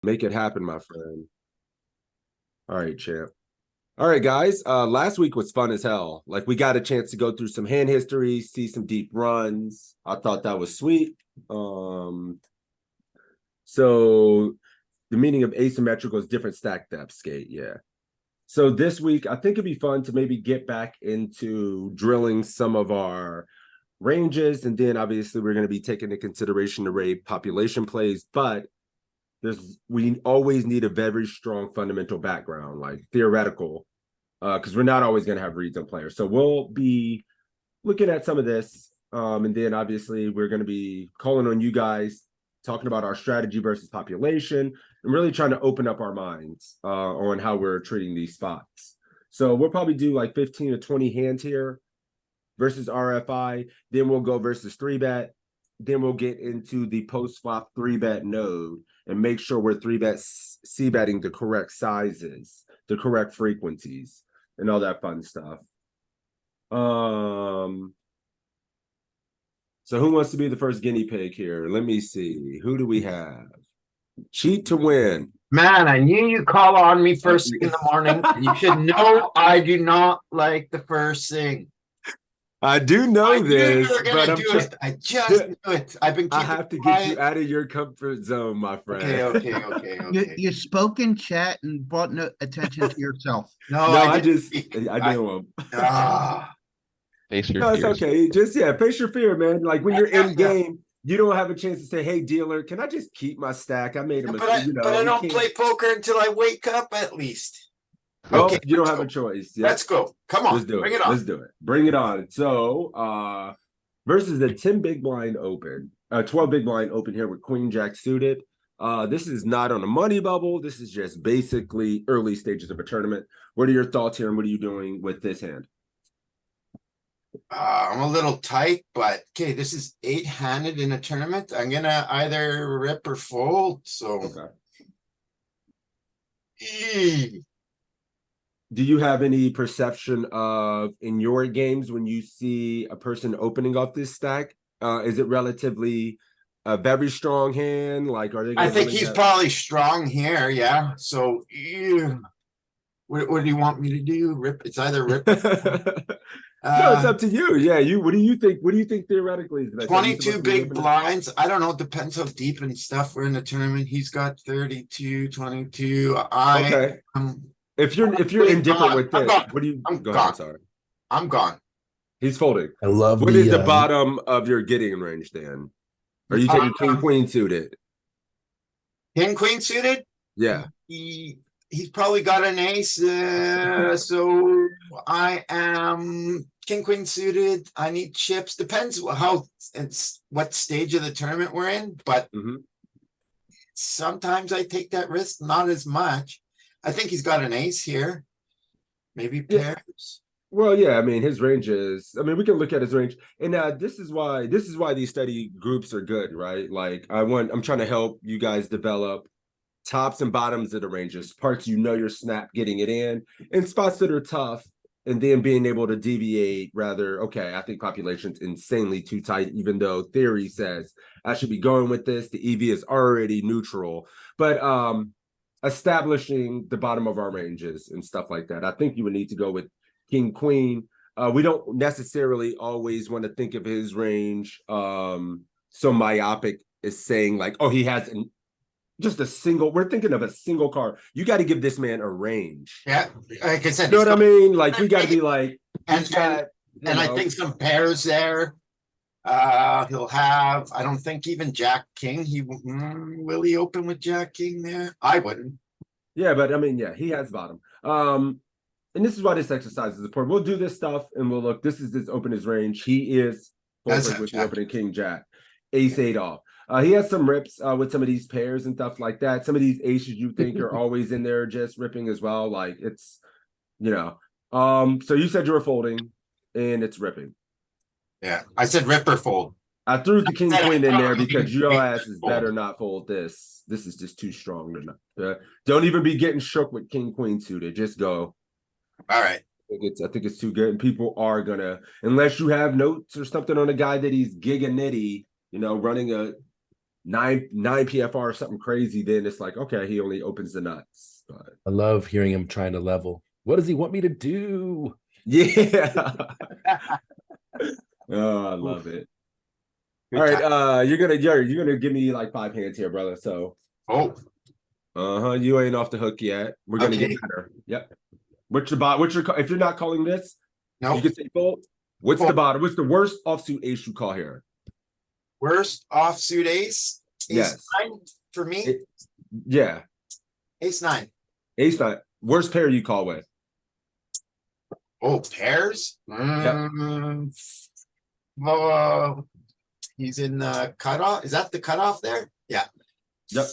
Make it happen, my friend. All right, champ. All right, guys. Last week was fun as hell. Like we got a chance to go through some hand history, see some deep runs. I thought that was sweet. So the meaning of asymmetrical is different stack depth skate. Yeah. So this week, I think it'd be fun to maybe get back into drilling some of our ranges, and then obviously we're going to be taking into consideration the rate population plays, but we always need a very strong fundamental background, like theoretical, because we're not always going to have reads on players. So we'll be looking at some of this, and then obviously we're going to be calling on you guys, talking about our strategy versus population, and really trying to open up our minds on how we're treating these spots. So we'll probably do like 15 to 20 hands here versus RFI. Then we'll go versus 3-bet. Then we'll get into the post-flop 3-bet node and make sure we're 3-bet c-betting the correct sizes, the correct frequencies, and all that fun stuff. So who wants to be the first guinea pig here? Let me see. Who do we have? Cheat to win. Man, I knew you'd call on me first thing in the morning. You should know I do not like the first thing. I do know this, but I'm do it. I just knew it. I've been keeping I have to quiet. get you out of your comfort zone, my friend. Okay. You spoke in chat and brought no attention to yourself. No, I know him. Face your No, it's fears. okay. Just face your fear, man. Like when you're in game, you don't have a chance to say, "Hey, dealer, can I just keep my stack? I made a mistake." But I don't play poker until I wake up, at least. Okay, you don't have a choice. Yep. Let's go. Come on. Let's do Bring it. it on. Let's do it. Bring it on. So, versus the 10 big blind open, 12 big blind open here with Queen Jack suited. This is not on a money bubble. This is just basically early stages of a tournament. What are your thoughts here, and what are you doing with this hand? I'm a little tight, but okay, this is 8-handed in a tournament. I'm gonna either rip or fold. So okay. Do you have any perception of in your games when you see a person opening up this stack? Is it relatively a very strong hand? Like, are they? I think he's probably strong here. Yeah. So, what do you want me to do? Rip? It's either rip. No, it's up to you. Yeah, you. What do you think? What do you think theoretically is best? 22 big blinds. I don't know. It depends how deep and stuff we're in the tournament. He's got 32, 22. Okay. If you're indifferent with this, what do you? I'm go gone. ahead, sorry. I'm gone. He's folding. I love. What is the bottom of your getting range then? Are you taking king queen suited? King queen suited? Yeah. He's probably got an ace. So I am king queen suited. I need chips. Depends what stage of the tournament we're in, but sometimes I take that risk, not as much. I think he's got an ace here. Maybe pairs. Yeah. Well, yeah, I mean, his range is, I mean, we can look at his range. And this is why these study groups are good, right? Like I'm trying to help you guys develop tops and bottoms of the ranges, parts your snap getting it in, and spots that are tough, and then being able to deviate rather, okay, I think population's insanely too tight, even though theory says I should be going with this. The EV is already neutral. But establishing the bottom of our ranges and stuff like that, I think you would need to go with king queen. We don't necessarily always want to think of his range so myopic as saying like, oh, he has just a single. We're thinking of a single card. You got to give this man a range. Yeah, like I said, you know what I mean? Like we got to be like, I think some pairs there. He'll have. I don't think even Jack King. Will he open with Jack King there? I wouldn't. Yeah, but I mean, yeah, he has bottom. And this is why this exercise is important. We'll do this stuff and we'll look. This open his range. He is perfect with the opening king jack, ace 8 off. He has some rips with some of these pairs and stuff like that. Some of these aces you think are always in there just ripping as well. Like it's, so you said you were folding and it's ripping. Yeah, I said rip or fold. I threw the king queen in there because your ass is better not fold this. This is just too strong to don't even be getting shook with king queen suited. Just go. All right. I think it's too good, and people are gonna, unless you have notes or something on a guy that he's giganitty, running a nine PFR or something crazy, then it's like, okay, he only opens the nuts. But I love hearing him trying to level. What does he want me to do? yeah. Oh, I love it. Good All right, time. you're gonna give me like 5 hands here, brother. So Oh, you ain't off the hook yet. We're gonna Okay. get better. Yep. What's your bot? If you're not calling this, you no. can say fold. What's the Fold. bottom? What's the worst offsuit ace you call here? Worst offsuit ace? Yes. Ace nine for me. It- yeah. Ace nine. Ace nine. Worst pair you call with. Oh, pairs? He's in the cutoff. Is that the cutoff there? Yeah. Yep.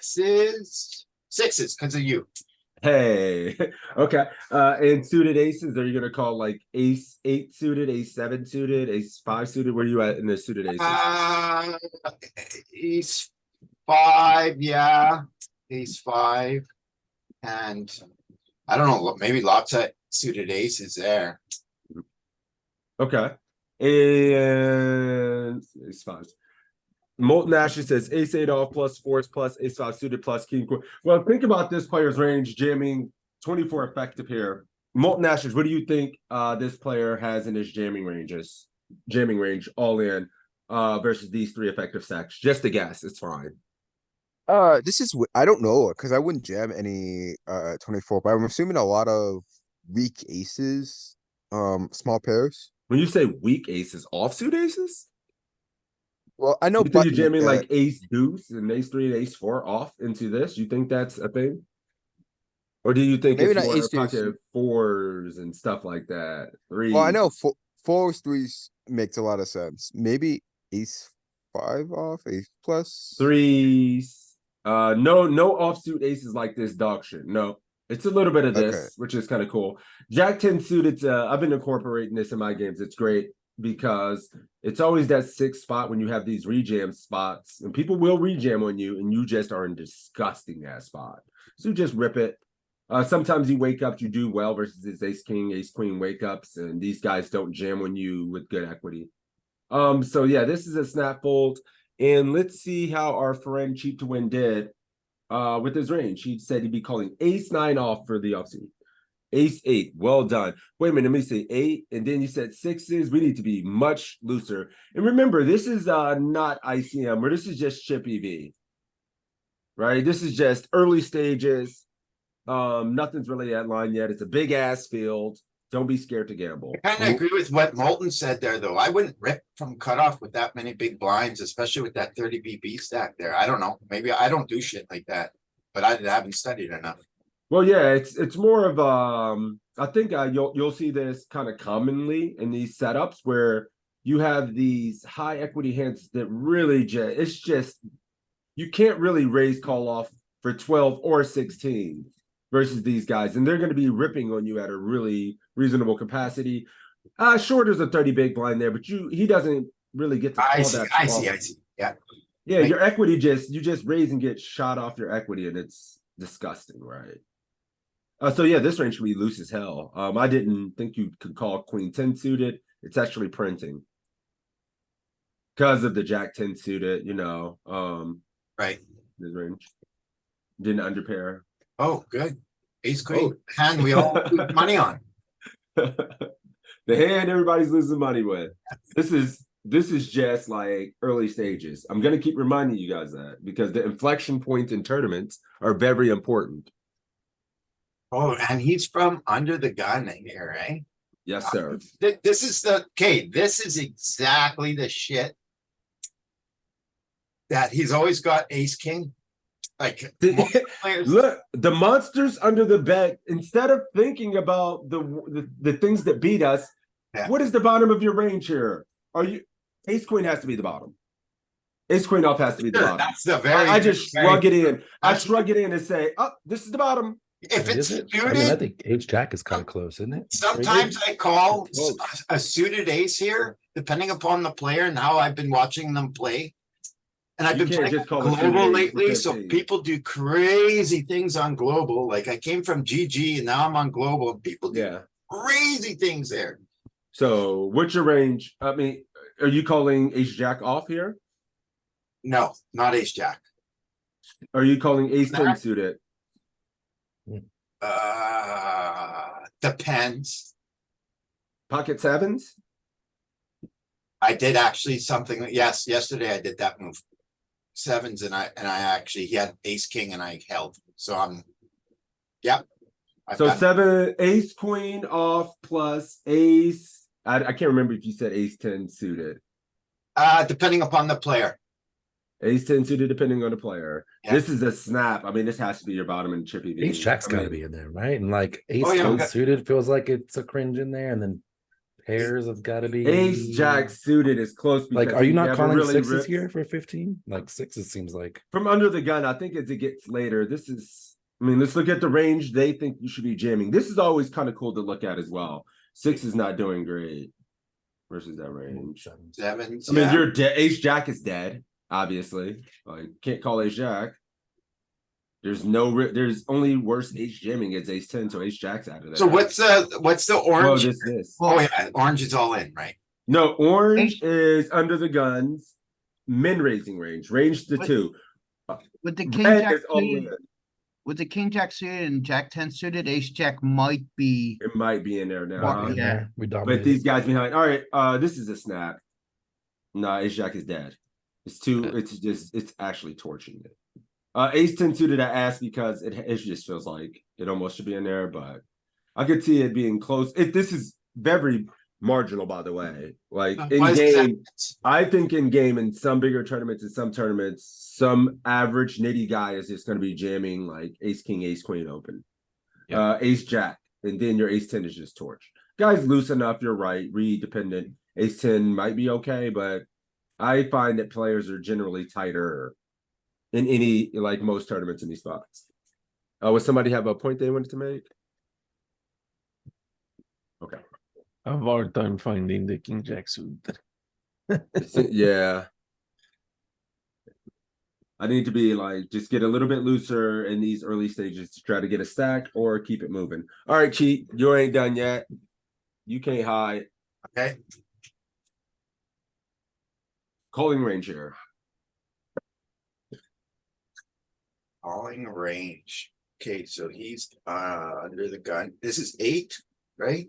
Sixes because of you. Hey. Okay. And suited aces, are you gonna call like ace 8 suited, ace 7 suited, ace 5 suited? Where are you at in the suited aces? Ace five, yeah. Ace five. And I don't know, maybe lots of suited aces there. Okay. And ace 5. Molten Ashes says ace 8 off plus fours plus ace 5 suited plus king queen. Well, think about this player's range jamming 24 effective here. Molten Ashes, what do you think this player has in his jamming range all in versus these 3 effective stacks? Just a guess, it's fine. I don't know because I wouldn't jam any 24, but I'm assuming a lot of weak aces, small pairs. When you say weak aces, offsuit aces? Well, I know You think you're button. jamming like ace deuce and ace 3 and ace 4 off into this? You think that's a thing? Or do you think Maybe it's not more ace deuce. pocket fours and stuff like that? Threes. Well, I know fours, threes makes a lot of sense. Maybe ace 5 off, ace plus. Threes. No offsuit aces like this dog shit. No. It's a little bit of this, Okay. which is kind of cool. Jack 10 suited, I've been incorporating this in my games. It's great because it's always that 6th spot when you have these rejam spots, and people will rejam on you, and you just are in disgusting ass spot. So you just rip it. Sometimes you wake up, you do well versus this ace king, ace queen wake ups, and these guys don't jam on you with good equity. So yeah, this is a snap fold, and let's see how our friend Cheap to Win did with his range. He said he'd be calling ace 9 off for the offsuit. Ace 8, well done. Wait a minute, let me say 8, and then you said sixes. We need to be much looser. And remember, this is not ICM, or this is just chip EV, right? This is just early stages. Nothing's really at line yet. It's a big ass field. Don't be scared to gamble. I kind of agree with what Molten said there, though. I wouldn't rip from cutoff with that many big blinds, especially with that 30 BB stack there. I don't know. Maybe I don't do shit like that, but I haven't studied enough. Well, yeah, it's more of I think you'll see this kind of commonly in these setups where you have these high equity hands that really it's just you can't really raise call off for 12 or 16 versus these guys, and they're going to be ripping on you at a really reasonable capacity. Short is a 30 big blind there, but he doesn't really get to call I see. that. I see. Yeah. Yeah, your equity you just raise and get shot off your equity, and it's disgusting, right? So yeah, this range should be loose as hell. I didn't think you could call Queen 10 suited. It's actually printing because of the Jack 10 suited, Right. this range. Didn't underpair. Oh, good. Ace queen. Hand we all lose money on. The hand everybody's losing money with. This is just like early stages. I'm gonna keep reminding you guys that because the inflection points in tournaments are very important. Oh, and he's from under the gun here, eh? Yes, sir. This is this is exactly the shit that he's always got ace king. Like players. Look, the monsters under the bed, instead of thinking about the things that beat us, what is the bottom of your range here? Ace queen has to be the bottom. Ace queen off has to be the bottom. That's the very I just shrug it in. I That's- shrug it in and say, oh, this is the bottom. if it's Is it? suited, I mean, I think ace jack is kind of close, isn't it? sometimes I call Close. a suited ace here, depending upon the player and how I've been watching them play. And I've You been can't playing just call a suited global ace lately, because so they- people do crazy things on global. Like I came from GG and now I'm on global. And people do Yeah. crazy things there. So what's your range? I mean, Are you calling ace jack off here? No, not ace jack. Are you calling ace 10 suited? Depends. Pocket sevens? I did actually something, yes, yesterday I did that move. Sevens and I actually, he had ace king and I held, so yep. I've So done it. 7 ace queen off plus ace. I can't remember if you said ace 10 suited. Depending upon the player. Ace 10 suited depending on the player. Yeah. This is a snap. I mean, this has to be your bottom and chippy V. Ace jack's I got to mean, be in there, right? And like ace Oh, yeah, 10 okay. suited feels like it's a cringe in there, and then pairs have got to be ace jack suited is close because Like, are you he not never calling really sixes rips. here for 15? Like sixes seems like From under the gun, I think as it gets later, this is, I mean, let's look at the range they think you should be jamming. This is always kind of cool to look at as well. 6 is not doing great versus that range. Sevens, I mean, yeah. your ace jack is dead, obviously. Like, can't call ace jack. There's there's only worse ace jamming is ace 10, so ace jack's out of there. So what's the Well, orange? this. Oh yeah, orange is all in, right? No, orange Ace- is under the guns, min raising range, range to What- 2. With the king Red jack is all suited, in. with the king jack suited and jack 10 suited, ace jack might be. It might be in there now. Well, huh? in yeah. there. We But dominated. these guys behind. All right, this is a snap. Nah, ace jack is dead. It's too. It's actually torching it. Ace 10 suited I asked because it just feels like it almost should be in there, but I could see it being close. This is very marginal, by the way. Like in Why is game, that? I think in game in some bigger tournaments and some tournaments, some average nitty guy is just going to be jamming like ace king, ace queen open, ace jack, and then your ace 10 is just torch. Guys loose enough, you're right. Read dependent. Ace 10 might be okay, but I find that players are generally tighter in any, like most tournaments in these spots. Would somebody have a point they wanted to make? Okay. I have a hard time finding the king jack suit. Yeah. I need to be like, just get a little bit looser in these early stages to try to get a stack or keep it moving. All right, Cheat, you ain't done yet. You can't hide. Okay, Calling range here. calling range. Okay, so he's under the gun. This is 8, right?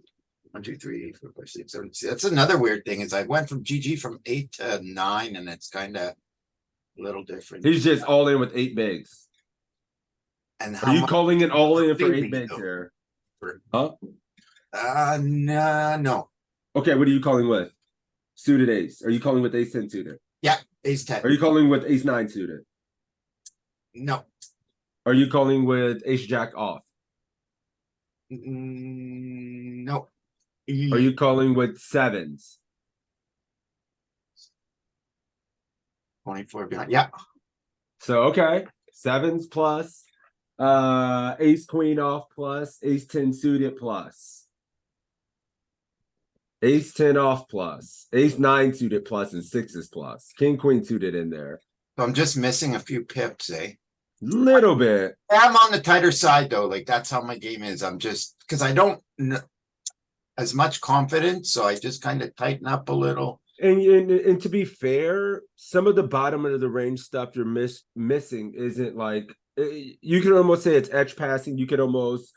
1, 2, 3, 4, 5, 6, 7. See, that's another weird thing is I went from GG from 8 to 9, and it's kind of a little different. He's just all in with 8 bigs. And Are how you much? calling it all in for 8 Maybe, bigs though. here? For- Huh? No. Okay, what are you calling with? Suited ace. Are you calling with ace 10 suited? Yeah, ace 10. Are you calling with ace 9 suited? No. Are you calling with ace jack off? No. Are you calling with sevens? 24 behind? Yeah. So okay, sevens plus ace queen off plus ace 10 suited plus ace 10 off plus ace 9 suited plus and 6s plus king queen suited in there. So I'm just missing a few pips, eh? Little bit. I'm on the tighter side though. Like that's how my game is. I'm just because I don't as much confidence, so I just kind of tighten up a little. And to be fair, some of the bottom of the range stuff you're missing isn't like you can almost say it's edge passing. You could almost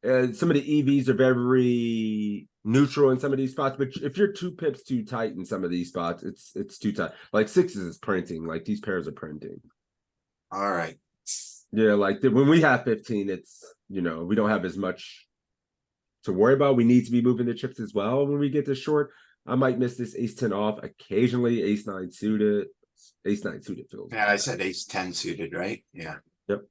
some of the EVs are very neutral in some of these spots, but if you're 2 pips too tight in some of these spots, it's too tight. Like 6s is printing, like these pairs are printing. All right. Yeah, like when we have 15, it's we don't have as much to worry about. We need to be moving the chips as well when we get this short. I might miss this ace 10 off occasionally, ace 9 suited. Ace 9 suited feels. Yeah, I said ace 10 suited, right? Yeah. Yep.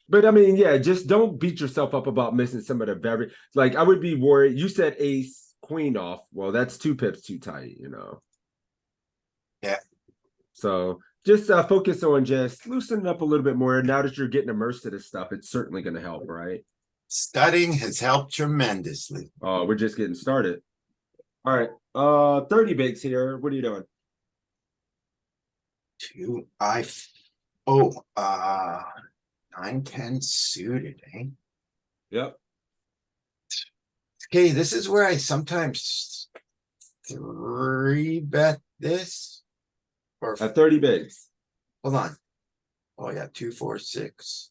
But I mean, yeah, just don't beat yourself up about missing some of the very like I would be worried. You said ace queen off. Well, that's 2 pips too tight, Yeah. So just focus on just loosening up a little bit more. Now that you're getting immersed to this stuff, it's certainly going to help, right? Studying has helped tremendously. We're just getting started. All right, 30 bigs here. What are you doing? 9, 10 suited, eh? Yep. Okay, this is where I sometimes three bet this? Or, At 30 bigs. hold on. Oh, yeah, 2, 4, 6.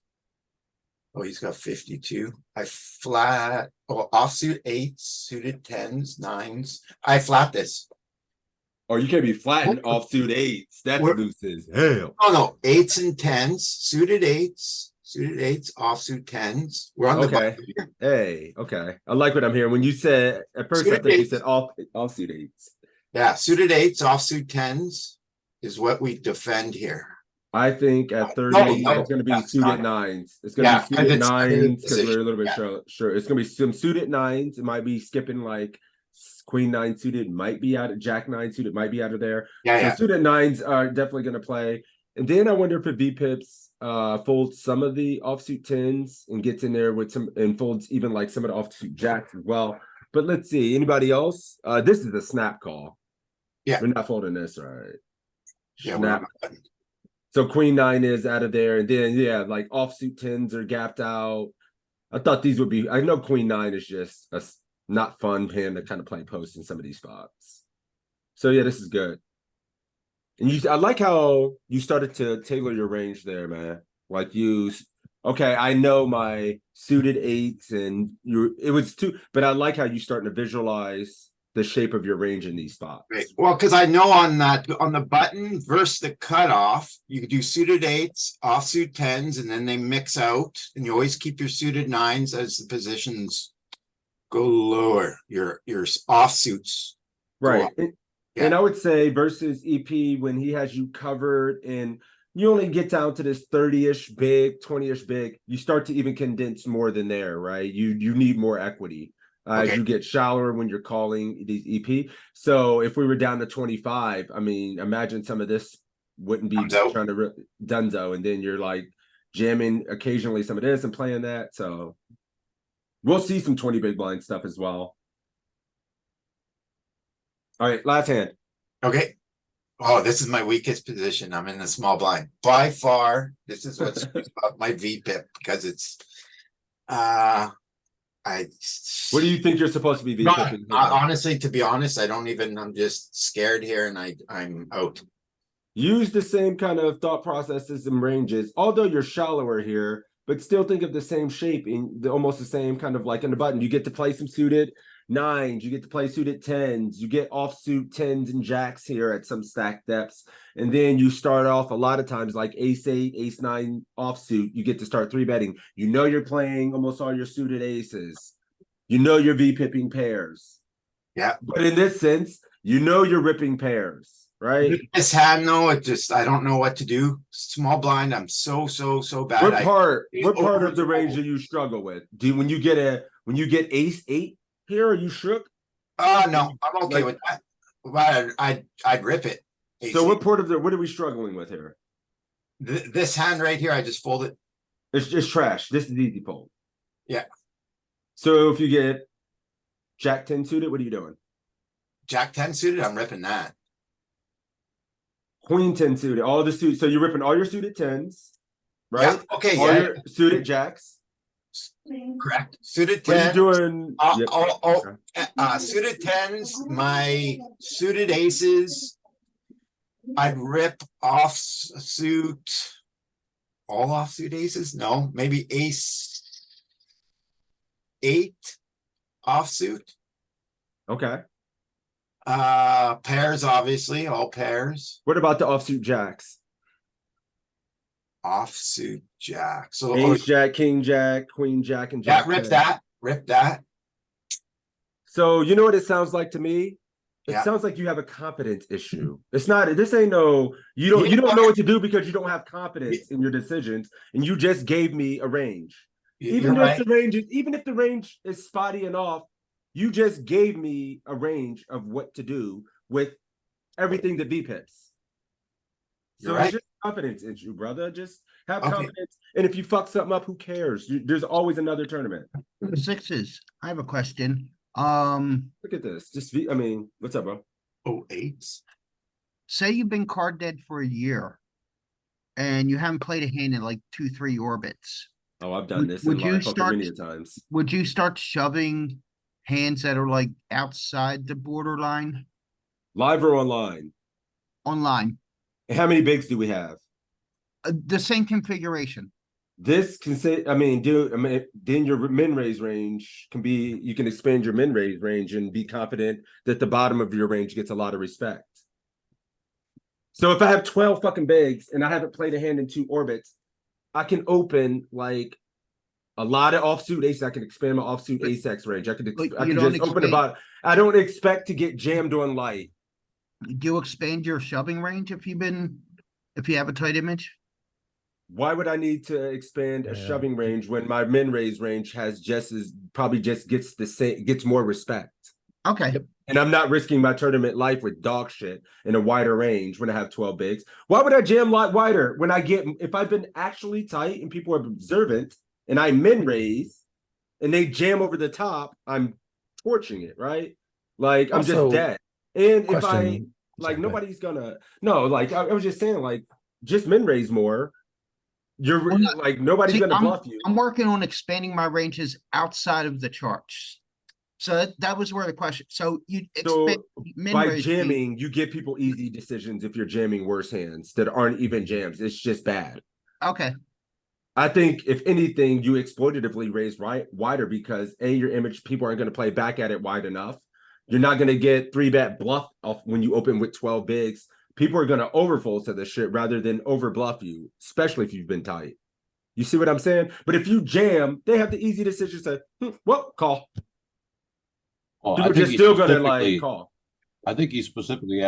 Oh, he's got 52. I flat, oh, offsuit eights, suited tens, nines. I flat this. Or you can't be flattened offsuit eights. That's We're- loose as hell. Oh, no, eights and tens, suited eights, offsuit tens. We're on the Okay. button here. Hey, okay. I like what I'm hearing. When you said at first, I Suited think you eights. said offsuit eights. Yeah, suited eights, offsuit tens is what we defend here. I think at 30, no, it's going to be that's suited not- nines. It's going to Yeah, be 'cause suited it's under nines because we're a position, little bit yeah. sure. It's going to be some suited nines. It might be skipping like queen nine suited, might be out of jack nine suited, might be out of there. Yeah, So yeah. suited nines are definitely going to play. And then I wonder if V pips folds some of the offsuit tens and gets in there with some and folds even like some of the offsuit jacks as well. But let's see. Anybody else? This is a snap call. Yeah. We're not folding this, right? Yeah, we're on Snap. the button. So queen nine is out of there, and then yeah, like offsuit tens are gapped out. I thought these would be. I know queen nine is just a not fun hand to kind of play post in some of these spots. So yeah, this is good. And I like how you started to tailor your range there, man. Like okay, I know my suited eights, and it was two, but I like how you starting to visualize the shape of your range in these spots. Right. Well, because I know on the button versus the cutoff, you could do suited eights, offsuit tens, and then they mix out, and you always keep your suited nines as the positions go lower. Your offsuits. Right. up. And I would say versus EP when he has you covered and you only get down to this 30-ish big, 20-ish big, you start to even condense more than there, right? You need more equity as Okay. you get shallower when you're calling these EP. So if we were down to 25, I mean, imagine some of this wouldn't be Comes out. trying to dunzo, and then you're like jamming occasionally some of this and playing that. So we'll see some 20 big blind stuff as well. All right, last hand. Okay. Oh, this is my weakest position. I'm in the small blind. By far, this is what's about my VPIP because it's What do you think you're supposed to be VPIPing? honestly, to be honest, I'm just scared here and I'm out. Use the same kind of thought processes and ranges, although you're shallower here, but still think of the same shape in almost the same kind of like in the button. You get to play some suited nines, you get to play suited tens, you get offsuit tens and jacks here at some stack depths. And then you start off a lot of times like ace eight, ace nine offsuit, you get to start three betting. You know you're playing almost all your suited aces. You know you're VPipping pairs. Yeah. But in this sense, you know you're ripping pairs, right? This hand, no, I don't know what to do. Small blind, I'm so bad. What part over- of the range do you struggle with? When you get ace eight here, are you shook? No, I'm okay with that. But I'd rip it. So what are we struggling with here? This hand right here, I just fold it. It's just trash. This is easy fold. Yeah. So if you get jack 10 suited, what are you doing? Jack 10 suited, I'm ripping that. Queen 10 suited, all the suits. So you're ripping all your suited tens, right? Yeah, okay, all yeah. your suited jacks. Correct. Suited What are 10. you doing? Yep. Suited tens, my suited aces. I'd rip offsuit. All offsuit aces? No, maybe ace 8 offsuit. Okay. Pairs, obviously, all pairs. What about the offsuit jacks? Offsuit jack. So Ace jack, king jack, queen jack, and yeah, jack. rip 10. that. Rip that. So you know what it sounds like to me? It Yeah. sounds like you have a confidence issue. It's not, this ain't no, you don't know what to do because you don't have confidence in your decisions, and you just gave me a range. Even You're if right. even if the range is spotty and off, you just gave me a range of what to do with everything that VPips. So You're it's right. just a confidence issue, brother. Just have Okay. confidence. And if you fuck something up, who cares? There's always another tournament. Sixes. I have a question. Look at this. What's up, bro? Oh, eights. Say you've been card dead for a year and you haven't played a hand in like 2-3 orbits. Oh, I've done Would- this would in you live poker start- many a times. Would you start shoving hands that are like outside the borderline? Live or online? online. And how many bigs do we have? The same configuration. This can say, I mean, then your min raise range can be, you can expand your min raise range and be confident that the bottom of your range gets a lot of respect. So if I have 12 fucking bigs and I haven't played a hand in 2 orbits, I can open like a lot of offsuit aces. I can expand my offsuit ace X range. I could But I you could don't just open expand- about. I don't expect to get jammed on light. Do you expand your shoving range if you have a tight image? Why would I need to expand a shoving range when my min raise range has probably just gets the same, gets more respect? Okay. And I'm not risking my tournament life with dog shit in a wider range when I have 12 bigs. Why would I jam lot wider when if I've been actually tight and people are observant and I min raise and they jam over the top, I'm torching it, right? Like I'm just Also, dead. And if I question. like Sorry, go ahead. nobody's gonna like I was just saying, like, just min raise more. You're Well, like nobody's See, gonna bluff you. I'm working on expanding my ranges outside of the charts. So that was where the question. So you expand So min by range. jamming, you give people easy decisions if you're jamming worse hands that aren't even jams. It's just bad. Okay. I think if anything, you exploitatively raise wider because your image, people aren't going to play back at it wide enough. You're not going to get 3-bet bluff off when you open with 12 bigs. People are going to overfold to this shit rather than over bluff you, especially if you've been tight. You see what I'm saying? But if you jam, they have the easy decision to say, well, call. Well, People I are think just he's still going to like specifically, call. I think he's specifically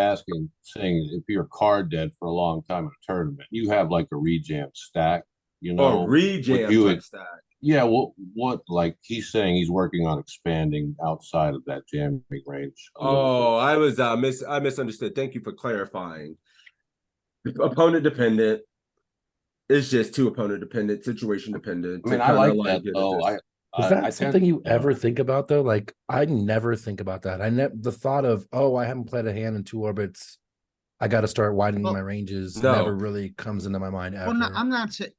saying if you're card dead for a long time in a tournament, you have like a rejam stack, you know, Or rejam you type would, stack. yeah, well, what like he's saying he's working on expanding outside of that jamming range. Oh, I was I misunderstood. Thank you for clarifying. Opponent dependent. It's just too opponent dependent, situation dependent. I mean, to I kinda, like that get at though. this. Is that I something you know. ever think about though? Like I never think about that. The thought of, oh, I haven't played a hand in 2 orbits. I got to start widening Well, my ranges. no. Never really comes into my mind ever. Well, no, I'm not saying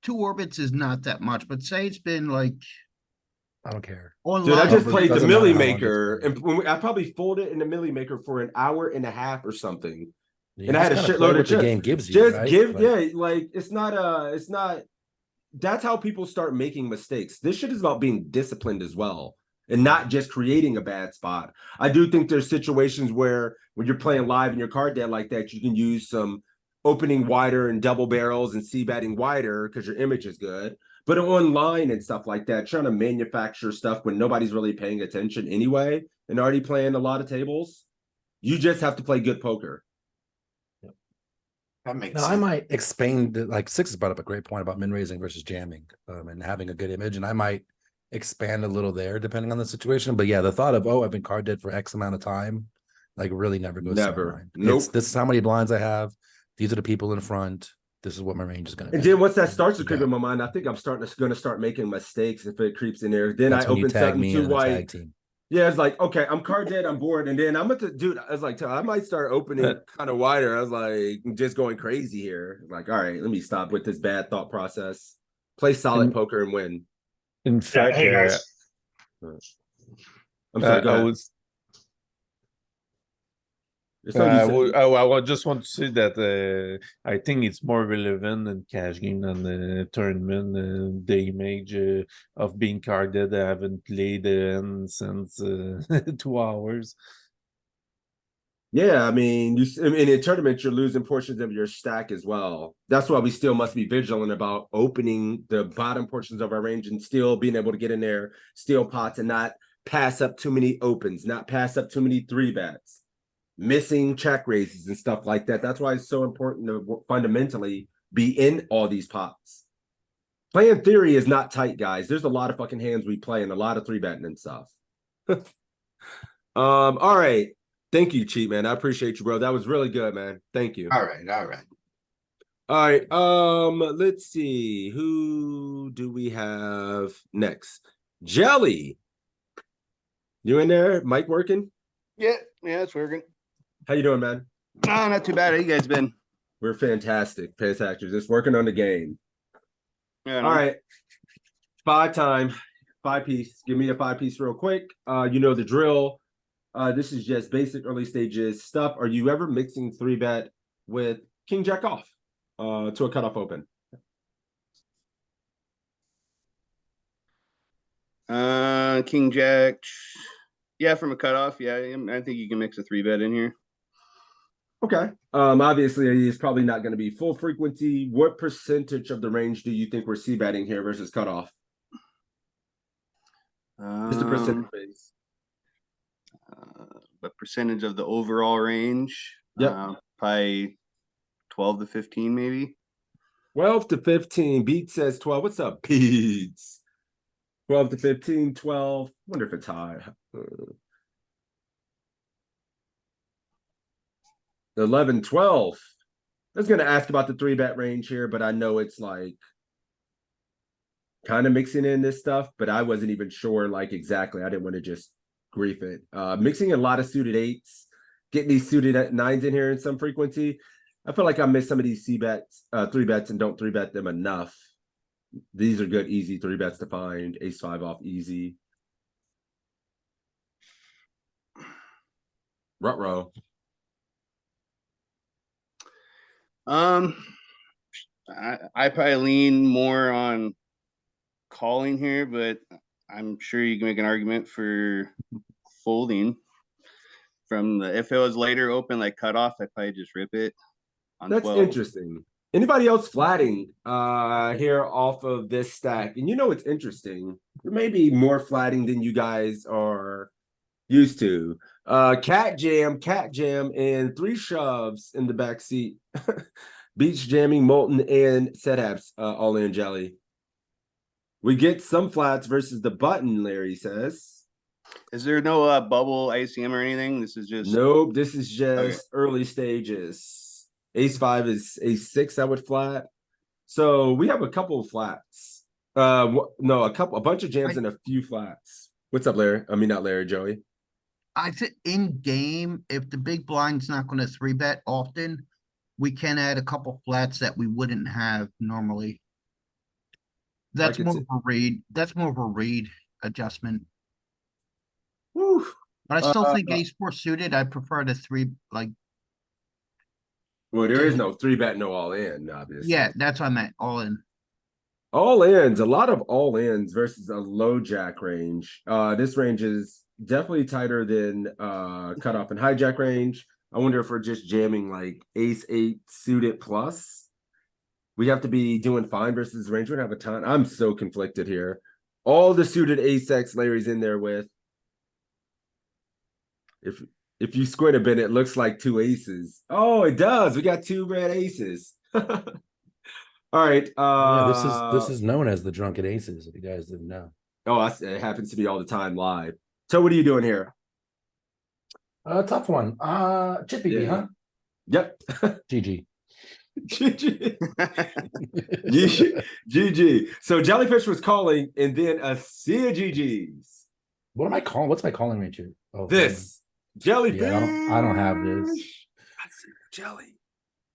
2 orbits is not that much, but say it's been like I don't care. online. Dude, I just Doesn't- played the doesn't Millie matter how long it's Maker, been. and I probably folded in the Millie Maker for an hour and a half or something. You And I had a just gotta play shitload of what the chips. game gives you. Just right? give, Like, like it's not. That's how people start making mistakes. This shit is about being disciplined as well, and not just creating a bad spot. I do think there's situations where when you're playing live and your card dead like that, you can use some opening wider and double barrels and c-betting wider because your image is good. But online and stuff like that, trying to manufacture stuff when nobody's really paying attention anyway and already playing a lot of tables, you just have to play good poker. That makes No, I sense. might expand like Six has brought up a great point about min raising versus jamming, and having a good image, and I might expand a little there depending on the situation. But yeah, the thought of, oh, I've been card dead for X amount of time, like really never goes to my Never. mind. Nope. This is how many blinds I have. These are the people in front. This is what my range is going to And be. then once that starts to creep Okay. in my mind, I think I'm going to start making mistakes if it creeps in there. Then That's I when you open tag something me too in the white. tag team. Yeah, it's like, okay, I'm card dead, I'm bored. And then I'm going to, dude, I was like, I might start opening kind of wider. I was like, just going crazy here. Like, all right, let me stop with this bad thought process. Play solid poker and win. In fact, hey guys. I'm sorry, go I ahead. was It's no use saying- I just want to say that I think it's more relevant in cash game than the tournament. The image of being carded, I haven't played since 2 hours. Yeah, I mean, in a tournament, you're losing portions of your stack as well. That's why we still must be vigilant about opening the bottom portions of our range and still being able to get in there, steal pots, and not pass up too many opens, not pass up too many 3-bets, missing check raises and stuff like that. That's why it's so important to fundamentally be in all these pots. Playing theory is not tight, guys. There's a lot of fucking hands we play and a lot of 3-betting and stuff. All right. Thank you, Cheat Man. I appreciate you, bro. That was really good, man. Thank you. All right, all right. All right. Let's see. Who do we have next? Jelly. You in there? Mic working? Yeah, it's working. How you doing, man? Oh, not too bad. How you guys been? We're fantastic. Fantastic. Just working on the game. Yeah, All right. 5 piece. Give me a 5 piece real quick. You know the drill. This is just basic early stages stuff. Are you ever mixing 3-bet with king jack off to a cutoff open? King Jack. Yeah, from a cutoff. Yeah, I think you can mix a 3-bet in here. Okay. Obviously it's probably not going to be full frequency. What percentage of the range do you think we're c-betting here versus cutoff? Just a percentage base. What percentage of the overall range? Yep. Probably 12 to 15, maybe. 12 to 15. Beat says 12. What's up, Beats? 12 to 15, 12. Wonder if it's high. 11, 12. I was going to ask about the 3-bet range here, but I know it's like kind of mixing in this stuff, but I wasn't even sure like exactly. I didn't want to just grief it. Mixing a lot of suited 8s, getting these suited 9s in here in some frequency. I feel like I missed some of these c-bets, 3-bets, and don't 3-bet them enough. These are good, easy 3-bets to find. Ace 5 off easy. Ruh-roh. I probably lean more on calling here, but I'm sure you can make an argument for folding. If it was later open like cutoff, I'd probably just rip it on That's 12. interesting. Anybody else flatting here off of this stack? And you know it's interesting. There may be more flatting than you guys are used to. Cat jam, and 3 shoves in the back seat. Beach jamming, Molten, and setups all in jelly. We get some flats versus the button, Larry says. Is there no bubble ICM or anything? This is just Nope, this is just early stages. Ace 5 is Ace 6, I would flat. So we have a couple of flats. No, a bunch of jams and a few flats. What's up, Larry? I mean, not Larry, Joey. I think in game, if the big blind's not going to 3-bet often, we can add a couple flats that we wouldn't have normally. That's could more see- of a read. That's more of a read adjustment. Whew. But I still think ace 4 suited. I prefer the 3 like. Well, there is no 3-bet, no all in, obviously. Yeah, that's what I meant. All in. All ins, a lot of all ins versus a low jack range. This range is definitely tighter than cutoff and hijack range. I wonder if we're just jamming like Ace 8 suited plus. We have to be doing fine versus range. We don't have a ton. I'm so conflicted here. All the suited Ace X Larry's in there with. If you squint a bit, it looks like 2 aces. Oh, it does. We got 2 red aces. All right. Yeah, this is known as the drunken aces, if you guys didn't know. Oh, it happens to be all the time live. So what are you doing here? Tough one. Chippy, Yeah. huh? Yep. GG. GG. GG. So Jellyfish was calling and then a sea of GGs. What am I calling? What's my calling range here? Oh, This Jellyfish. Yeah, I don't have this. I see jelly.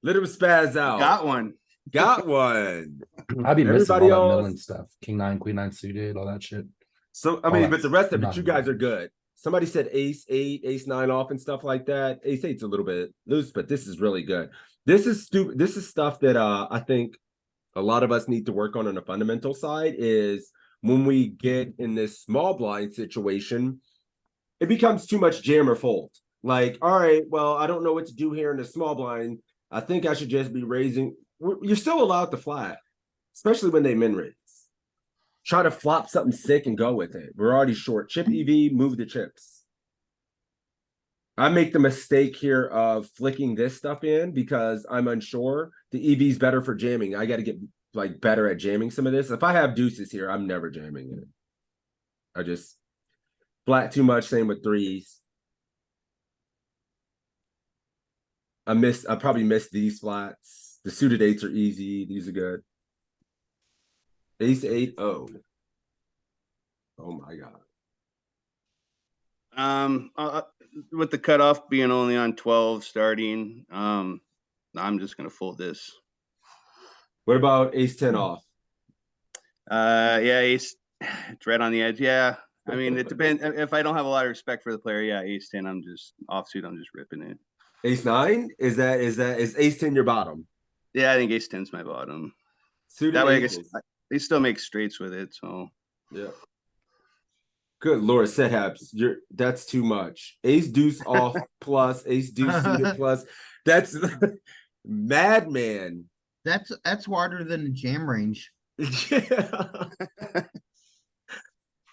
Let him spaz out. got one. Got one. I'd be missing all Everybody that else- Millen stuff. King 9, Queen 9 suited, all that shit. So I mean, but the rest of it, not you good. guys are good. Somebody said Ace 8, Ace 9 off and stuff like that. Ace 8's a little bit loose, but this is really good. This is stupid. This is stuff that I think a lot of us need to work on the fundamental side is when we get in this small blind situation, it becomes too much jam or fold. Like, all right, well, I don't know what to do here in the small blind. I think I should just be raising. You're still allowed to flat, especially when they min raise. Try to flop something sick and go with it. We're already short. Chip EV, move the chips. I make the mistake here of flicking this stuff in because I'm unsure. The EV is better for jamming. I got to get like better at jamming some of this. If I have deuces here, I'm never jamming it. I just flat too much. Same with 3s. I probably missed these flats. The suited 8s are easy. These are good. Ace 8, oh. Oh my God. With the cutoff being only on 12 starting, I'm just gonna fold this. What about Ace 10 off? Yeah, ace, it's right on the edge. Yeah, I mean, it depends. If I don't have a lot of respect for the player, yeah, ace 10, I'm just offsuit. I'm just ripping it. Ace 9? Is ace 10 your bottom? Yeah, I think ace 10's my bottom. Suited That way, I guess aces. they still make straights with it. So Yeah. Good Lord, set haps. That's too much. Ace deuce off plus, ace deuce suited plus. That's madman. That's wider than the jam range. Yeah.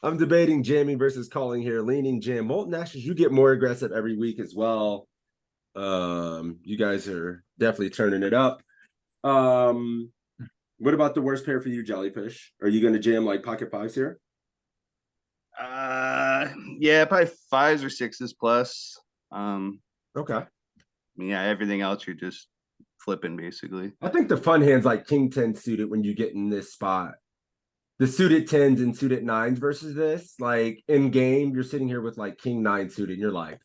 I'm debating jamming versus calling here. Leaning jam. Molten Ashes, you get more aggressive every week as well. You guys are definitely turning it up. What about the worst pair for you, Jellyfish? Are you going to jam like pocket fives here? yeah, probably 5s or 6s plus. Okay. I mean, yeah, everything else you're just flipping basically. I think the fun hands like king 10 suited when you get in this spot. The suited 10s and suited 9s versus this, like in game, you're sitting here with like king 9 suited, and you're like,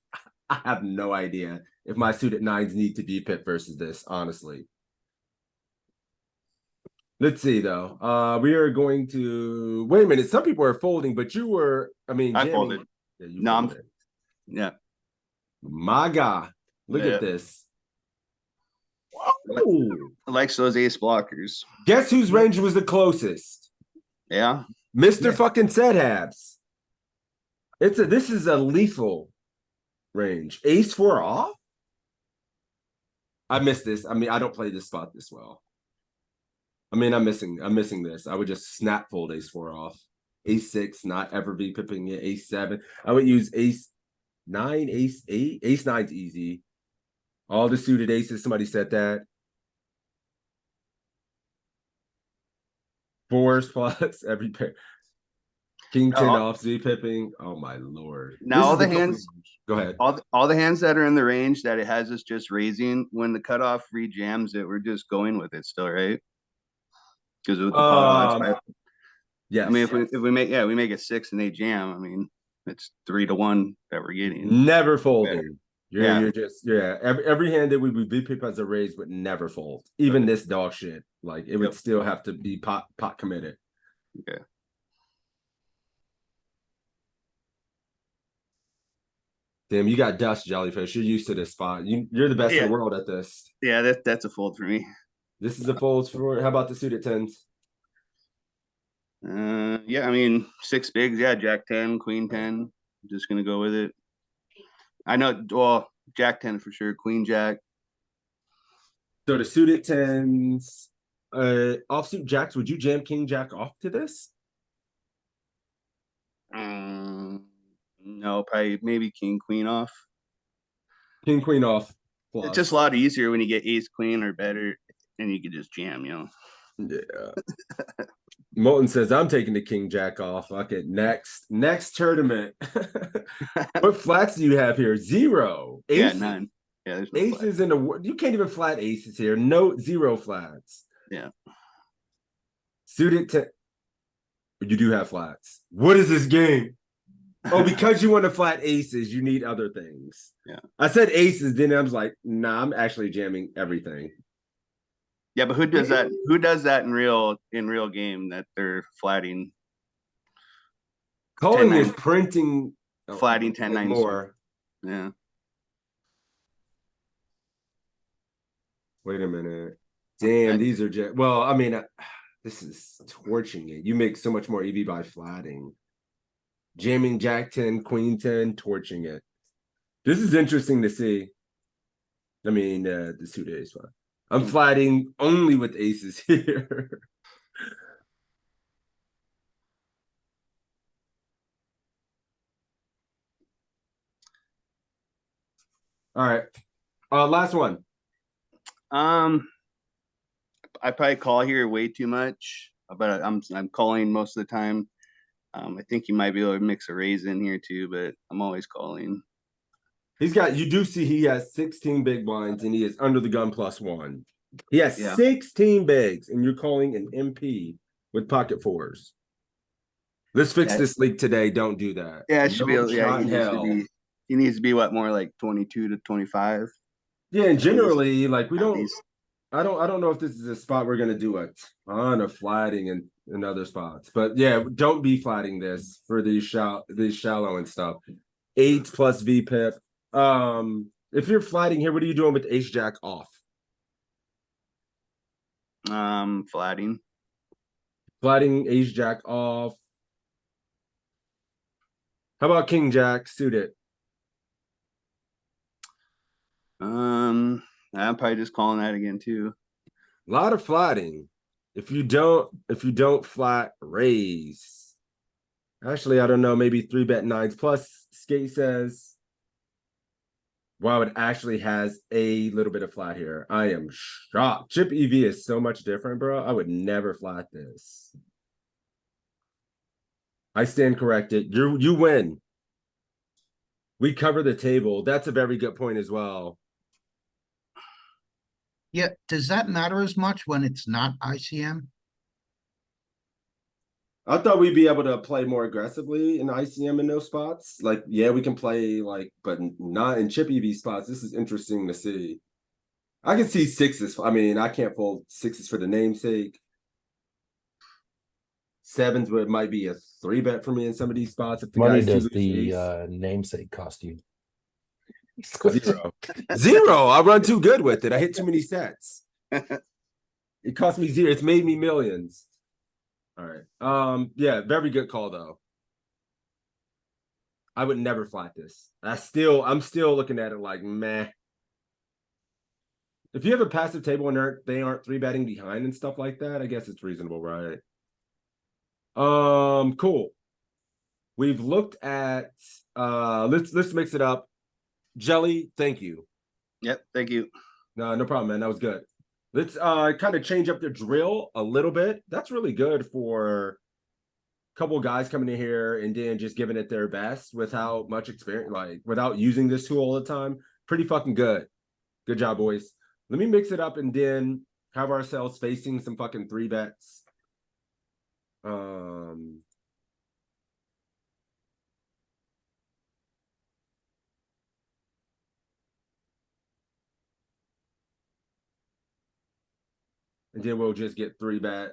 I have no idea if my suited 9s need to be pit versus this, honestly. Let's see though. We are going to wait a minute. Some people are folding, but you were, I mean, I jamming. folded. Yeah, you No, folded. Yeah. My God. Look Yeah. at this. Whoa. Likes those ace blockers. Guess whose range was the closest? Yeah. Mr. Yeah. fucking Set Habs. This is a lethal range. Ace 4 off? I missed this. I mean, I don't play this spot this well. I mean, I'm missing this. I would just snap fold ace 4 off. Ace 6, not ever be pipping it. Ace 7. I would use ace 9, ace 8. Ace 9's easy. All the suited aces, somebody said that. 4s plus every pair. King 10 off, Z pipping. Oh my lord. Now This all is the hands, go ahead. all the hands that are in the range that it has us just raising, when the cutoff rejams it, we're just going with it still, right? Because with the pot odds, Yes. I mean, if we make we make it 6 and they jam, I mean, it's 3-1 that we're getting. Never folding. Yeah. You're just every hand that we would be pip as a raise would never fold. Even this dog shit. Like it would still have to be pot committed. Okay. Damn, you got dust, Jellyfish. You're used to this spot. You're the best in the world at this. Yeah, that's a fold for me. This is a fold for. How about the suited 10s? Yeah, I mean 6 bigs, yeah, Jack 10, Queen 10. I'm just gonna go with it. I know, well, Jack 10 for sure, Queen Jack. So the suited 10s, offsuit jacks, would you jam King Jack off to this? No, probably maybe King Queen off. King Queen off. Plus. It's just a lot easier when you get ace queen or better, and you can just jam, you know. Yeah. Molten says I'm taking the King Jack off. Okay, next tournament. What flats do you have here? 0. Aces. Yeah, none. Yeah, there's no aces in the you can't even flat aces here. No 0 flats. Yeah. Suited 10. You do have flats. What is this game? Oh, because you want to flat aces, you need other things. Yeah. I said aces, then I was like, nah, I'm actually jamming everything. Yeah, but who does that? Who does that in real game that they're flatting? Calling 10-9. is printing Flatting 10-9 more. Yeah. Wait a minute. Damn, these are just well, I mean, this is torching it. You make so much more EV by flatting. Jamming Jack 10, Queen 10, torching it. This is interesting to see. I mean, the suited ace one. I'm flatting only with aces here. All right. Last one. I probably call here way too much, but I'm calling most of the time. I think he might be able to mix a raise in here too, but I'm always calling. You do see he has 16 big blinds and he is under the gun +1. He has 16 bigs and you're calling an MP with pocket 4s. Let's fix this leak today. Don't do that. Yeah, it should be. Yeah, he needs to be what, more like 22 to 25. Yeah, and generally, like we don't. I don't know if this is a spot we're gonna do a ton of flatting in other spots, but yeah, don't be flatting this for these shallow and stuff. 8 plus VPIP. If you're flatting here, what are you doing with ace jack off? Flatting. Flatting ace jack off. How about king jack suited? I'm probably just calling that again too. A lot of flatting. If you don't flat, raise. Actually, I don't know, maybe 3-bet 9s plus. Skate says, wow, it actually has a little bit of flat here. I am shocked. Chip EV is so much different, bro. I would never flat this. I stand corrected. You win. We cover the table. That's a very good point as well. Yeah, does that matter as much when it's not ICM? I thought we'd be able to play more aggressively in ICM in those spots. Like, yeah, we can play like, but not in chip EV spots. This is interesting to see. I can see sixes. I mean, I can't fold sixes for the namesake. Sevens would might be a 3-bet for me in some of these spots. If the Money guy's does too loose the namesake cost you? ace. Zero. I run too good with it. I hit too many sets. It cost me 0. It's made me millions. All right. Yeah, very good call though. I would never flat this. I'm still looking at it like meh. If you have a passive table and they aren't 3-betting behind and stuff like that, I guess it's reasonable, right? Cool. We've looked at let's mix it up. Jelly, thank you. Yep, thank you. No problem, man. That was good. Let's kind of change up the drill a little bit. That's really good for a couple of guys coming in here and then just giving it their best without much experience, like without using this tool all the time. Pretty fucking good. Good job, boys. Let me mix it up and then have ourselves facing some fucking 3-bets. And then we'll just get 3-bet.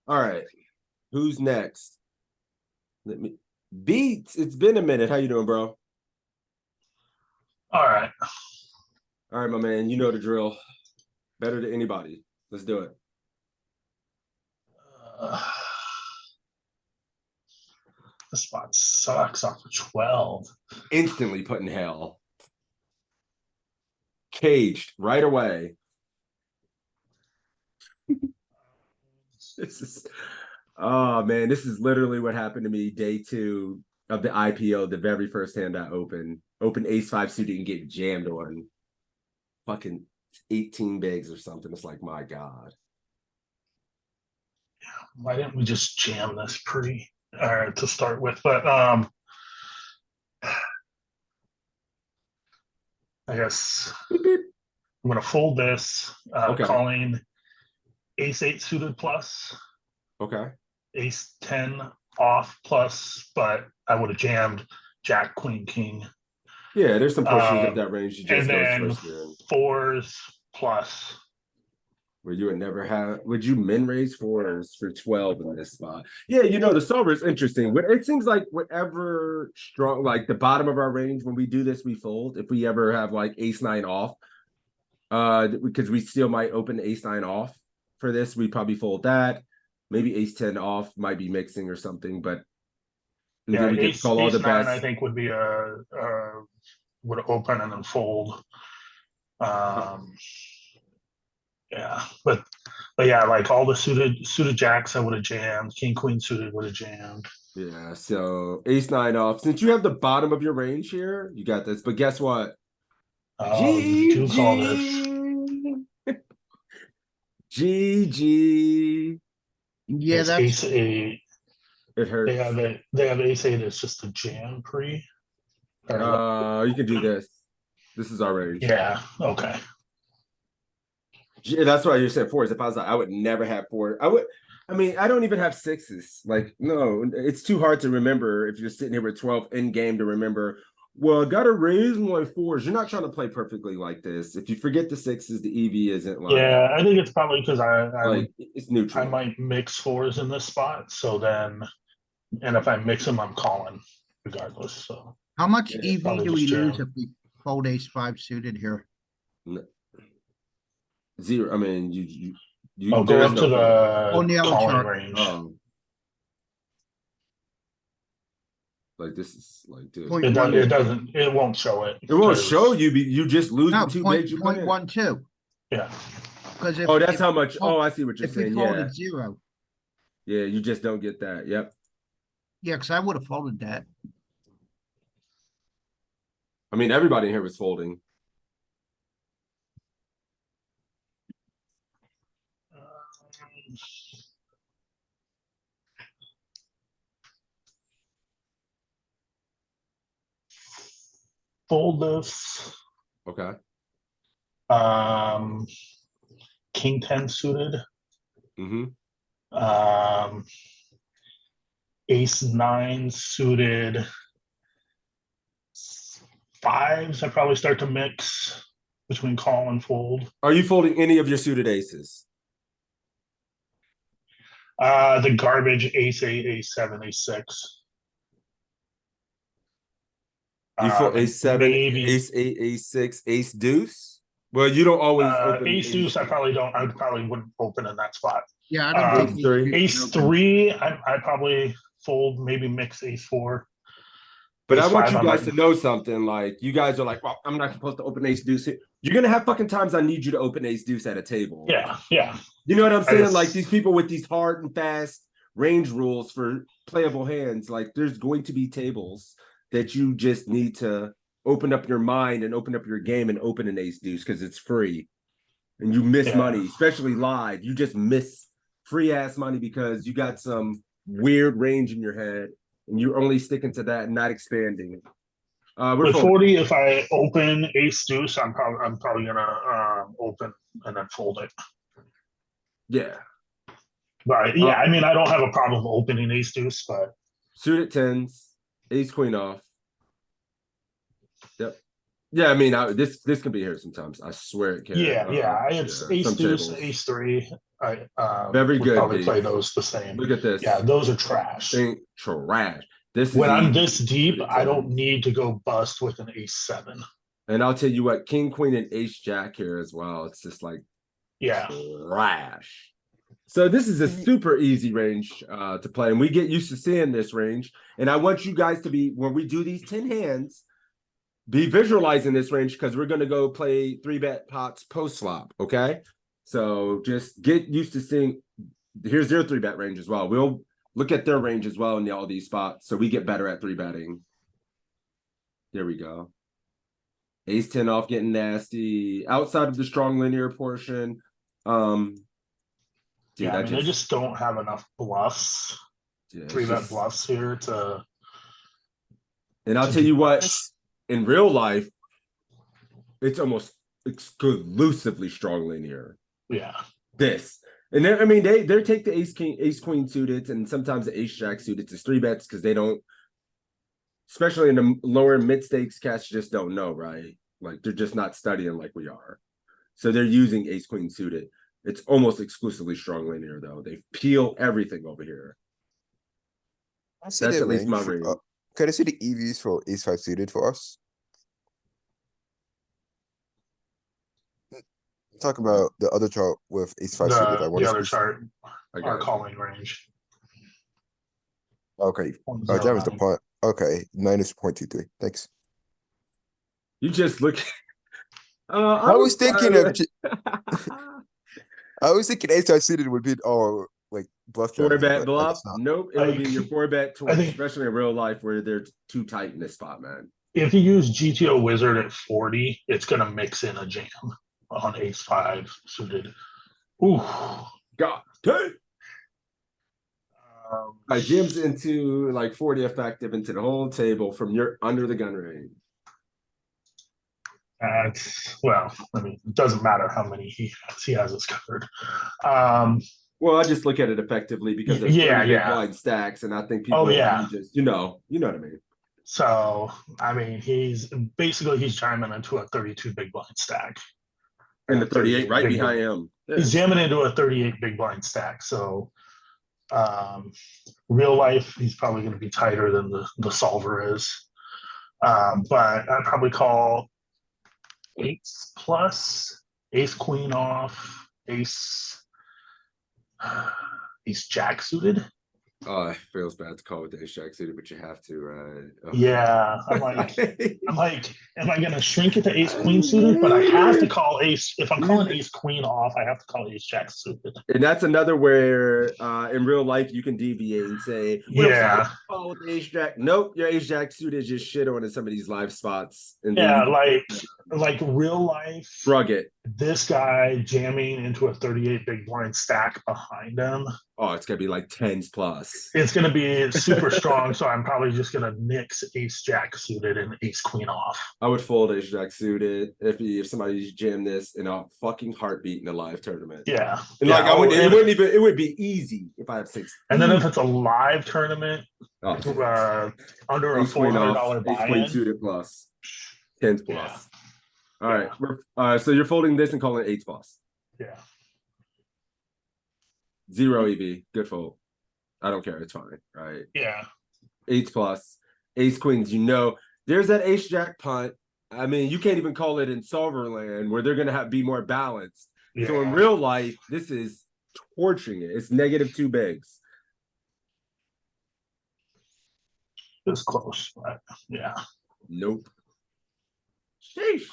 All right. Who's next? Let me Beats. It's been a minute. How you doing, bro? All right. All right, my man. You know the drill. Better than anybody. Let's do it. This spot sucks off of 12. Instantly put in hell. Caged right away. This is, oh man, this is literally what happened to me day 2 of the IPO. The very first hand I opened ace 5 suited and get jammed on fucking 18 bigs or something. It's like, my God. Why didn't we just jam this to start with? But I guess Beep, beep. I'm gonna fold this, Okay. calling ace 8 suited plus, Okay. ace 10 off plus, but I would have jammed jack, queen, king. Yeah, there's some portions of that range you And just goes then first in. 4s plus. Where you would you min raise 4s for 12 in this spot? Yeah, the solver is interesting. It seems like whatever strong, like the bottom of our range, when we do this, we fold. If we ever have like ace 9 off, because we still might open ace 9 off for this, we probably fold that. Maybe ace 10 off might be mixing or something, but Yeah, then we get to call all the 9 best. I think would be would open and then fold. Yeah, but yeah, like all the suited jacks I would have jammed. King queen suited would have jammed. Yeah, so ace 9 off. Since you have the bottom of your range here, you got this. But guess what? Do call this. GG. Yeah, It's that's ace 8. It hurts. They have ace 8 as just a jam pre. You can do this. This is our range. Yeah. Okay. That's why you said 4s. If I was like, I would never have 4. I don't even have 6s. Like, no, it's too hard to remember if you're sitting here with 12 in game to remember, Well, gotta raise my fours. You're not trying to play perfectly like this. If you forget the sixes, the EV isn't like Yeah, I think it's probably because it's I neutral. might mix fours in this spot. So then, and if I mix them, I'm calling regardless. So How much Yeah, EV probably do we just lose jam. if we fold ace five suited here? Zero. I mean, you I'll go there's up to no fold. On the the other calling chart. range. Like this is like, dude. Point It does. one. It doesn't. It won't show it. It won't 'cause- show you. You just lose No, the two bigs you put point in. 1.12. Yeah. Because if Oh, that's if how we much. fold- Oh, I see what you're if we saying. folded Yeah, zero, yeah. You just don't get that. Yep. yeah, because I would have folded that. I mean, everybody in here was folding. Fold this. Okay. King 10 suited. Mm-hmm. Ace 9 suited. Fives, I probably start to mix between call and fold. Are you folding any of your suited aces? The garbage ace 8, ace 7, ace 6. You fold ace 7, maybe ace 8, ace 6, ace deuce. Well, you don't always open ace deuce. I probably wouldn't open in that spot. Yeah, I don't think Ace three. Ace 3, I probably fold, maybe mix ace 4. But Ace I want 5, you I guys might- to know something. Like, you guys are like, well, I'm not supposed to open ace deuce. You're gonna have fucking times I need you to open ace deuce at a table. Yeah, yeah. You know what I'm I saying? just- Like these people with these hard and fast range rules for playable hands. Like, there's going to be tables that you just need to open up your mind and open up your game and open an ace deuce because it's free. And you miss Yeah. money, especially live. You just miss free ass money because you got some weird range in your head and you're only sticking to that and not expanding. We're With folding. 40, if I open ace deuce, I'm probably gonna open and then fold it. Yeah. But yeah, I mean, I don't have a problem opening ace deuce, but Suited tens, ace queen off. Yep. Yeah, I mean, this can be here sometimes. I swear it can. yeah, it's ace some deuce, tables. ace 3. I Very would good, probably Dave. play those the same. Look at this. Yeah, those are trash. Thing trash. This is When I'm easy. this deep, Suited I don't tens. need to go bust with an ace 7. And I'll tell you what, king, queen, and ace jack here as well. It's just like Yeah, trash. So this is a super easy range to play, and we get used to seeing this range. And I want you guys to be, when we do these 10 hands, be visualizing this range because we're going to go play 3-bet pots post flop. Okay, so just get used to seeing. Here's their 3-bet range as well. We'll look at their range as well in all these spots, so we get better at 3-betting. There we go. Ace 10 off, getting nasty outside of the strong linear portion. Dude, yeah. I mean, they just don't have enough bluffs, yeah, it's 3-bet just- bluffs here to. And I'll to tell do you what, much. in real life, it's almost exclusively strong linear. Yeah, This. And then, I mean, they take the ace king, ace queen suited, and sometimes the ace jack suited as 3-bets because they don't, especially in the lower mid stakes, cats just don't know, right? Like they're just not studying like we are. So they're using ace queen suited. It's almost exclusively strong linear though. They peel everything over here. I see That's the at least my range for- read. Can I see the EVs for ace 5 suited for us? Talk about the other chart with ace 5 suited. I want the to other chart, I our got you. calling range. Okay, Jam is the 0.09. point. Okay, -0.23. Thanks. You just look. I was thinking of. I was thinking ace 5 suited would be like bluff Four strategy, bet but I bluff. guess not. Nope, it would be Like, your 4-bet I torch, think- especially in real life where they're too tight in this spot, man. If you use GTO Wizard at 40, it's gonna mix in a jam on ace 5 suited. Ooh. God dang. Um, Like Jim's into like 40 effective into the whole table from your under the gun range. well, I mean, it doesn't matter how many he has. He has us covered. Well, I just look at it effectively because there's Yeah, 30 big yeah. blind stacks, and I think people Oh, yeah. just, you know what I mean. So, I mean, he's jamming into a 32 big blind stack. And the 38 right big behind blind. him. He's Yes. jamming into a 38 big blind stack. So, real life, he's probably going to be tighter than the solver is. But I'd probably call eights plus, ace queen off, ace jack suited. Oh, it feels bad to call with the ace jack suited, but you have to, right? Ugh. Yeah, I'm like, am I gonna shrink it to ace queen suited? But I have to call ace. If I'm calling ace queen off, I have to call ace jack suited. And that's another where in real life you can deviate and say, well, Yeah. call with the ace jack. Nope, your ace jack suited just shit on in some of these live spots. And then Yeah, like real life. shrug it. This guy jamming into a 38 big blind stack behind him. Oh, it's gonna be like 10s plus. It's gonna be super strong, so I'm probably just gonna nix ace jack suited and ace queen off. I would fold ace jack suited if somebody jammed this in a fucking heartbeat in a live tournament. Yeah, and like it would be easy if I have 6. And then if it's a live tournament, under a $400 ace queen buy-in, suited plus 10s plus. Yeah. All right, so you're folding this and calling it 8s plus. yeah. 0 EV, good fold. I don't care, it's fine, right? Yeah. 8s plus, ace queens, there's that ace jack punt. I mean, you can't even call it in solver land where they're gonna be more balanced. Yeah. So in real life, this is torching it. It's -2 bigs. It's close, but yeah. Nope. Sheesh.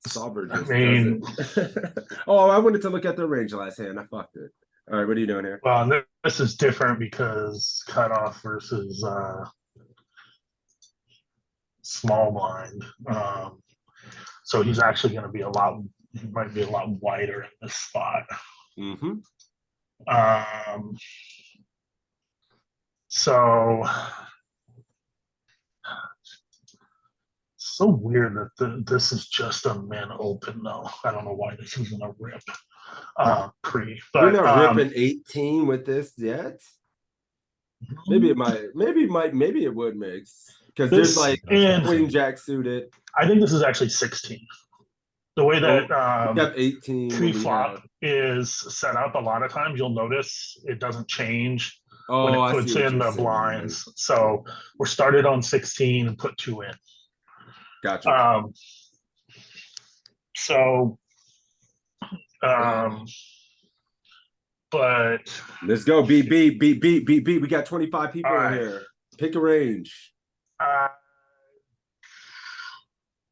Solver just mean- doesn't. Oh, I wanted to look at the range last hand. I fucked it. All right, what are you doing here? Well, this is different because cutoff versus small blind. So he's actually going to be he might be a lot wider in this spot. Mm-hmm. So weird that this is just a min open though. I don't know why this isn't a rip pre. But We're not ripping 18 with this yet. Maybe it might. Maybe it would mix because there's like queen jack suited. I think this is actually 16. The way that we have 18 pre-flop is set up, a lot of times you'll notice it doesn't change when it I puts see what in you're the saying. blinds. So we're started on 16 and put 2 in. Gotcha. But let's go. Beat. We got 25 people in here. Pick a range.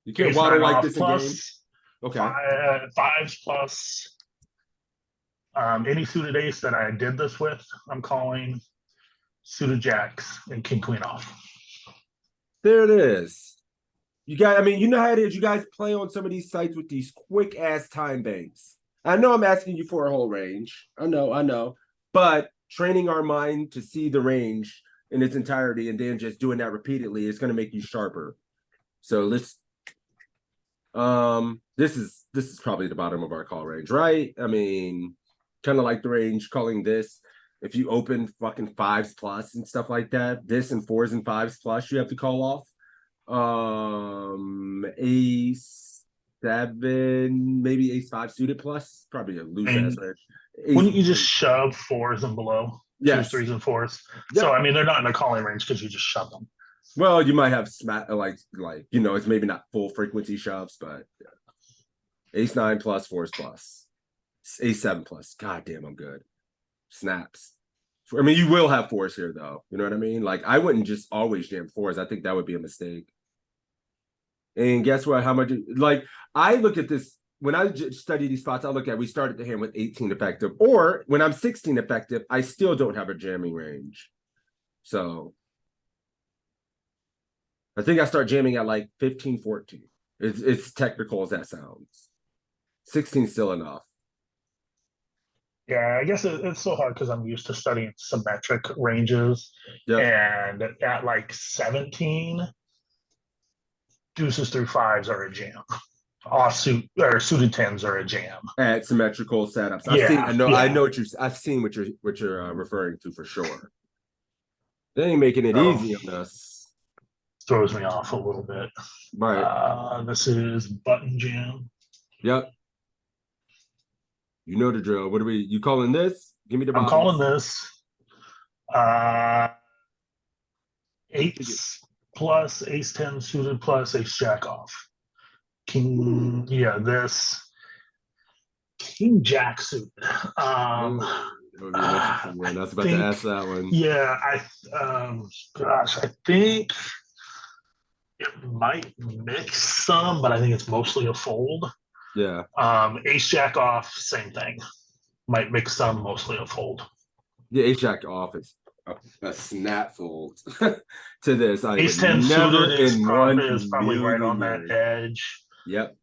You can't waddle like this in game. Okay. 5s plus. Any suited ace that I did this with, I'm calling suited jacks and king queen off. There it is. You guys, I mean, you know how it is. You guys play on some of these sites with these quick ass time banks. I know I'm asking you for a whole range. I know. But training our mind to see the range in its entirety and then just doing that repeatedly is going to make you sharper. So let's this is probably the bottom of our call range, right? I mean, kind of like the range calling this. If you open fucking 5s plus and stuff like that, this and 4s and 5s plus, you have to call off. Ace 7, maybe ace 5 suited plus, probably a loose ass range. Wouldn't you just shove 4s and below? Yes. 2s, 3s, and 4s. Yep. So I mean, they're not in a calling range because you just shove them. Well, you might have it's maybe not full frequency shoves, but yeah. Ace 9 plus, 4s plus, ace 7 plus. God damn, I'm good. Snaps. I mean, you will have 4s here though. You know what I mean? Like, I wouldn't just always jam 4s. I think that would be a mistake. And guess what? How much? Like, I look at this when I study these spots. I look at we started the hand with 18 effective, or when I'm 16 effective, I still don't have a jamming range. So I think I start jamming at like 15, 14. It's technical as that sounds. 16 still enough. Yeah, I guess it's so hard because I'm used to studying symmetric ranges. Yep. And at like 17, deuces through 5s are a jam. Offsuit or suited 10s are a jam. At symmetrical setups. I've seen what you're referring to for sure. They ain't making it easy on us. throws me off a little bit. Right. This is button jam. Yep. You know the drill. What are we? You calling this? Give me the I'm calling bottoms. this eights plus ace 10 suited plus ace jack off. King, yeah, this king jack suited. Ooh, that would be an interesting one. I was about to ask that one. Yeah, gosh, I think it might mix some, but I think it's mostly a fold. Yeah. Ace jack off, same thing. Might mix some, mostly a fold. Yeah, ace jack off is a snap fold to this. I Ace would 10 never suited is in probably right on 1,000,000 that years. edge. Yep.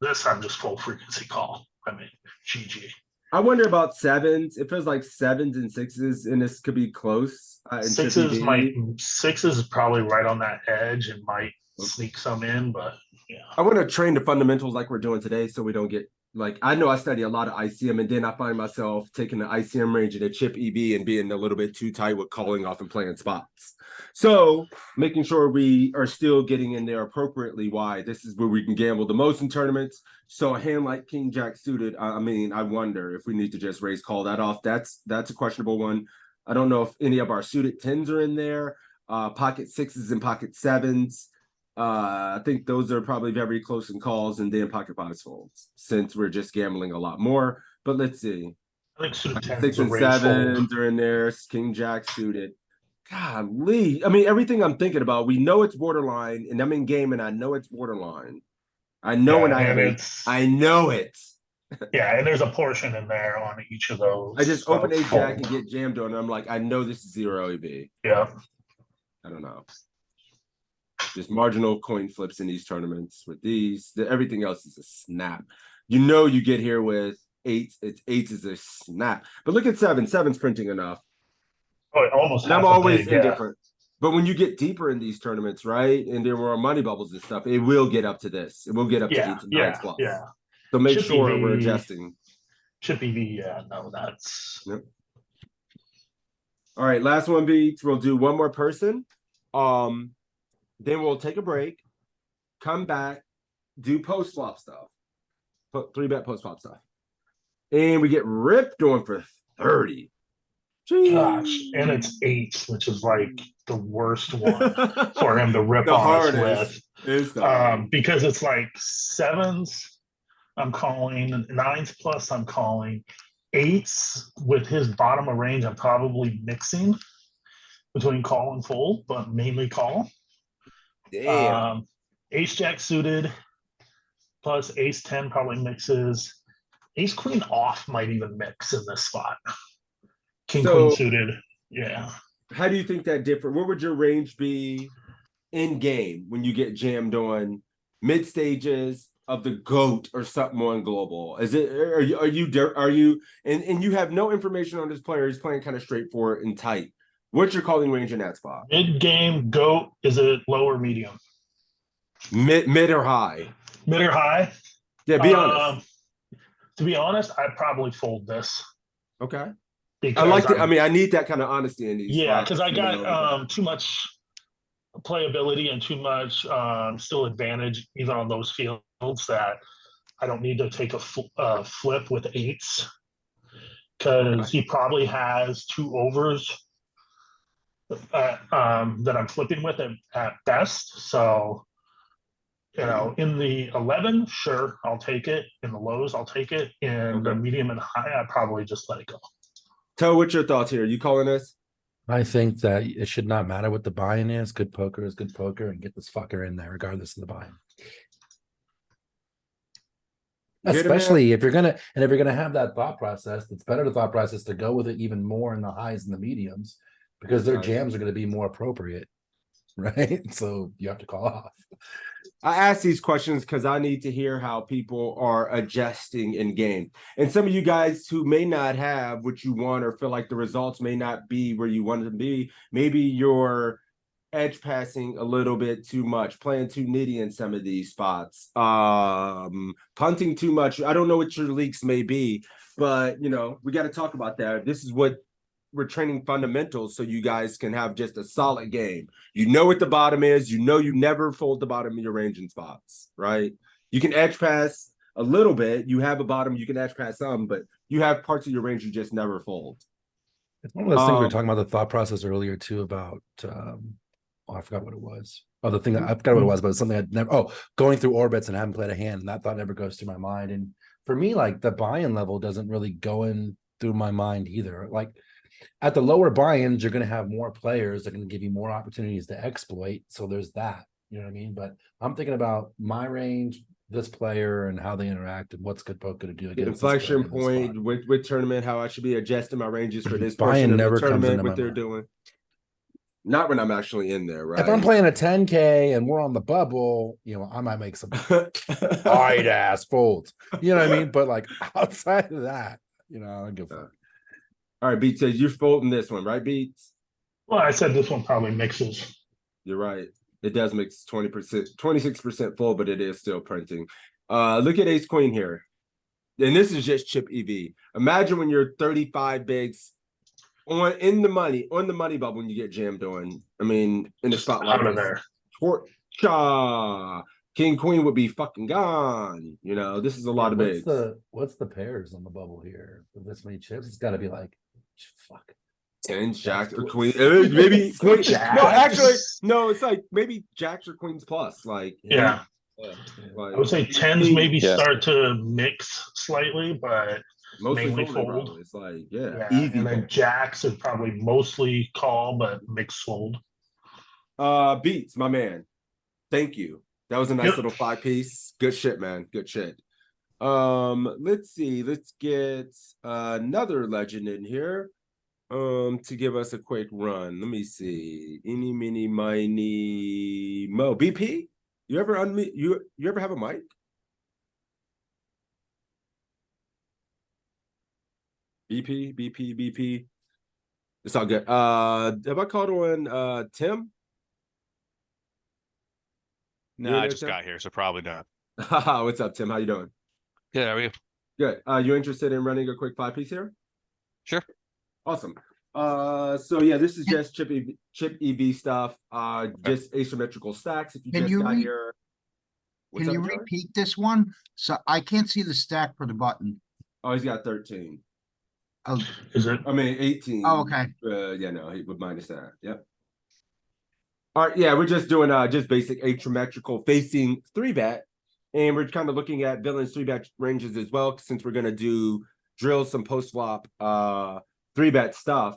This I'm just full frequency call. I mean, GG. I wonder about sevens. It feels like sevens and sixes, and this could be close. Sixes is probably right on that edge and might sneak some in, but yeah. I want to train the fundamentals like we're doing today, so we don't get like, I know I study a lot of ICM, and then I find myself taking the ICM range and a chip EV and being a little bit too tight with calling off and playing spots. So making sure we are still getting in there appropriately wide. This is where we can gamble the most in tournaments. So a hand like King Jack suited, I mean, I wonder if we need to just raise call that off. That's a questionable one. I don't know if any of our suited tens are in there. Pocket sixes and pocket sevens. I think those are probably very close in calls, and then pocket fives folds, since we're just gambling a lot more. But let's see. I think suited tens Six a and raise fold. sevens are in there. King Jack suited. Golly. I mean, everything I'm thinking about, we know it's borderline, and I'm in game and I know it's borderline. I know when I have I know it. Yeah, and there's a portion in there on each of those. I just open a jack and get jammed on, and I'm like, I know this is 0 EV. Yeah. I don't know. Just marginal coin flips in these tournaments with these. Everything else is a snap. You know, you get here with eights. Eights is a snap. But look at seven. Seven's printing enough. Oh, it almost. And I'm always indifferent. But when you get deeper in these tournaments, right, and there were money bubbles and stuff, it will get up to this. It will get up to 8s and 9s plus. Yeah. So make sure we're adjusting. Chip EV, yeah, no, that's. Yep. All right, last one beats. We'll do one more person. Then we'll take a break, come back, do post flop stuff, 3-bet post flop stuff, and we get ripped on for 30. Jeez. Gosh, and it's 8, which is like the worst one for him to rip on us with. Because it's like 7s, I'm calling, 9s plus, I'm calling, 8s with his bottom of range, I'm probably mixing between call and fold, but mainly call. Damn. Ace jack suited plus ace 10 probably mixes. Ace queen off might even mix in this spot. King queen suited, yeah. How do you think that different? What would your range be in game when you get jammed on mid stages of the GOAT or something on global? Is it are you and you have no information on this player? He's playing kind of straightforward and tight. What's your calling range in that spot? Mid game GOAT, is it low or medium? Mid or high? Mid or high? Yeah, be honest. To be honest, I'd probably fold this. Okay. Because I like it. I mean, I need that kind of honesty in these. Yeah, because I got too much playability and too much still advantage even on those fields that I don't need to take a flip with 8s, because he probably has 2 overs that I'm flipping with at best. So, you know, in the 11, sure, I'll take it. In the lows, I'll take it. In the medium and high, I probably just let it go. Toe, what's your thoughts here? You calling this? I think that it should not matter what the buy-in is. Good poker is good poker, and get this fucker in there regardless of the buy-in. Especially if you're gonna have that thought process, it's better the thought process to go with it even more in the highs and the mediums, because their jams are going to be more appropriate, right? So you have to call off. I ask these questions because I need to hear how people are adjusting in game. And some of you guys who may not have what you want or feel like the results may not be where you want them to be, maybe you're edge passing a little bit too much, playing too nitty in some of these spots, punting too much. I don't know what your leaks may be, but you know, we got to talk about that. This is what we're training fundamentals so you guys can have just a solid game. You know what the bottom is. You know you never fold the bottom of your ranging spots, right? You can edge pass a little bit. You have a bottom, you can edge pass some, but you have parts of your range you just never fold. It's one of those things we were talking about the thought process earlier too about I forgot what it was. Oh, the thing that I forgot what it was, but it's something I'd never going through orbits and haven't played a hand, and that thought never goes through my mind. And for me, like the buy-in level doesn't really go in through my mind either. Like at the lower buy-ins, you're gonna have more players that are gonna give you more opportunities to exploit. So there's that, you know what I mean? But I'm thinking about my range, this player, and how they interact and what's good poke gonna do against this player Inflection in this spot. point with tournament, how I should be adjusting my ranges for this Buy-in portion of the never comes tournament, into what my they're mind. doing. Not when I'm actually in there, right? If I'm playing a 10K and we're on the bubble, you know, I might make some wide ass folds. You know what I mean? But like outside of that, you know, I don't give a fuck. All right, Beats says you're folding this one, right, Beats? Well, I said this one probably mixes. You're right. It does mix 20%, 26% full, but it is still printing. Look at Ace Queen here. And this is just chip EV. Imagine when you're 35 bigs on the money bubble when you get jammed on. I mean, in the spot like Out of this. there. Torcha. King Queen would be fucking gone. You know, this is a lot of bigs. What's the pairs on the bubble here with this many chips? It's got to be like, fuck. 10 jacks or queen, maybe queen. No, actually, no. It's like maybe jacks or queens plus. Like Yeah. Like, I would say tens maybe Yeah. start to mix slightly, but mostly mainly folding, fold. bro. It's like yeah, yeah, easy. and then jacks would probably mostly call, but mix fold. Beats, my man. Thank you. That was a nice Yep. little 5-piece. Good shit, man. Good shit. Let's see. Let's get another legend in here. To give us a quick run. Let me see. Eeny, meeny, miny, mo. BP? You ever unmute? You ever have a mic? BP. It's all good. Have I called on Tim? No, You in I there, just Tim? got here, so probably not. What's up, Tim? How you doing? Good, how are you? Good. You interested in running a quick 5-piece here? Sure. Awesome. So yeah, this is just chip EV stuff. Just asymmetrical stacks. If you Can just you got read- here. What's Can up, you Joey? repeat this one? So I can't see the stack for the button. Oh, he's got 13. Oh, Is it? I mean 18. oh, okay. Yeah, no, he would minus that. Yep. All right, yeah, we're just doing just basic asymmetrical facing 3-bet. And we're kind of looking at villains 3-bet ranges as well, since we're gonna drill some post-flop 3-bet stuff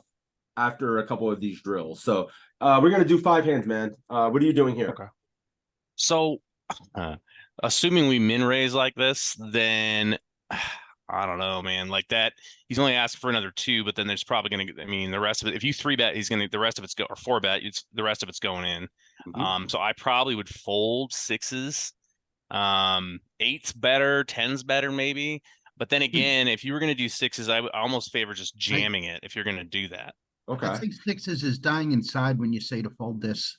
after a couple of these drills. So we're gonna do 5 hands, man. What are you doing here? Okay. So, assuming we min raise like this, then I don't know, man. Like that, he's only asking for another 2, but then there's probably gonna. I mean, the rest of it. If you 3-bet, he's gonna. The rest of it's go or 4-bet. It's the rest of it's going in. Mhm. So I probably would fold 6s. 8's better, 10's better, maybe. But then again, if you were gonna do 6s, I would almost favor just jamming it if you're gonna do that. Okay. I think 6s is dying inside when you say to fold this.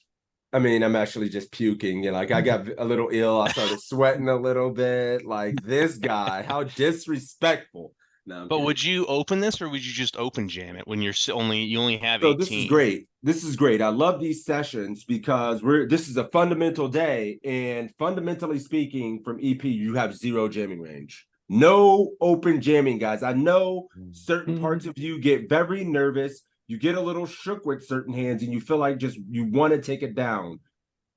I mean, I'm actually just puking. You know, like I got a little ill. I started sweating a little bit. Like this guy, how disrespectful. No, I'm But kidding. would you open this, or would you just open jam it when you only have So 18? this is great. This is great. I love these sessions because this is a fundamental day, and fundamentally speaking, from EP, you have 0 jamming range. No open jamming, guys. I know certain parts of you get very nervous. You get a little shook with certain hands, and you feel like you want to take it down.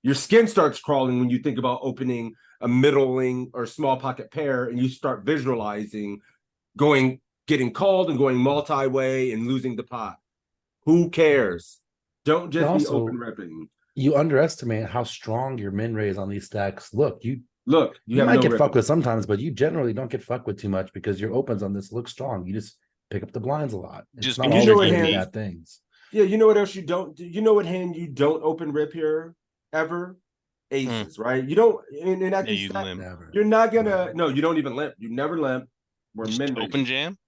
Your skin starts crawling when you think about opening a middling or small pocket pair, and you start visualizing getting called and going multi-way and losing the pot. Who cares? Don't just be Also, open ripping. you underestimate how strong your min raise on these stacks look. You have might no get ripping. fucked with sometimes, but you generally don't get fucked with too much because your opens on this look strong. You just pick up the blinds a lot. It's Just not because always you're gonna be gonna bad things. Yeah, you know what else you don't do? You know what hand you don't open rip here ever? Aces, right? You don't and Yeah, that you limp. Never. you're not gonna no, you don't even limp. You never limp. We're Just min open raising. jam.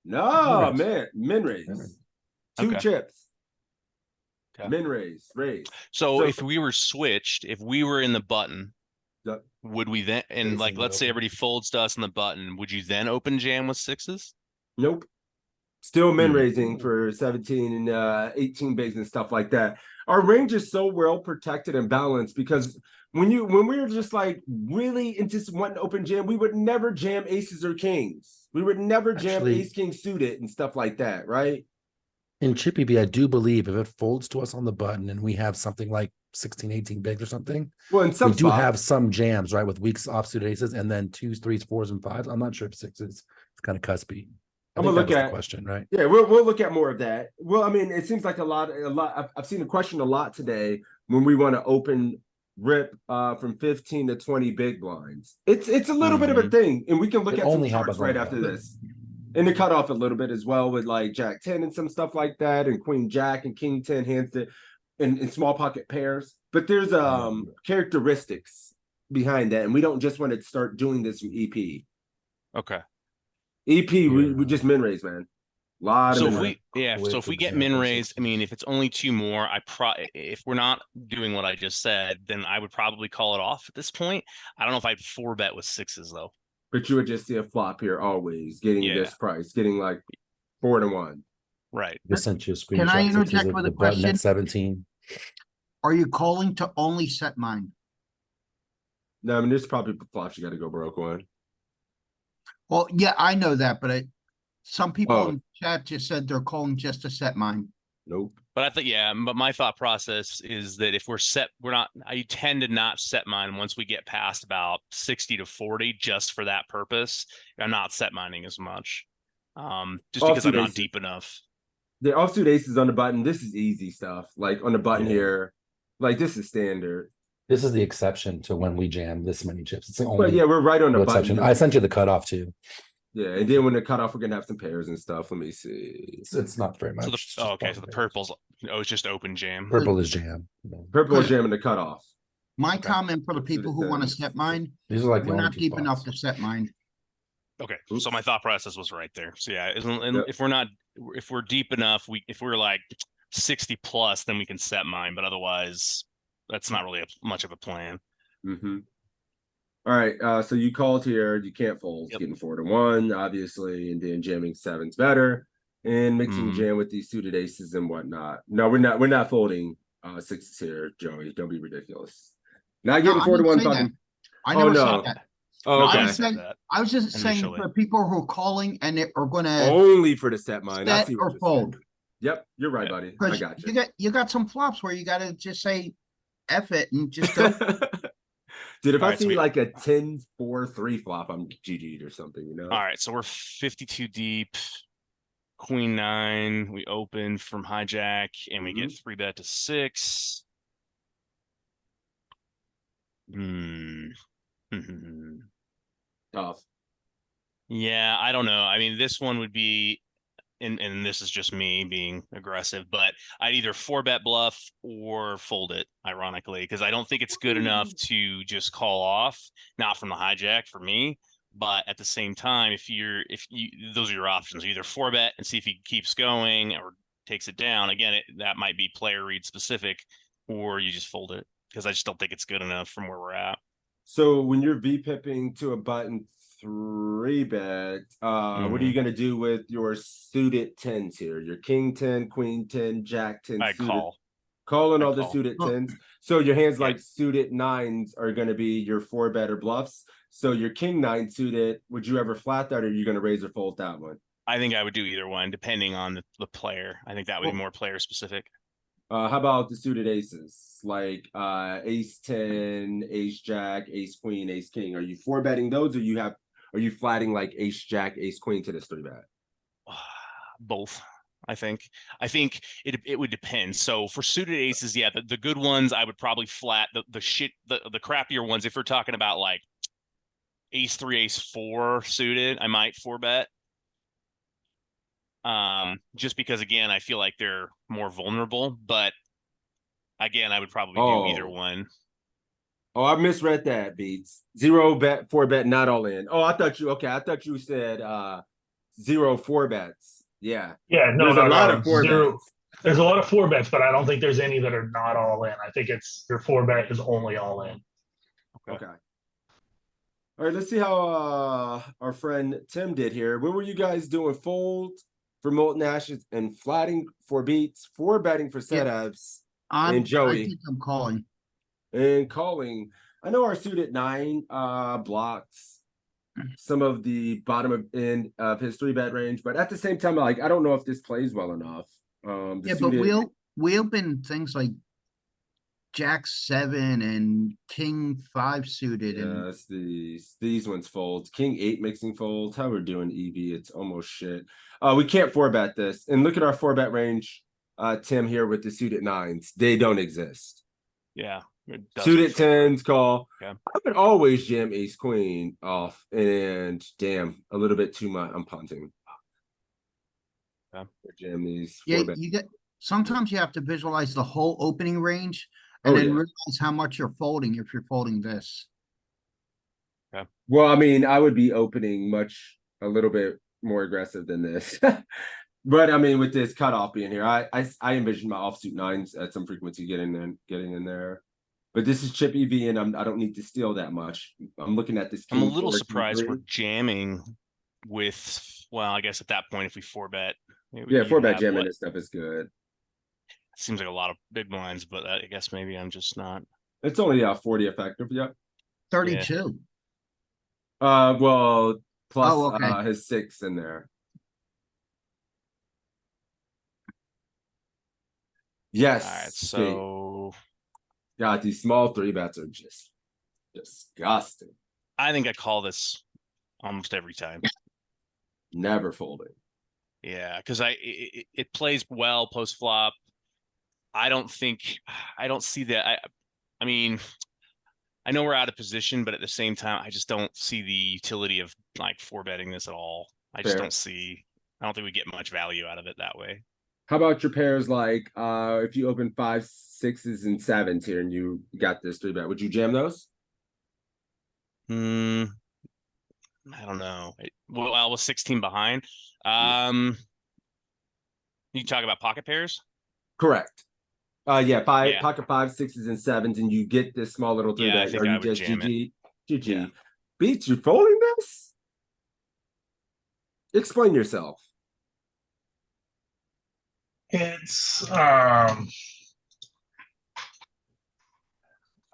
No, raise. man, min Min raise. raise. 2 Okay. chips. Okay. Min raise. So if we were switched, if we were in the button, Yep. would we then? And like, Facing let's say open. everybody folds to us in the button. Would you then open jam with 6s? Nope. Still min raising for 17 and 18 bigs and stuff like that. Our range is so well protected and balanced because when we were just like really into wanting to open jam, we would never jam aces or kings. We would never jam Actually- ace king suited and stuff like that, right? In Chippy B, I do believe if it folds to us on the button and we have something like 16, 18 bigs or something, Well, in some we do spots, have some jams, right? With weak offsuit aces and then 2s, 3s, 4s, and 5s. I'm not sure if 6s. It's kind of cuspy. I'm think gonna that look was the at question, right? Yeah, we'll look at more of that. Well, I mean, it seems like a lot. I've seen a question a lot today when we want to open rip from 15 to 20 big blinds. It's a little bit of a thing, and we can look It at some only charts happens on right the after button. this. And the cutoff a little bit as well with like Jack 10 and some stuff like that, and Queen Jack and King 10 hands that in small pocket pairs. But there's characteristics behind that, and we don't just want to start doing this with EP. Okay. EP, we just min raise, man. Lot So of if min raise. so if we get min raised, I mean, if it's only 2 more, if we're not doing what I just said, then I would probably call it off at this point. I don't know if I'd 4-bet with 6s though. But you would just see a flop here always, getting Yeah. this price, getting like 4 to 1. Right. Just sent you a screenshot. Can I Sixes interject of with the a button question? at 17. Are you calling to only set mine? No, I mean, there's probably flops you got to go broke on. Well, yeah, I know that, but some people Oh. in chat just said they're calling just to set mine. Nope. But I think, yeah, but my thought process is that if I tend to not set mine once we get past about 60 to 40 just for that purpose. I'm not set mining as much. Just because I'm Offsuit not aces. deep enough. The offsuit aces on the button. This is easy stuff. Like on the button Yeah. here, like this is standard. This is the exception to when we jam this many chips. It's the But only yeah, we're right on the real button. exception. here. I sent you the cutoff too. Yeah, and then when the cutoff, we're gonna have some pairs and stuff. Let me see. It's not very much. So It's just so the one pair. purple's, it's just open jam. Purple is jam. Purple is Good. jamming the cutoff. My Okay. comment for the Let's people do who want to this. set mine, These are like the we're only not two deep enough spots. to set mine. Okay, Oops. so my thought process was right there. So yeah, Yep. if we're deep enough, if we're like 60 plus, then we can set mine. But otherwise, that's not really much of a plan. Mm-hmm. All right, so you called here. You can't fold. It's Yep. getting 4 to 1, obviously, and then jamming 7's better, and mixing Mhm. jam with these suited aces and whatnot. No, we're not folding 6s here, Joey. Don't be ridiculous. Not No, getting I 4 to didn't 1 say that. talking. I Oh, never no. said that. Oh, No, I okay. was saying- that. I was just saying Initially. for people who are calling and they are gonna Only for the set mine. I set see or what you're fold. saying. Yep, you're right, Yeah. buddy. I Because got you you. got some flops where you gotta just say F it and just go. Dude, if I Alright, so see we- like a 10-4-3 flop, I'm GG'd or something, you know? All right, so we're 52 deep. Queen 9, we open from hijack and we get 3-bet to 6. Tough. Yeah, I don't know. I mean, this one would be, and this is just me being aggressive, but I'd either 4-bet bluff or fold it, ironically, because I don't think it's good enough to just call off, not from the hijack for me. But at the same time, if you those are your options, either 4-bet and see if he keeps going or takes it down. Again, that might be player read specific, or you just fold it because I just don't think it's good enough from where we're at. So when you're V-pipping to a button 3-bet, what are you gonna do with your suited 10s here? Your King 10, Queen 10, Jack 10 I suited. call. Calling I all the call. suited Well- 10s. So your hands Yeah. like suited 9s are gonna be your 4-bet or bluffs. So your King 9 suited, would you ever flat that, or are you gonna raise or fold that one? I think I would do either one, depending on the player. I think that would be more player specific. How about the suited aces? Like ace 10, ace jack, ace queen, ace king. Are you 4-betting those, or are you flatting like ace jack, ace queen to this 3-bet? Both. I think it would depend. So for suited aces, yeah, the good ones I would probably flat. The crappier ones, if we're talking about like ace 3, ace 4 suited, I might 4-bet. Just because again, I feel like they're more vulnerable, but again, I would probably do either one. Oh, I misread that, Beats. 0-bet, 4-bet, not all in. Oh, I thought you said 0 4-bets. Yeah. Yeah, no, There's no, a lot no. of 4-bets. There's a lot of 4-bets, but I don't think there's any that are not all in. I think it's your 4-bet is only all in. Okay. All right, let's see how our friend Tim did here. What were you guys doing? Fold, for molten ashes and flatting for beats, 4 betting for Yeah. setups, I and Joey think I'm calling. and calling. I know our suited 9 blocks some of the bottom of end of his 3-bet range, but at the same time, like I don't know if this plays well enough. The Yeah, but suited, we open things like Jack 7 and King 5 suited, and yes, these ones folds. King 8 mixing folds. How we're doing EV? It's almost shit. We can't 4-bet this. And look at our 4-bet range, Tim here with the suited 9s. They don't exist. Yeah. it doesn't Suited fit right. 10s call. Yeah. I would always jam ace queen off, and damn, a little bit too much. I'm punting. Yeah. Jam these yeah, 4-bet. you get sometimes you have to visualize the whole opening range and Oh, then yeah. realize how much you're folding if you're folding this. Well, I mean, I would be opening a little bit more aggressive than this. But I mean, with this cutoff being here, I envision my offsuit 9s at some frequency getting in there. But this is chip EV, and I don't need to steal that much. I'm looking at this. I'm a King little 4, King surprised 3. we're jamming with, well, I guess at that point, if we 4-bet, Yeah, you 4-bet have jamming what and stuff is good. seems like a lot of big blinds, but I guess maybe I'm just not. It's only 40 effective. Yep. 32. Well, plus Oh, okay. his 6 in there. Yes. All right, Kate. so God, these small 3-bets are just disgusting. I think I call this almost every time. Never folding. Yeah, because it plays well post flop. I don't see that. I mean, I know we're out of position, but at the same time, I just don't see the utility of like 4-betting this at all. I just Fair. don't see. I don't think we get much value out of it that way. How about your pairs like if you open 5s, 6s, and 7s here and you got this 3-bet, would you jam those? I don't know. Well, I was 16 behind. You talk about pocket pairs? Correct. Yeah, Yeah. pocket 5s, 6s, and 7s, and you get this small little 3-bet. Yeah, I think Are I you would just jam it. GG? GG. Yeah. Beats, you folding this? Explain yourself. It's I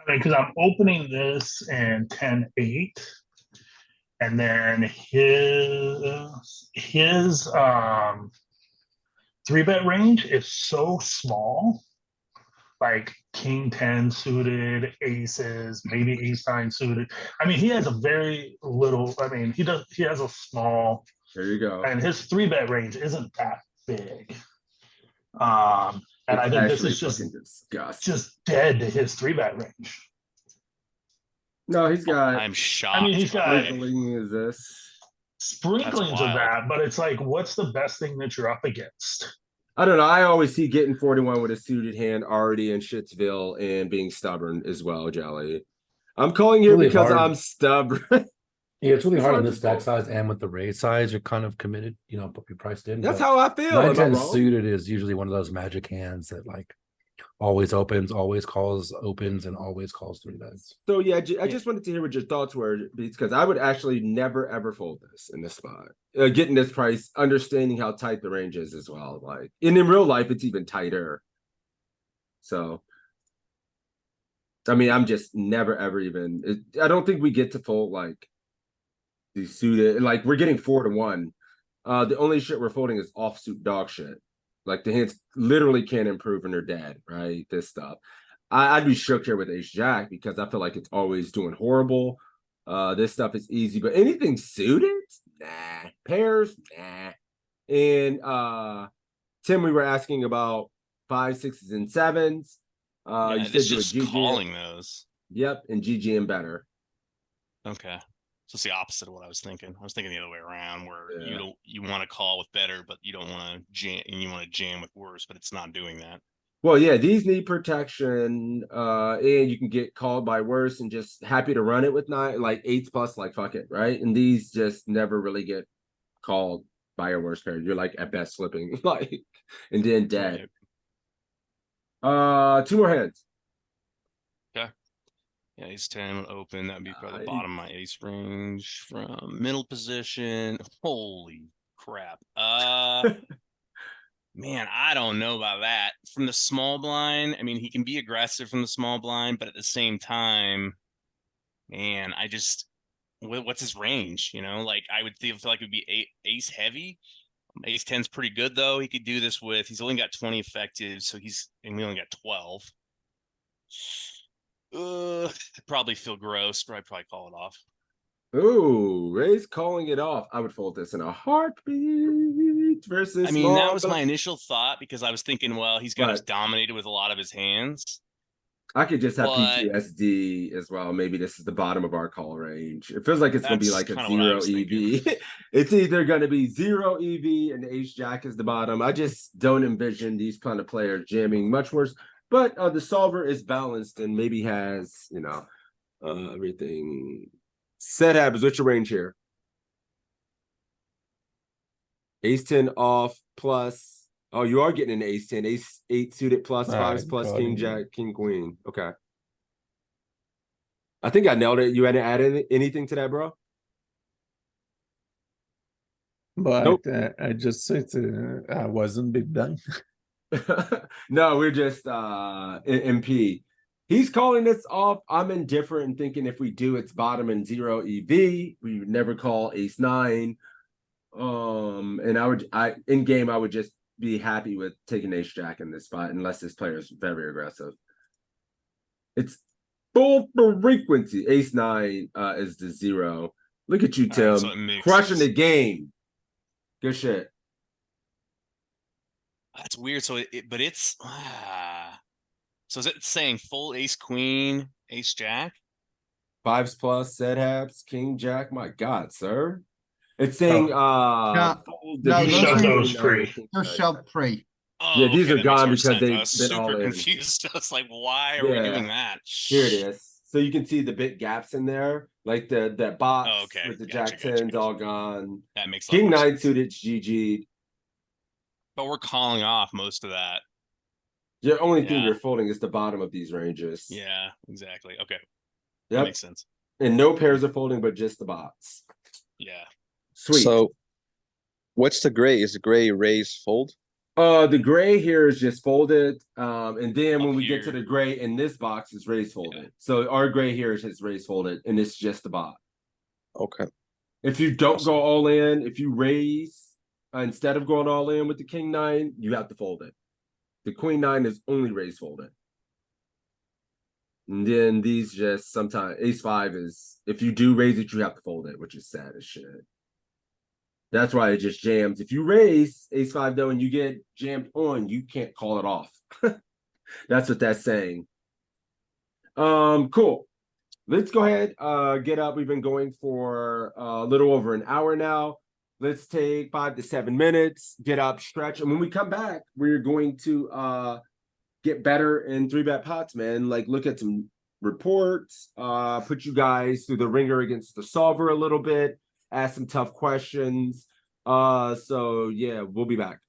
mean, because I'm opening this in 10-8, and then his 3-bet range is so small, like King 10 suited, aces, maybe ace 9 suited. I mean, he has a very little. I mean, he has a small. There you go. And his 3-bet range isn't that big. And It's I think this actually is fucking disgusting. just dead to his 3-bet range. No, he's got. I'm shocked. I mean, he's got Sprinkling is this. sprinklings of wild. that, but it's like, what's the best thing that you're up against? I don't know. I always see getting 41 with a suited hand already in Shitsville and being stubborn as well, Jelly. I'm calling here Really because hard. I'm stubborn. Yeah, it's really It's hard on hard to this stack fold. size and with the raise size, you're kind of committed, you know, you're priced in. That's but how I feel. 9, Am I 10 wrong? suited is usually one of those magic hands that like always opens, always calls, opens, and always calls 3-bets. So yeah, I just wanted to hear what your thoughts were, because I would actually never ever fold this in this spot. Getting this price, understanding how tight the range is as well. Like, and in real life, it's even tighter. So, I mean, I'm just never ever even. I don't think we get to fold like these suited. Like we're getting 4-1. The only shit we're folding is offsuit dog shit. Like the hands literally can't improve and they're dead, right? This stuff. I'd be shook here with ace jack because I feel like it's always doing horrible. This stuff is easy, but anything suited, nah. Pairs, nah. And Tim, we were asking about 5s, 6s, and 7s. Yeah, You it's said you were just GG. calling those. Yep, and GG and better. Okay. So it's the opposite of what I was thinking. I was thinking the other way around, where Yeah. you want to call with better, but you don't want to jam, and you want to jam with worse, but it's not doing that. Well, yeah, these need protection, and you can get called by worse and just happy to run it with 9, like 8s plus, like fuck it, right? And these just never really get called by a worse pair. You're like at best flipping, like, and then dead. Right. 2 more hands. Yeah, ace 10 would open. That would be probably the bottom of my ace range from middle position. Holy crap. Man, I don't know about that. From the small blind, I mean, he can be aggressive from the small blind, but at the same time, man, I just what's his range? You know, like I would feel like it would be ace heavy. Ace 10's pretty good though. He could do this with. He's only got 20 effective, so and we only got 12. I probably feel gross, but I'd probably call it off. Ooh, Ray's calling it off. I would fold this in a heartbeat versus I mean, that small. was my initial thought because I was thinking, well, he's got us But dominated with a lot of his hands. I could just have But PTSD as well. Maybe this is the bottom of our call range. It feels like it's going to be that's like a kind of what I 0 was thinking. EV. It's either going to be 0 EV and Ace Jack is the bottom. I just don't envision these kind of players jamming much worse. But the solver is balanced and maybe has, everything. Set happens. What's your range here? Ace 10 off plus. Oh, you are getting an ace 10, ace 8 suited plus, fives plus, king, jack, king, queen. Okay. I think I nailed it. You hadn't added anything to that, bro? But Nope. I just said I wasn't big done. No, we're just MP. He's calling this off. I'm indifferent and thinking if we do, it's bottom and 0 EV. We would never call ace 9. And I in game I would just be happy with taking ace jack in this spot unless this player is very aggressive. It's full frequency. Ace 9 is the 0. Look at you, Tim. Right, so it mixes. Crushing the game. Good shit. That's weird. So but it's so is it saying full ace queen, ace jack? Fives plus, set haps, king jack. My God, sir. It's saying fold the no, He those shoved are- those pre. They're sub pre. Oh, Yeah, these okay, are that makes gone more because sense. I they've was been all super in. confused. I was like, why are we doing that? Here it is. So you can see the bit gaps in there, like that box Oh, okay. with the Gotcha, jack gotcha, 10s gotcha. all gone. That makes a lot King more 9 sense. suited GG. But we're calling off most of that. The only thing Yeah. you're folding is the bottom of these ranges. Yeah, exactly. Okay. That Yep. makes sense. And no pairs are folding, but just the bots. Yeah. Sweet. So what's the gray? Is the gray raise fold? The gray here is just folded. And then when Up we get to here. the gray in this box is raise folded. So our gray here is just raise folded, and it's just the bot. Okay. If you don't Awesome. go all in, if you raise instead of going all in with the king 9, you have to fold it. The queen 9 is only raise folded. And then these just sometimes ace 5 is if you do raise it, you have to fold it, which is sad as shit. That's why it just jams. If you raise ace 5 though and you get jammed on, you can't call it off. That's what that's saying. Cool. Let's go ahead, get up. We've been going for a little over an hour now. Let's take 5 to 7 minutes, get up, stretch. And when we come back, we're going to get better in 3-bet pots, man. Like look at some reports, put you guys through the ringer against the solver a little bit, ask some tough questions. So yeah, we'll be back.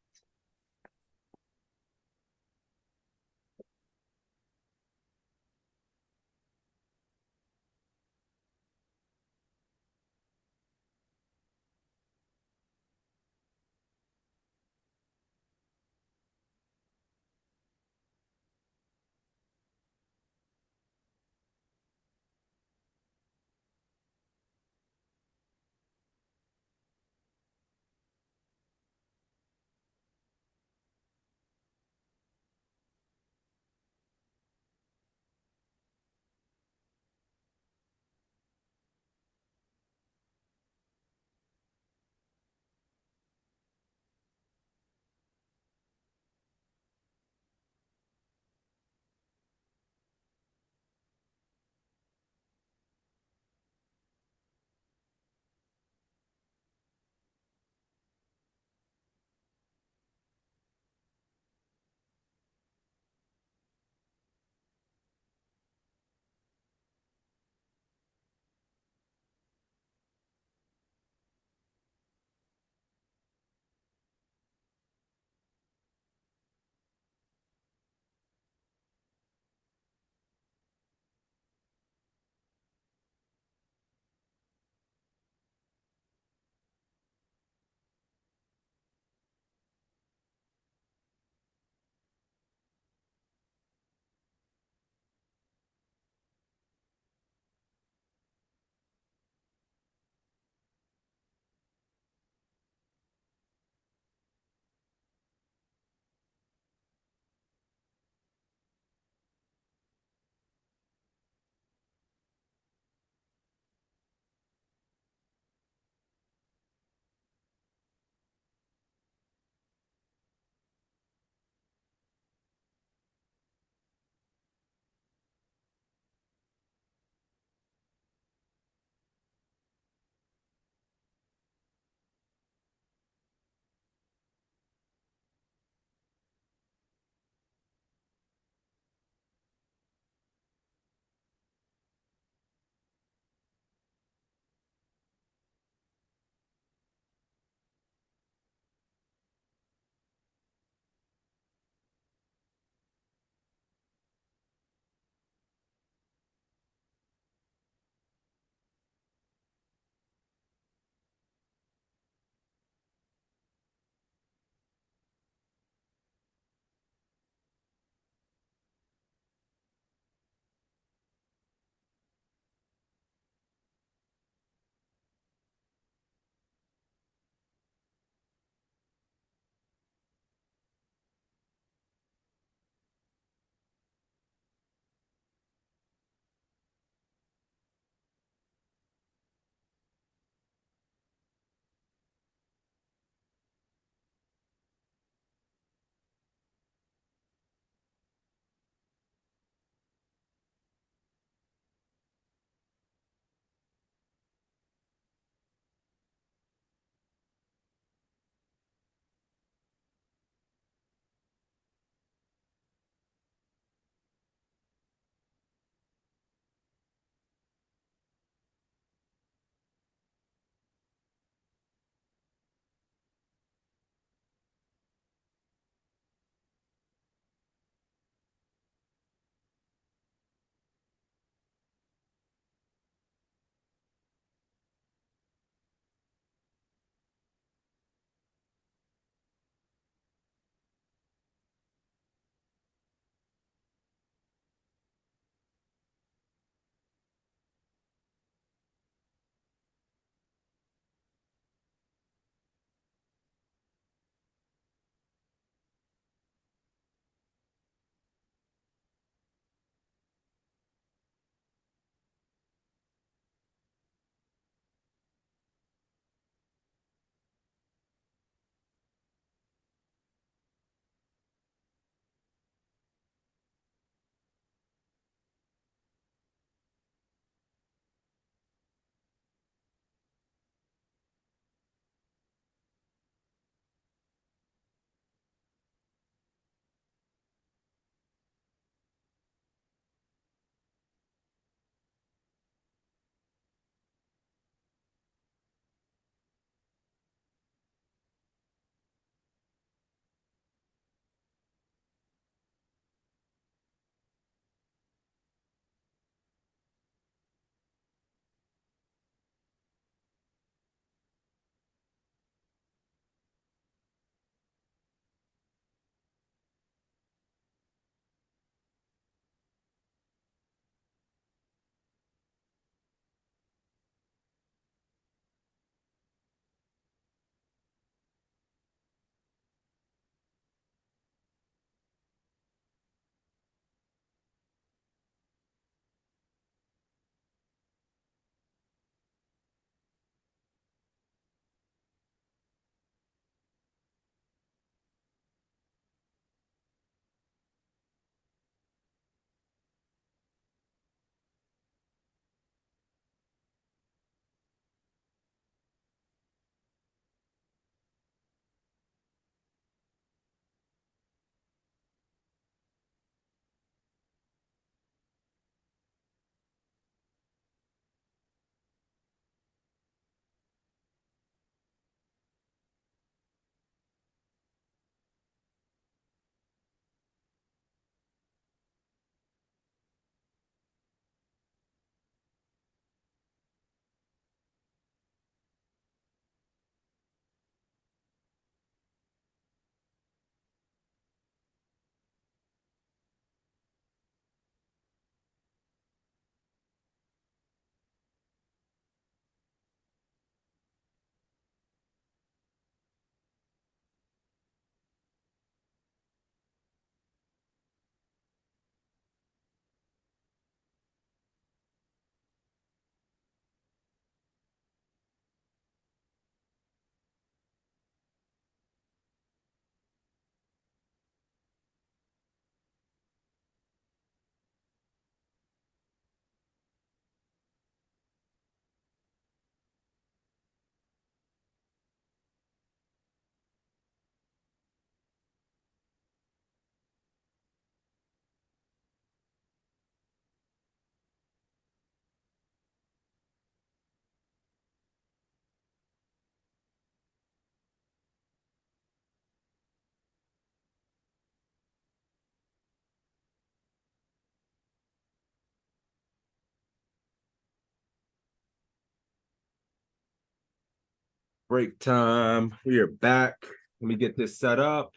Break time. We are back. Let me get this set up.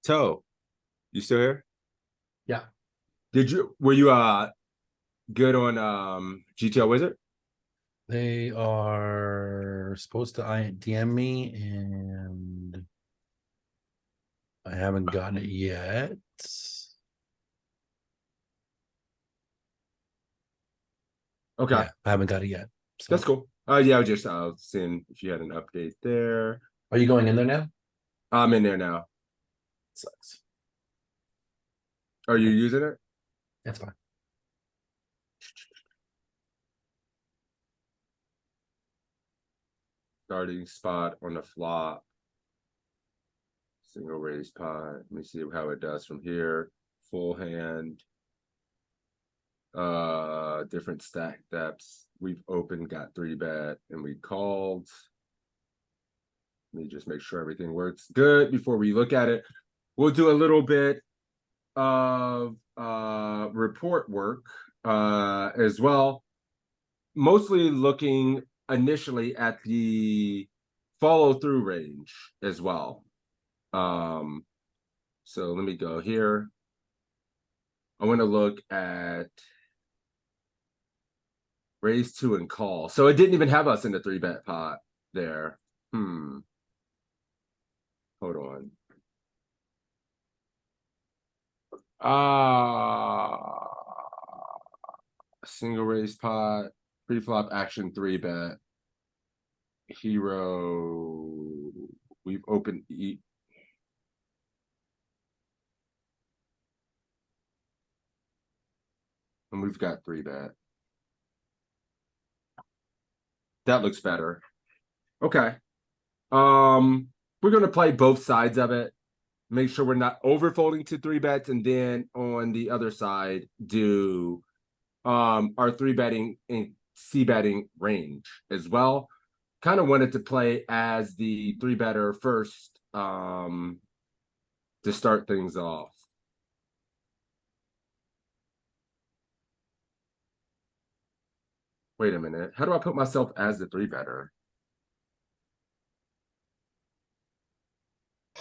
Toe, you still here? Yeah. Were you good on GTO Wizard? They are supposed to DM me, and I haven't gotten it yet. Okay, Yeah, I haven't got it yet. So. that's cool. Yeah, I was just seeing if you had an update there. Are you going in there now? I'm in there now. Sucks. Are you using it? That's fine. Starting spot on the flop. Single raise pot. Let me see how it does from here. Full hand. Different stack depths. We've opened, got 3-bet, and we called. Let me just make sure everything works good before we look at it. We'll do a little bit of report work as well. Mostly looking initially at the follow through range as well. So let me go here. I want to look at raise 2 and call. So it didn't even have us in the 3-bet pot there. Hold on. Single raise pot, pre-flop action 3-bet. Hero. We've opened and we've got 3-bet. That looks better. Okay. We're gonna play both sides of it. Make sure we're not overfolding to 3-bets, and then on the other side do our 3-betting and c-betting range as well. Kind of wanted to play as the 3-better first to start things off. Wait a minute. How do I put myself as the 3-better?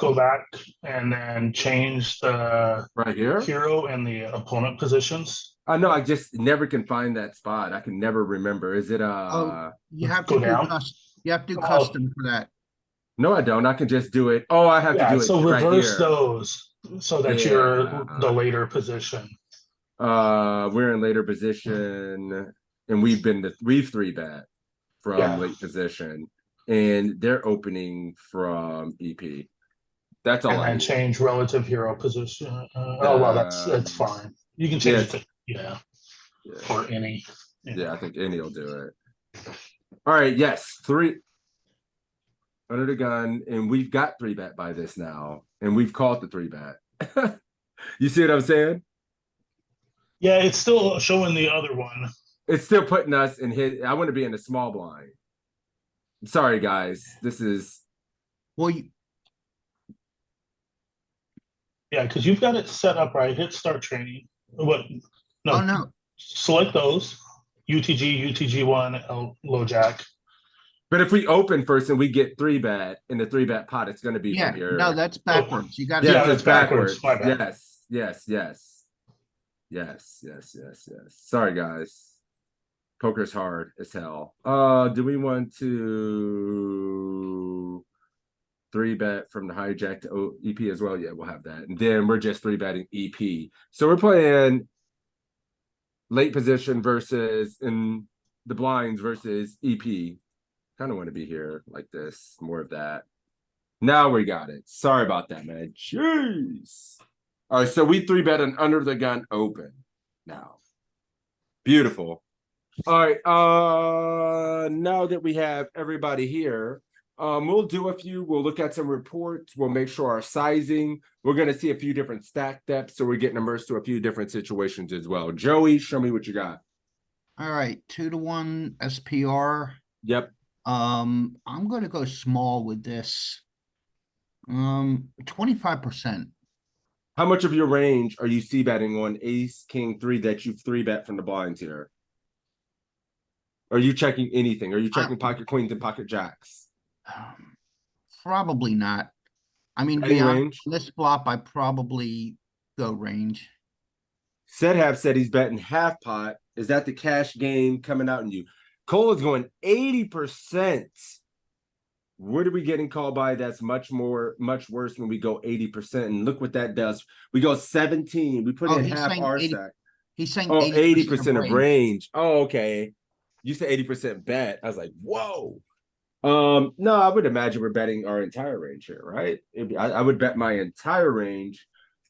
Go back and then change the Right here? hero and the opponent positions. I know, I just never can find that spot. I can never remember. Is it Oh, you have Go to do down. you have to do Oh. custom for that. No, I don't. I can just do it. Oh, I have to Yeah, do it so right reverse here. those so that you're Yeah. the later position. We're in later position, and we've 3-bet from Yeah. late position, and they're opening from EP. That's all And I then need. change relative hero position. Oh well, that's fine. You can change it to Yeah. or any. Yeah, I think any will do it. All right, yes, 3 under the gun, and we've got 3-bet by this now, and we've caught the 3-bet. You see what I'm saying? Yeah, it's still showing the other one. It's still putting us in his. I want to be in a small blind. Sorry, guys. This is. Well, Yeah, because you've got it set up right. Hit start training. What? No. oh no, Select those. UTG, UTG1, low jack. But if we open first and we get 3-bet in the 3-bet pot, it's going to be yeah, from here. no, that's backwards. You got to. Yes, Yeah, it's that's backwards. My bad. Yes. Sorry, guys. Poker's hard as hell. Do we want to 3-bet from the hijack to EP as well? Yeah, we'll have that. And then we're just 3-betting EP. So we're playing late position versus in the blinds versus EP. Kind of want to be here like this. More of that. Now we got it. Sorry about that, man. Jeez. All right, so we 3-bet an under the gun open now. Beautiful. All right. Now that we have everybody here, we'll look at some reports. We'll make sure our sizing. We're gonna see a few different stack depths, so we're getting immersed to a few different situations as well. Joey, show me what you got. All right, 2-to-1 SPR. Yep. I'm gonna go small with this. 25%. How much of your range are you c-betting on ace, king, 3 that you've 3-bet from the blinds here? Are you checking anything? Are you checking pocket queens and pocket jacks? Probably not. I mean, to Betting be honest, range. on this flop, I probably go range. Sedhab said he's betting half pot. Is that the cash game coming out in you? Cole is going 80%. What are we getting called by? That's much worse when we go 80%. And look what that does. We go 17. We put Oh, in he's half saying our 80 stack. He's saying Oh, 80% 80% of of range. range. Oh, okay. You said 80% bet. I was like, whoa. No, I would imagine we're betting our entire range here, right? I would bet my entire range.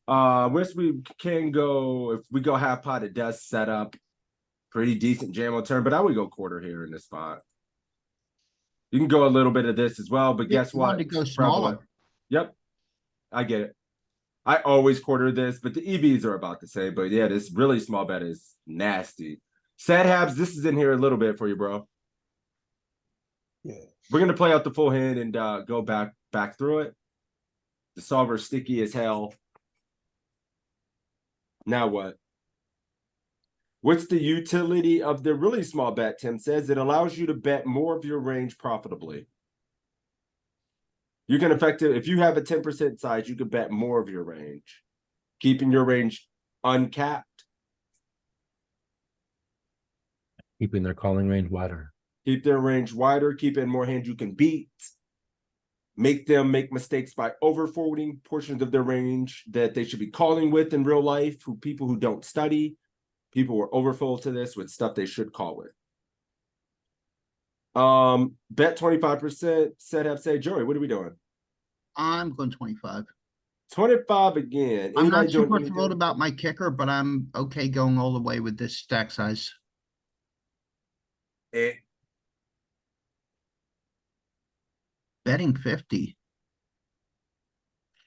Wish we can go, if we go half pot, it does set up pretty decent jam on turn, but I would go quarter here in this spot. You can go a little bit of this as well, but Yeah, guess you wanted what? to go It's prevalent. smaller. Yep. I get it. I always quarter this, but the EVs are about the same. But yeah, this really small bet is nasty. Sad Habs, this is in here a little bit for you, bro. Yeah. We're gonna play out the full hand and go back through it. The solver's sticky as hell. Now what? What's the utility of the really small bet? Tim says it allows you to bet more of your range profitably. You can if you have a 10% size, you can bet more of your range, keeping your range uncapped. Keeping their calling range wider. Keep their range wider, keep in more hands you can beat. Make them make mistakes by overfolding portions of their range that they should be calling with in real life. People who don't study, people were overfold to this with stuff they should call with. Bet 25%. Say Joey, what are we doing? I'm going 25. 25 again. I'm Anybody not doing super anything? thrilled about my kicker, but I'm okay going all the way with this stack size. Betting 50.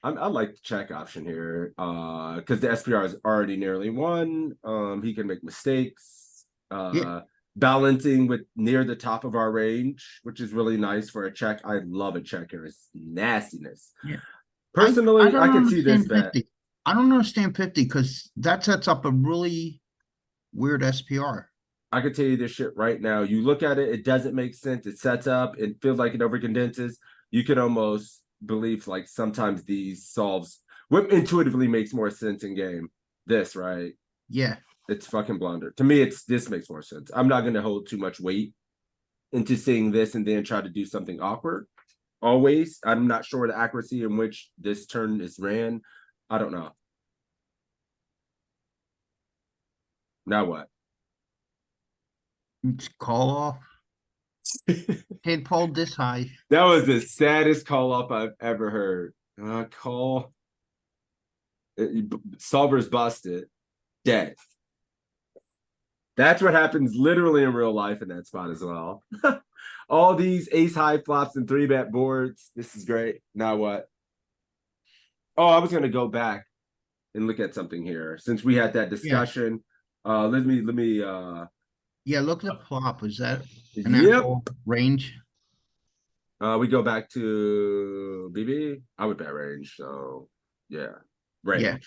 I like the check option here because the SPR is already nearly won. He can make mistakes. Balancing with near the top of our range, which is really nice for a check. I love a check here. It's nastiness. Yeah. Personally, I don't can see this understand bet. 50. I don't understand 50 because that sets up a really weird SPR. I can tell you this shit right now. You look at it, it doesn't make sense. It sets up, it feels like it overcondenses. You could almost believe like sometimes these solves what intuitively makes more sense in game. This, right? Yeah. It's fucking blunder. To me, this makes more sense. I'm not gonna hold too much weight into seeing this and then try to do something awkward. Always. I'm not sure the accuracy in which this turn is ran. I don't know. Now what? It's call off. Can't fold this high. That was the saddest call up I've ever heard. Call. Solver's busted. Dead. That's what happens literally in real life in that spot as well. All these ace high flops and 3-bet boards. This is great. Now what? Oh, I was gonna go back and look at something here since we had that discussion. Let me Yeah, look at the flop. Is that an yep. actual range? We go back to BB. I would bet range, so yeah. Range.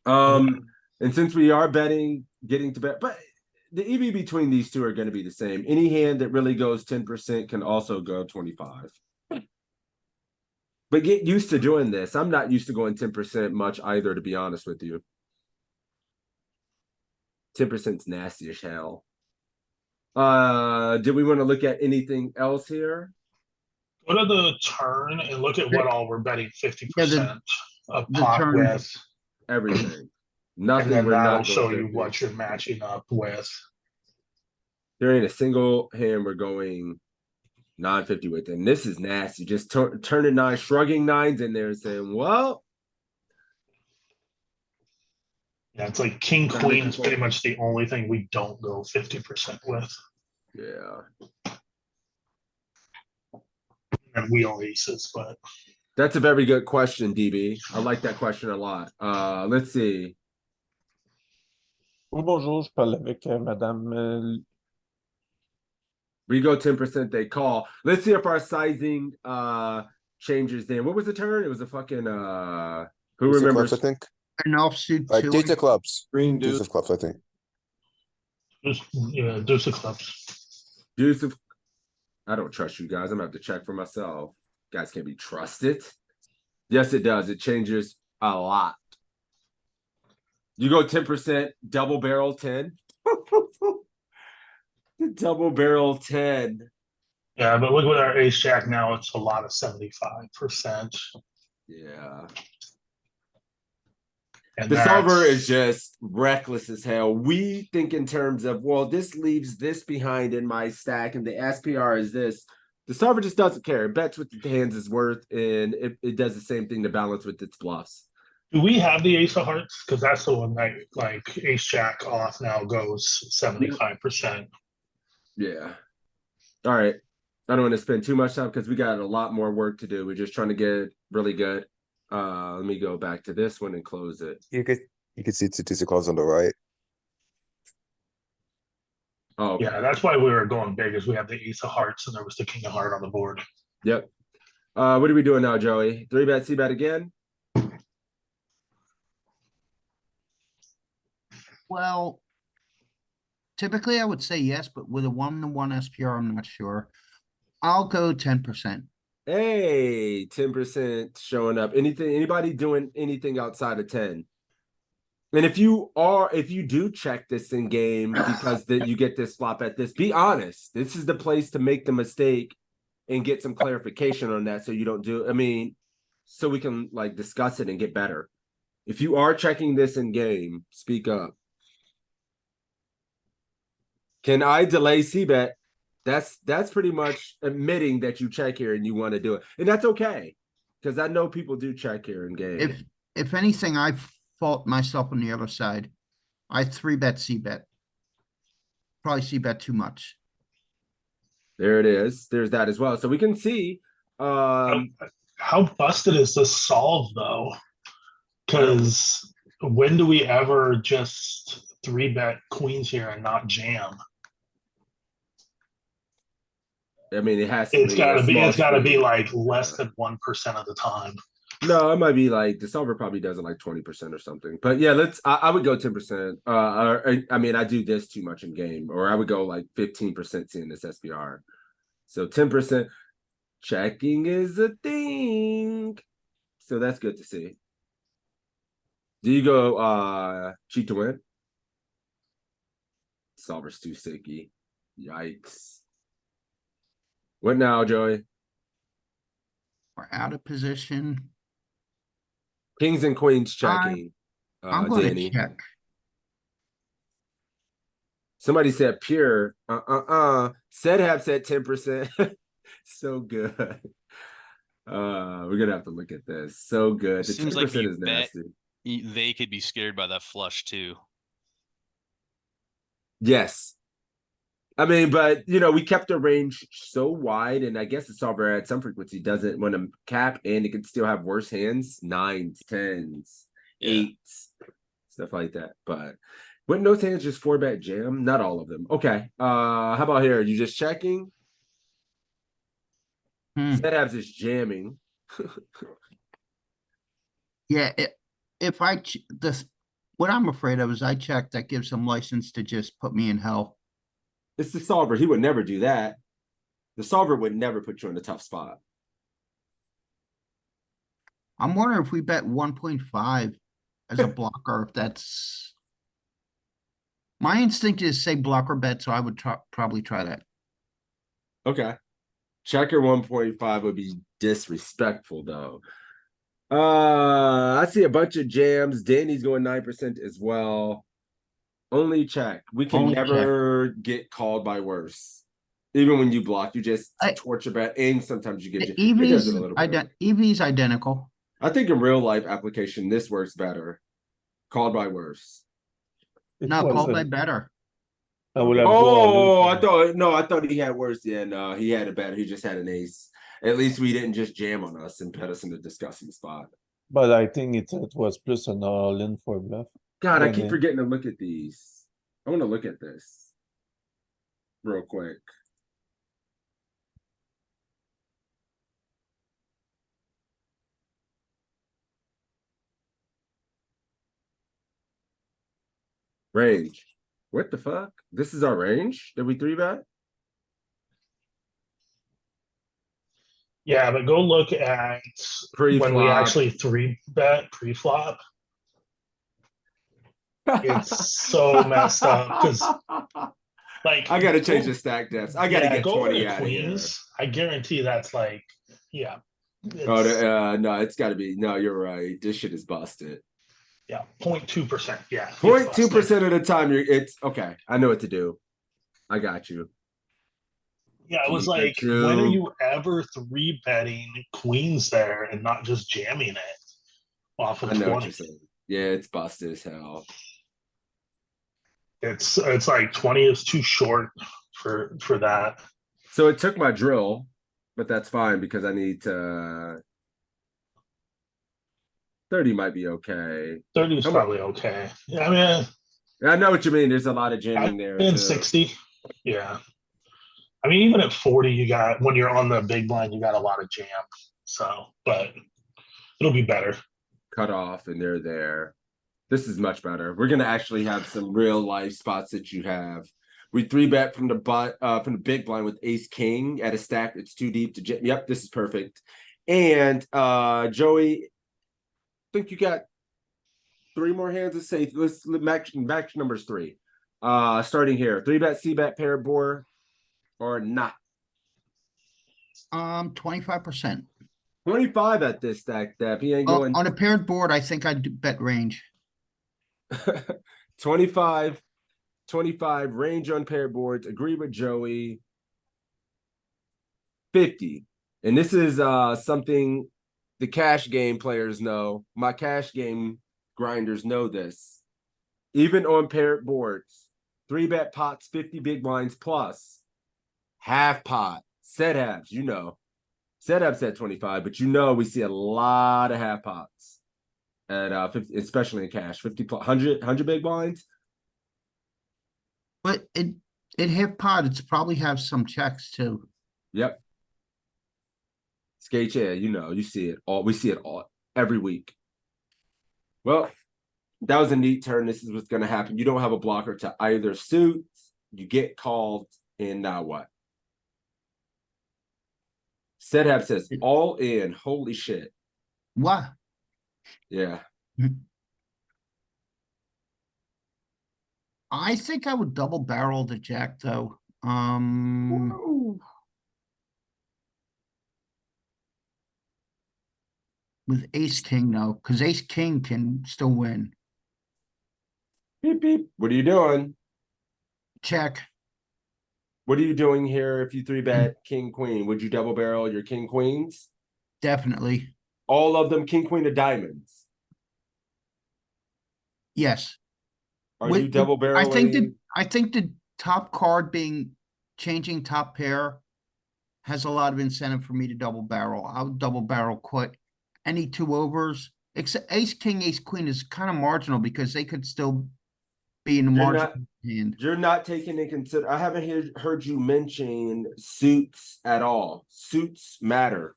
Yeah. And since we are betting, getting to bet, but the EV between these two are going to be the same. Any hand that really goes 10% can also go 25. But get used to doing this. I'm not used to going 10% much either, to be honest with you. 10%'s nasty as hell. Did we want to look at anything else here? Go to the turn and look at what all we're betting 50% of the pot turn. with. Everything. And Nothing then we're that'll not show going you 50. what you're matching up with. There ain't a single hand we're going 950 with. And this is nasty. Just turning 9, shrugging 9s in there and saying, well. Yeah, it's like king queen is pretty much the only thing we don't go 50% with. Yeah. And wheel aces, but that's a very good question, DB. I like that question a lot. Let's see. Oh, bonjour, je parle avec Madame. We go 10%, they call. Let's see if our sizing changes then. What was the turn? It was a fucking who Deuce of remembers? clubs, I think. An offsuit two. Deuce of clubs. Green Deuce deuce. of clubs, I think. yeah, deuce of clubs. Deuce of I don't trust you guys. I'm gonna have to check for myself. Guys can't be trusted. Yes, it does. It changes a lot. You go 10%, double barrel 10. Double barrel 10. Yeah, but look with our ace jack now, it's a lot of 75%. Yeah. And The solver that's is just reckless as hell. We think in terms of, well, this leaves this behind in my stack, and the SPR is this. The solver just doesn't care. It bets what the hands is worth, and it does the same thing to balance with its bluffs. do we have the ace of hearts? Because that's the one that like ace jack off now goes 75%. Yeah. All right. I don't want to spend too much time because we got a lot more work to do. We're just trying to get really good. Let me go back to this one and close it. You could see two cards on the right. Oh, okay. Yeah, that's why we were going big, is we have the ace of hearts and there was the king of heart on the board. Yep. What are we doing now, Joey? 3-bet, C-bet again? Well, typically I would say yes, but with a 1-to-1 SPR, I'm not sure. I'll go 10%. Hey, 10% showing up. Anybody doing anything outside of 10? And if you do check this in game because you get this flop at this, be honest. This is the place to make the mistake and get some clarification on that so you don't do, I mean, so we can like discuss it and get better. If you are checking this in game, speak up. Can I delay C-bet? That's pretty much admitting that you check here and you want to do it. And that's okay. Because I know people do check here in game. If anything, I fault myself on the other side. I 3-bet C-bet. Probably C-bet too much. There it is. There's that as well. So we can see How busted is this solve though? Because when do we ever just 3-bet queens here and not jam? I mean, it has to It's be. gotta be like less than 1% of the time. No, it might be like the solver probably does it like 20% or something. But yeah, I would go 10%. I mean, I do this too much in game, or I would go like 15% seeing this SPR. So 10% checking is a thing. So that's good to see. Do you go cheat to win? Solver's too sticky. Yikes. What now, Joey? We're out of position. Kings and queens checking. I'm going Danny. to check. Somebody said pure. Sedhab said 10%. So good. We're gonna have to look at this. So good. The Seems 10% like you is bet nasty. they could be scared by that flush too. Yes. I mean, but you know, we kept the range so wide, and I guess the solver at some frequency doesn't want to cap, and it can still have worse hands, 9s, 10s, Yeah. 8s, stuff like that. But wouldn't those hands just 4-bet jam? Not all of them. Okay. How about here? You just checking? Sedhabs is jamming. Yeah, if I what I'm afraid of is I check, that gives him license to just put me in hell. It's the solver. He would never do that. The solver would never put you in a tough spot. I'm wondering if we bet 1.5 as a blocker, if that's. My instinct is say blocker bet, so I would probably try that. Okay. Checker 1.5 would be disrespectful though. I see a bunch of jams. Danny's going 9% as well. Only check. We can Only never get called by worse. Even when you block, you just I- torture bet, and sometimes you get The it does it a little bit. EV's identical. I think in real life application, this works better. Called by worse. No, called by better. I would have Oh, I thought he had worse. Yeah, no, he had it better. He just had an ace. At least we didn't just jam on us and put us in a disgusting spot. But I think it was plus an all-in for bluff. God, I When keep it- forgetting to look at these. I want to look at this real quick. Range. What the fuck? This is our range? Did we 3-bet? Yeah, but go look at when we Pre-flop. actually 3-bet pre-flop. It's so messed up because, like, I gotta change go- the stack depths. I gotta yeah, get go over 20 to out of here. queens. I guarantee that's like, yeah, Oh, it's no, it's gotta be. No, you're right. This shit is busted. yeah, 0.2%. Yeah, it's 0.2% busted. of the time it's okay. I know what to do. I got you. Yeah, it was Keep it like, when are to- you ever 3-betting queens there and not just jamming it off of I know what 20? you're saying. Yeah, it's busted as hell. It's like 20 is too short for that. So it took my drill, but that's fine because I need to 30 might be okay. 30 is Come on. probably okay. Yeah, I mean, I know what you mean. There's a lot of I'm jamming there in too. 60. Yeah. I mean, even at 40, you got, when you're on the big blind, you got a lot of jam. So, but it'll be better. Cut off and they're there. This is much better. We're gonna actually have some real life spots that you have. We 3-bet from the big blind with ace king at a stack that's too deep to jam. Yep, this is perfect. And Joey, I think you got 3 more hands to say. Let's match numbers 3. Starting here. 3-bet, C-bet, pair board, or not. 25%. 25 at this stack depth. He ain't going On a paired board, I think I'd bet range. 25 range on pair boards. Agree with Joey. 50. And this is something the cash game players know. My cash game grinders know this. Even on paired boards, 3-bet pots, 50 big blinds plus half pot, set halves, you know. Set ups at 25, but you know we see a lot of half pots at 50, especially in cash, 50 plus 100 big blinds. But it half pot, it's probably have some checks too. Yep. Skate, yeah, you know, you see it all. We see it all every week. Well, that was a neat turn. This is what's going to happen. You don't have a blocker to either suit. You get called, and now what? Sedhab says all in. Holy shit. What? Yeah. I think I would double barrel the jack though. With ace king though, because ace king can still win. Beep beep. What are you doing? Check. What are you doing here if you 3-bet king queen? Would you double barrel your king queens? Definitely. All of them king queen of diamonds. Yes. Are With you double the- barreling? I think the top card being changing top pair has a lot of incentive for me to double barrel. I would double barrel quit any 2 overs. Except ace king, ace queen is kind of marginal because they could still be in the You're margin hand. You're not taking into consider. I haven't heard you mention suits at all. Suits matter.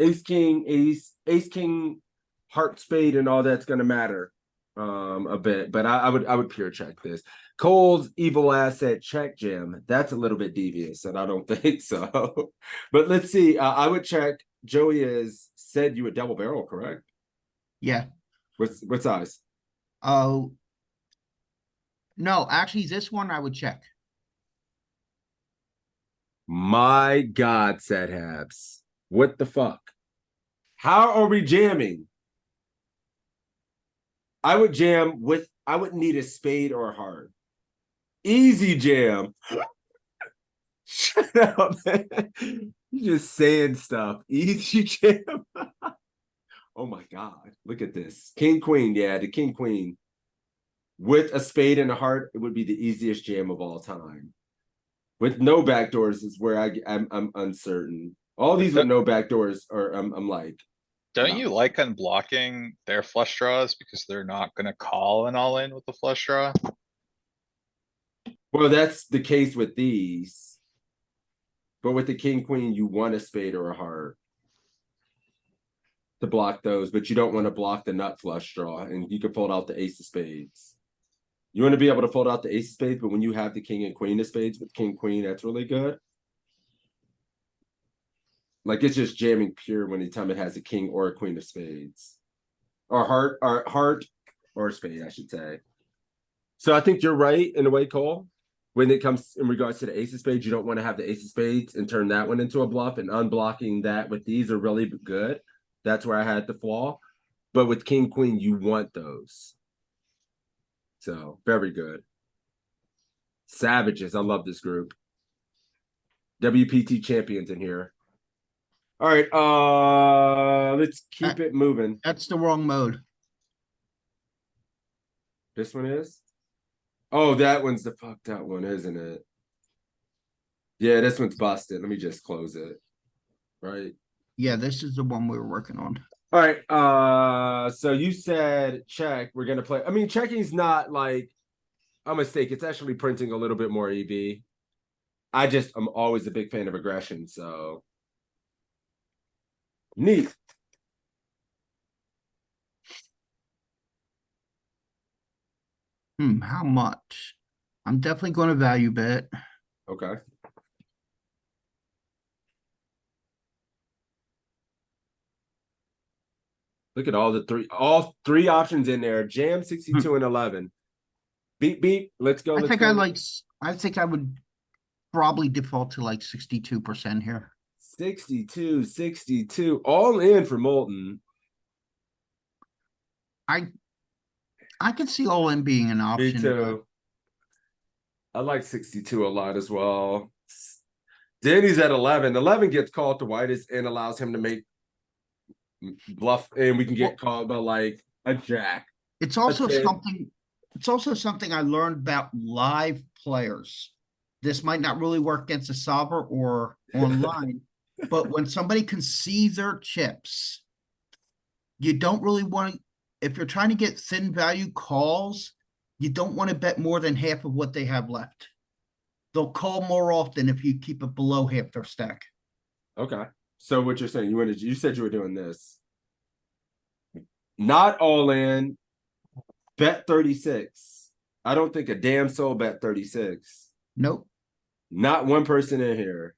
Ace king, ace king, heart spade, and all that's going to matter a bit. But I would pure check this. Cole's evil asset check jam. That's a little bit devious, and I don't think so. But let's see. I would check. Joey has said you would double barrel, correct? Yeah. What size? Oh. No, actually, this one I would check. My God, said Habs. What the fuck? How are we jamming? I would jam with, I would need a spade or a heart. Easy jam. Shut up, man. You're just saying stuff. Easy jam. Oh my God. Look at this. King, queen. Yeah, the king, queen. With a spade and a heart, it would be the easiest jam of all time. With no backdoors is where I'm uncertain. All these with no backdoors are I'm like, Don't no. you like unblocking their flush draws because they're not gonna call an all in with the flush draw? Well, that's the case with these. But with the king queen, you want a spade or a heart to block those, but you don't want to block the nut flush draw, and you can fold out the ace of spades. You want to be able to fold out the ace of spades, but when you have the king and queen of spades with king queen, that's really good. Like it's just jamming pure when anytime it has a king or a queen of spades. Or heart or spade, I should say. So I think you're right in a way, Cole. When it comes in regards to the ace of spades, you don't want to have the ace of spades and turn that one into a bluff, and unblocking that with these are really good. That's where I had the flaw. But with king, queen, you want those. So very good. Savages. I love this group. WPT champions in here. All right, let's keep it moving. That's the wrong mode. This one is? Oh, that one's the fucked out one, isn't it? Yeah, this one's busted. Let me just close it. Right. Yeah, this is the one we were working on. All right. So you said check. We're gonna play. I mean, checking's not like a mistake. It's actually printing a little bit more EV. I'm always a big fan of aggression, so neat. How much? I'm definitely going to value bet. Okay. Look at all three options in there. Jam 62 and 11. Beep beep. Let's go. I think I would probably default to like 62% here. 62, all in for Moulton. I could see all in being an Me option. too. I like 62 a lot as well. Danny's at 11. 11 gets called to whitest and allows him to make bluff, and we can get called by like a jack. It's also Okay. something I learned about live players. This might not really work against a solver or online, but when somebody can see their chips, you don't really want to, if you're trying to get thin value calls, you don't want to bet more than half of what they have left. They'll call more often if you keep it below half their stack. Okay. So what you're saying, you said you were doing this. Not all in, bet 36. I don't think a damn soul bet 36. Nope. Not one person in here.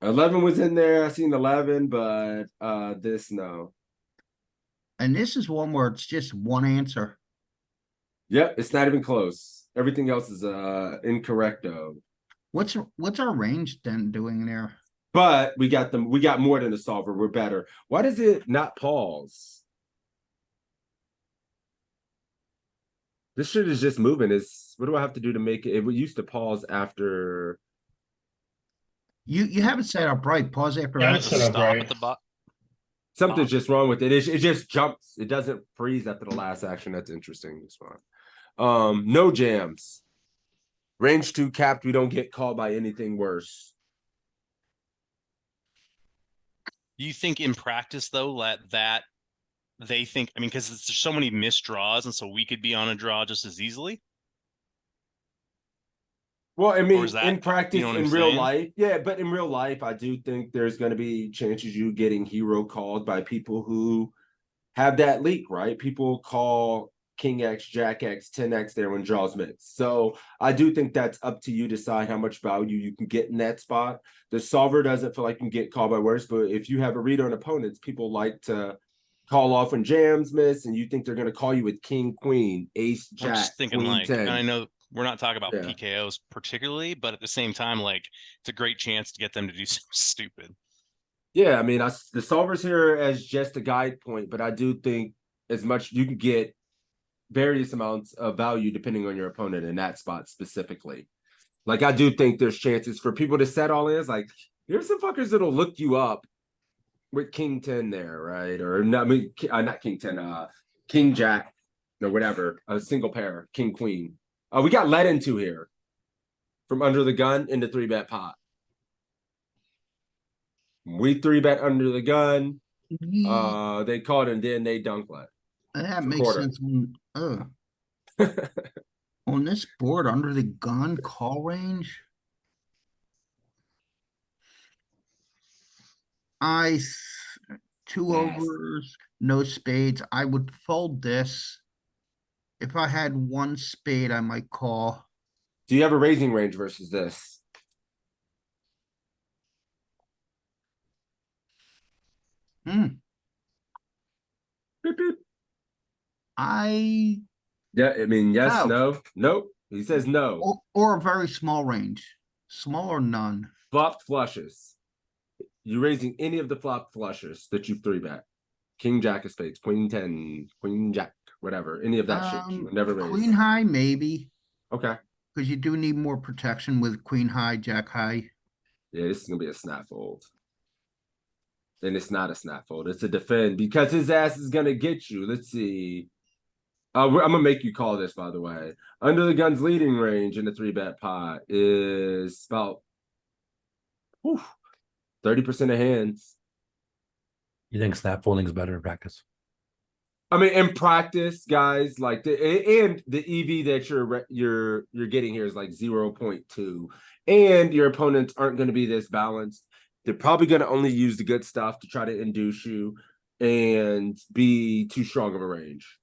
11 was in there. I seen 11, but this no. And this is one where it's just one answer. Yep, it's not even close. Everything else is incorrecto. What's our range then doing there? But we got more than a solver. We're better. Why does it not pause? This shit is just moving. What do I have to do to make it? It used to pause after. You have it set up right. Pause after. Yeah, Yeah, it's the set up stop right. at the bottom. Something's just wrong with it. It just jumps. It doesn't freeze after the last action. That's interesting. This one. No jams. Range 2 capped. We don't get called by anything worse. You think in practice though that they think, I mean, because there's so many missed draws, and so we could be on a draw just as easily. Well, I mean, is that- in practice, you know what in I'm real saying? life, yeah, but in real life, I do think there's going to be chances you getting hero called by people who have that leak, right? People call King X, Jack X, 10X there when draws miss. So I do think that's up to you to decide how much value you can get in that spot. The solver doesn't feel like you can get called by worse, but if you have a read on opponents, people like to call off when jams miss, and you think they're going to call you with King, Queen, Ace, I'm Jack, just thinking Queen, like, 10. and I know we're not talking about Yeah. PKOs particularly, but at the same time, like it's a great chance to get them to do something stupid. Yeah, I mean, the solver's here as just a guide point, but I do think as much you can get various amounts of value depending on your opponent in that spot specifically. Like, I do think there's chances for people to set all in. It's like, here's some fuckers that'll look you up with King 10 there, right? Or not, not King 10, King Jack, or whatever, a single pair, King Queen. We got led into here from under the gun into 3-bet pot. We 3-bet under the gun. They called and then they dunk let. That for makes quarter. sense. On this board under the gun call range. Two overs, no spades. I would fold this. If I had one spade, I might call. Do you have a raising range versus this? Hmm, Beep, beep. I, Yeah, I mean, yes, No. no, nope. He says no. or a very small range, small or none. Flop flushes. You raising any of the flop flushes that you three bet? King Jack of spades, Queen 10, Queen Jack, whatever. Any of that shit you would never raise. Queen high, maybe, Okay. because you do need more protection with queen high, jack high. Yeah, this is gonna be a snap fold. And it's not a snap fold. It's a defend because his ass is gonna get you. Let's see. I'm gonna make you call this, by the way. Under the gun's leading range in the 3-bet pot is about 30% of hands. You think snap folding is better in practice? I mean, in practice, guys, like and the EV that you're getting here is like 0.2, and your opponents aren't going to be this balanced. They're probably going to only use the good stuff to try to induce you and be too strong of a range.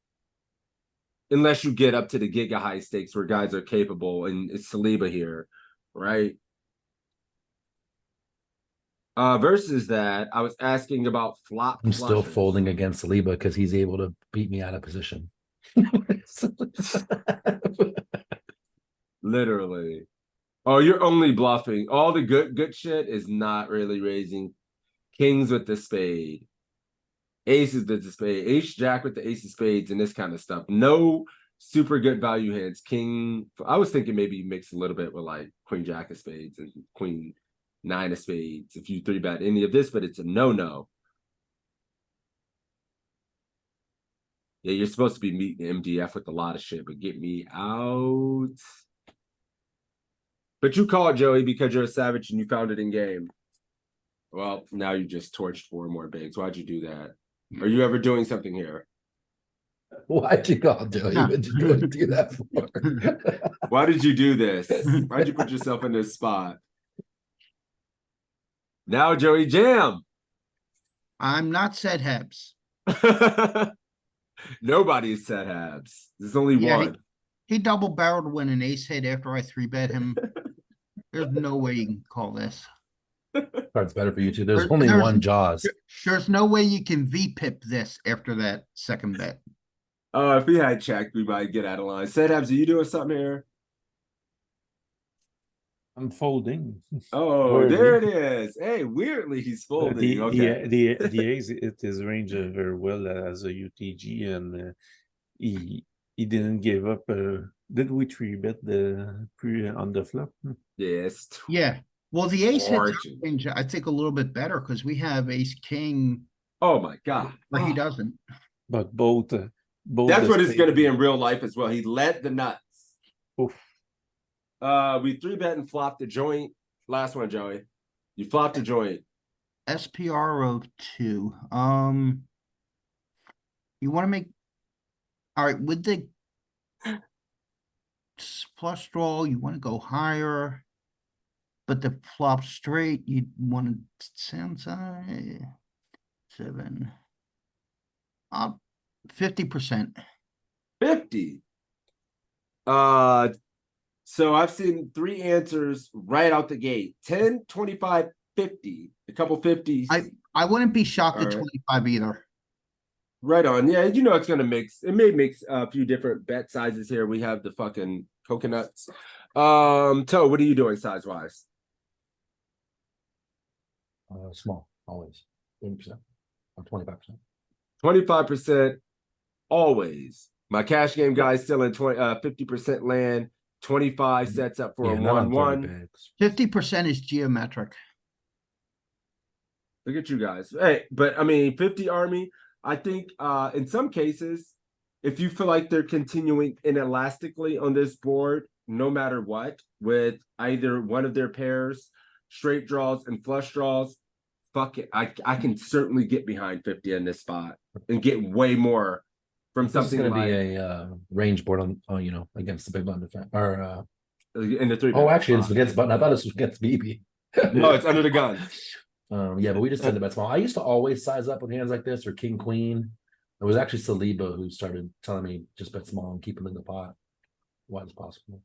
Unless you get up to the giga high stakes where guys are capable, and it's Saliba here, right? Versus that, I was asking about flop. I'm still flushes. folding against Saliba because he's able to beat me out of position. Literally. Oh, you're only bluffing. All the good shit is not really raising. Kings with the spade. Aces with the spade. Ace jack with the ace of spades and this kind of stuff. No super good value hands. King. I was thinking maybe you mix a little bit with like queen jack of spades and queen 9 of spades if you 3-bet any of this, but it's a no-no. Yeah, you're supposed to be meeting MDF with a lot of shit, but get me out. But you call it, Joey, because you're a savage and you found it in game. Well, now you just torched 4 more bigs. Why'd you do that? Are you ever doing something here? Why'd you call Joey? What'd you do that for? Why did you do this? Why'd you put yourself in this spot? Now, Joey, jam. I'm not set Hebs. Nobody's set Habs. There's only one. He double barreled when an ace hit after I 3-bet him. There's no way you can call this. Card's better for you too. There's only one Jaws. There's no way you can VPIP this after that second bet. Oh, if we had checked, we might get out of line. Set Habs, are you doing something here? I'm folding. Oh, Weirdly. there it is. Hey, weirdly, he's folding. Okay. The ace hit his range very well as a UTG, and he didn't give up. Did we 3-bet the pre on the flop? Yes. Yeah. Well, the ace hits our Origin. range, I think, a little bit better because we have ace king, Oh my God. but he doesn't. But both. That's the what it's going to be spade- in real life as well. He led the nuts. Oof. We 3-bet and flopped the joint. Last one, Joey. You flopped the joint. SPR 02. You want to make, all right, with the flush draw, you want to go higher, but the flop straight, you want to sound side 7. 50%. 50. So I've seen 3 answers right out the gate. 10, 25, 50. A couple 50s. I wouldn't be shocked at All right. 25 either. Right on. Yeah, you know it's gonna mix. It may mix a few different bet sizes here. We have the fucking coconuts. Toe, what are you doing size-wise? Small, always. 30% or 25%. 25% always. My cash game guy's still in 50% land. 25 sets up for a not on 30 1-1. bigs. 50% is geometric. Look at you guys. Hey, but I mean, 50 army, I think in some cases, if you feel like they're continuing inelastically on this board, no matter what, with either one of their pairs, straight draws and flush draws, fuck it. I can certainly get behind 50 in this spot and get way more from This is something going to like be a range board on, you know, against the big blind defense. Or in the 3. oh, actually, it's against button. I thought this was against BB. No, it's under the gun. Yeah, but we just tend to bet small. I used to always size up with hands like this or king queen. It was actually Saliba who started telling me just bet small and keep them in the pot. Wide as possible.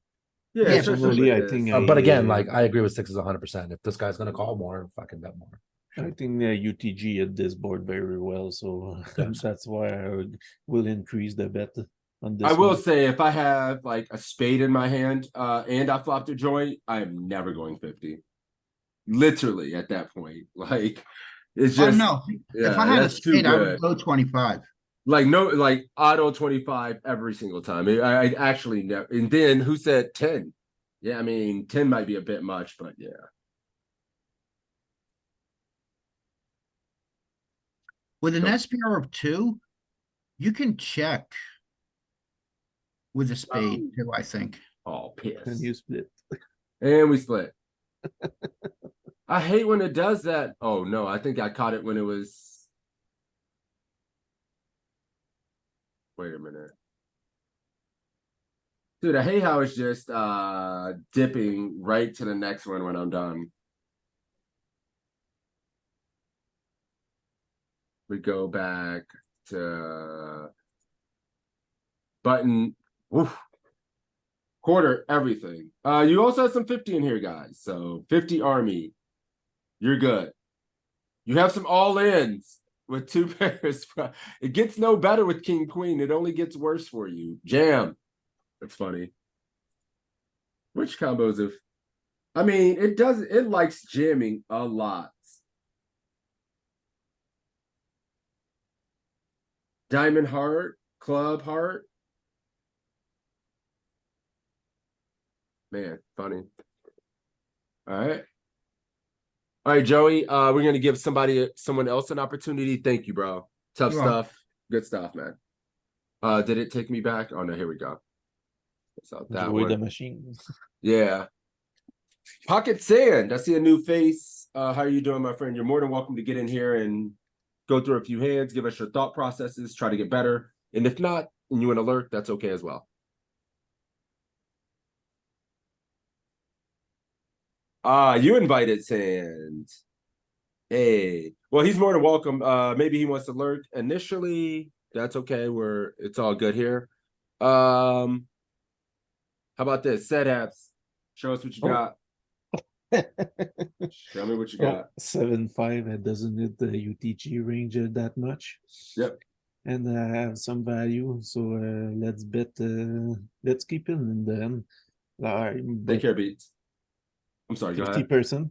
Yeah, Yeah, especially personally, I with think this. But again, like I agree with 6 is 100%. If this guy's going to call more, fucking bet more. I think UTG hit this board very well, so Yes. that's why will increase the bet on this I will one. say if I have like a spade in my hand, and I flopped a joint, I am never going 50. Literally at that point. Like it's Oh, just no. If I yeah, had a that's too spade, I would good. go 25. Like no, like auto 25 every single time. I actually never. And then who said 10? Yeah, I mean 10 might be a bit much, but yeah. With an Nope. SPR of 2, you can check with a spade too, I think. Oh, piss. And you split. And we split. I hate when it does that. Oh no, I think I caught it when it was. Wait a minute. Dude, I hate how it's just dipping right to the next one when I'm done. We go back to button. Oof. Quarter, everything. You also have some 50 in here, guys. So 50 army. You're good. You have some all-ins with 2 pairs. It gets no better with king queen. It only gets worse for you. Jam. That's funny. Which combos of I mean, it likes jamming a lot. Diamond heart, club heart. Man, funny. All right. All right, Joey. We're gonna give someone else an opportunity. Thank you, bro. Tough You're welcome. stuff. Good stuff, man. Did it take me back? Oh no, here we go. So that Joey the one. machine. Yeah. Pocket Sand. I see a new face. How are you doing, my friend? You're more than welcome to get in here and go through a few hands, give us your thought processes, try to get better. And if not, and you an alert, that's okay as well. You invited Sand. Hey, well, he's more than welcome. Maybe he wants to lurk initially. That's okay. It's all good here. How about this? Set apps. Show us what you got. Tell me what you got. 7-5. It doesn't hit the UTG range that much. Yep. And I have some value, so let's bet. Let's keep it in the end. Take care, Beats. I'm sorry. Go ahead. 50%.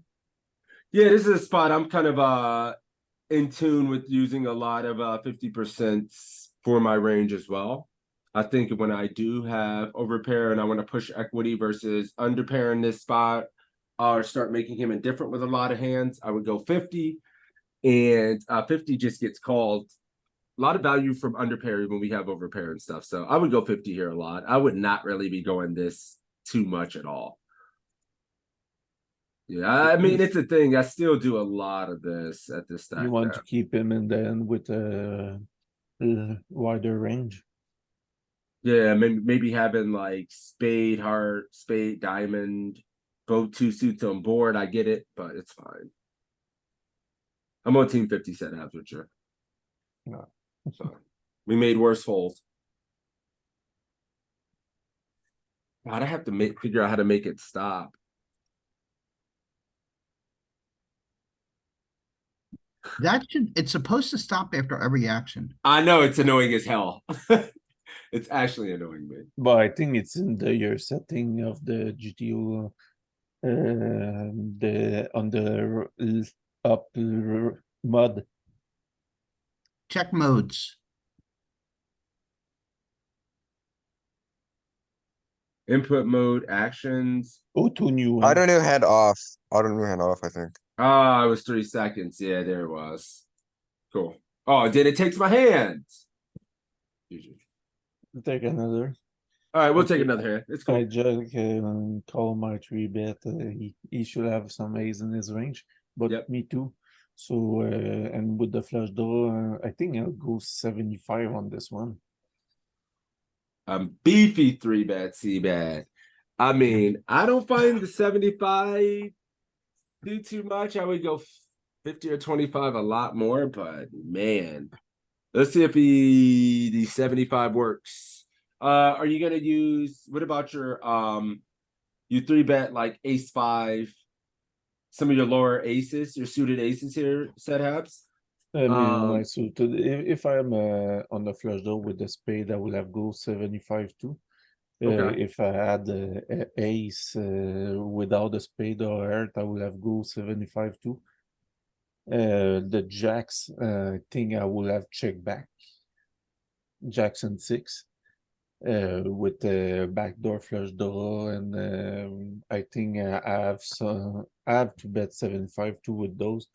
Yeah, this is a spot I'm kind of in tune with using a lot of 50% for my range as well. I think when I do have overpair and I want to push equity versus underpair in this spot, or start making him indifferent with a lot of hands, I would go 50. And 50 just gets called a lot of value from underpair when we have overpair and stuff. So I would go 50 here a lot. I would not really be going this too much at all. Yeah, I mean, it's a thing. I still do a lot of this at this stack. You want to keep him in the end with a wider range. Yeah, maybe having like spade, heart, spade, diamond, both 2 suits on board. I get it, but it's fine. I'm on team 50 set abs with you. No. So we made worse folds. God, I have to figure out how to make it stop. It's supposed to stop after every action. I know it's annoying as hell. It's actually annoying me. But I think it's in your setting of the GTO, on the up mud. Check modes. Input mode, actions. Auto new. Auto new hand off. Auto new hand off, I think. Ah, it was 3 seconds. Yeah, there it was. Cool. Oh, then it takes my hand. Take another. All right, we'll Okay. take another hand. It's cool. I just call my 3-bet. He should have some ace in his range, but Yep. me too. So and with the flush draw, I think I'll go 75 on this one. Beefy 3-bet C-bet. I mean, I don't find the 75 too much. I would go 50 or 25 a lot more, but man, let's see if the 75 works. Are you gonna use what about your you 3-bet like ace 5, some of your lower aces, your suited aces here, set haps. I mean, my suited, if I'm on the flush draw with the spade, I will have go 75 too. Okay. If I had a ace without a spade or heart, I will have go 75 too. The jacks, I think I will have check back. Jacks and 6. With the backdoor flush draw, and I think I have to bet 75 too with those.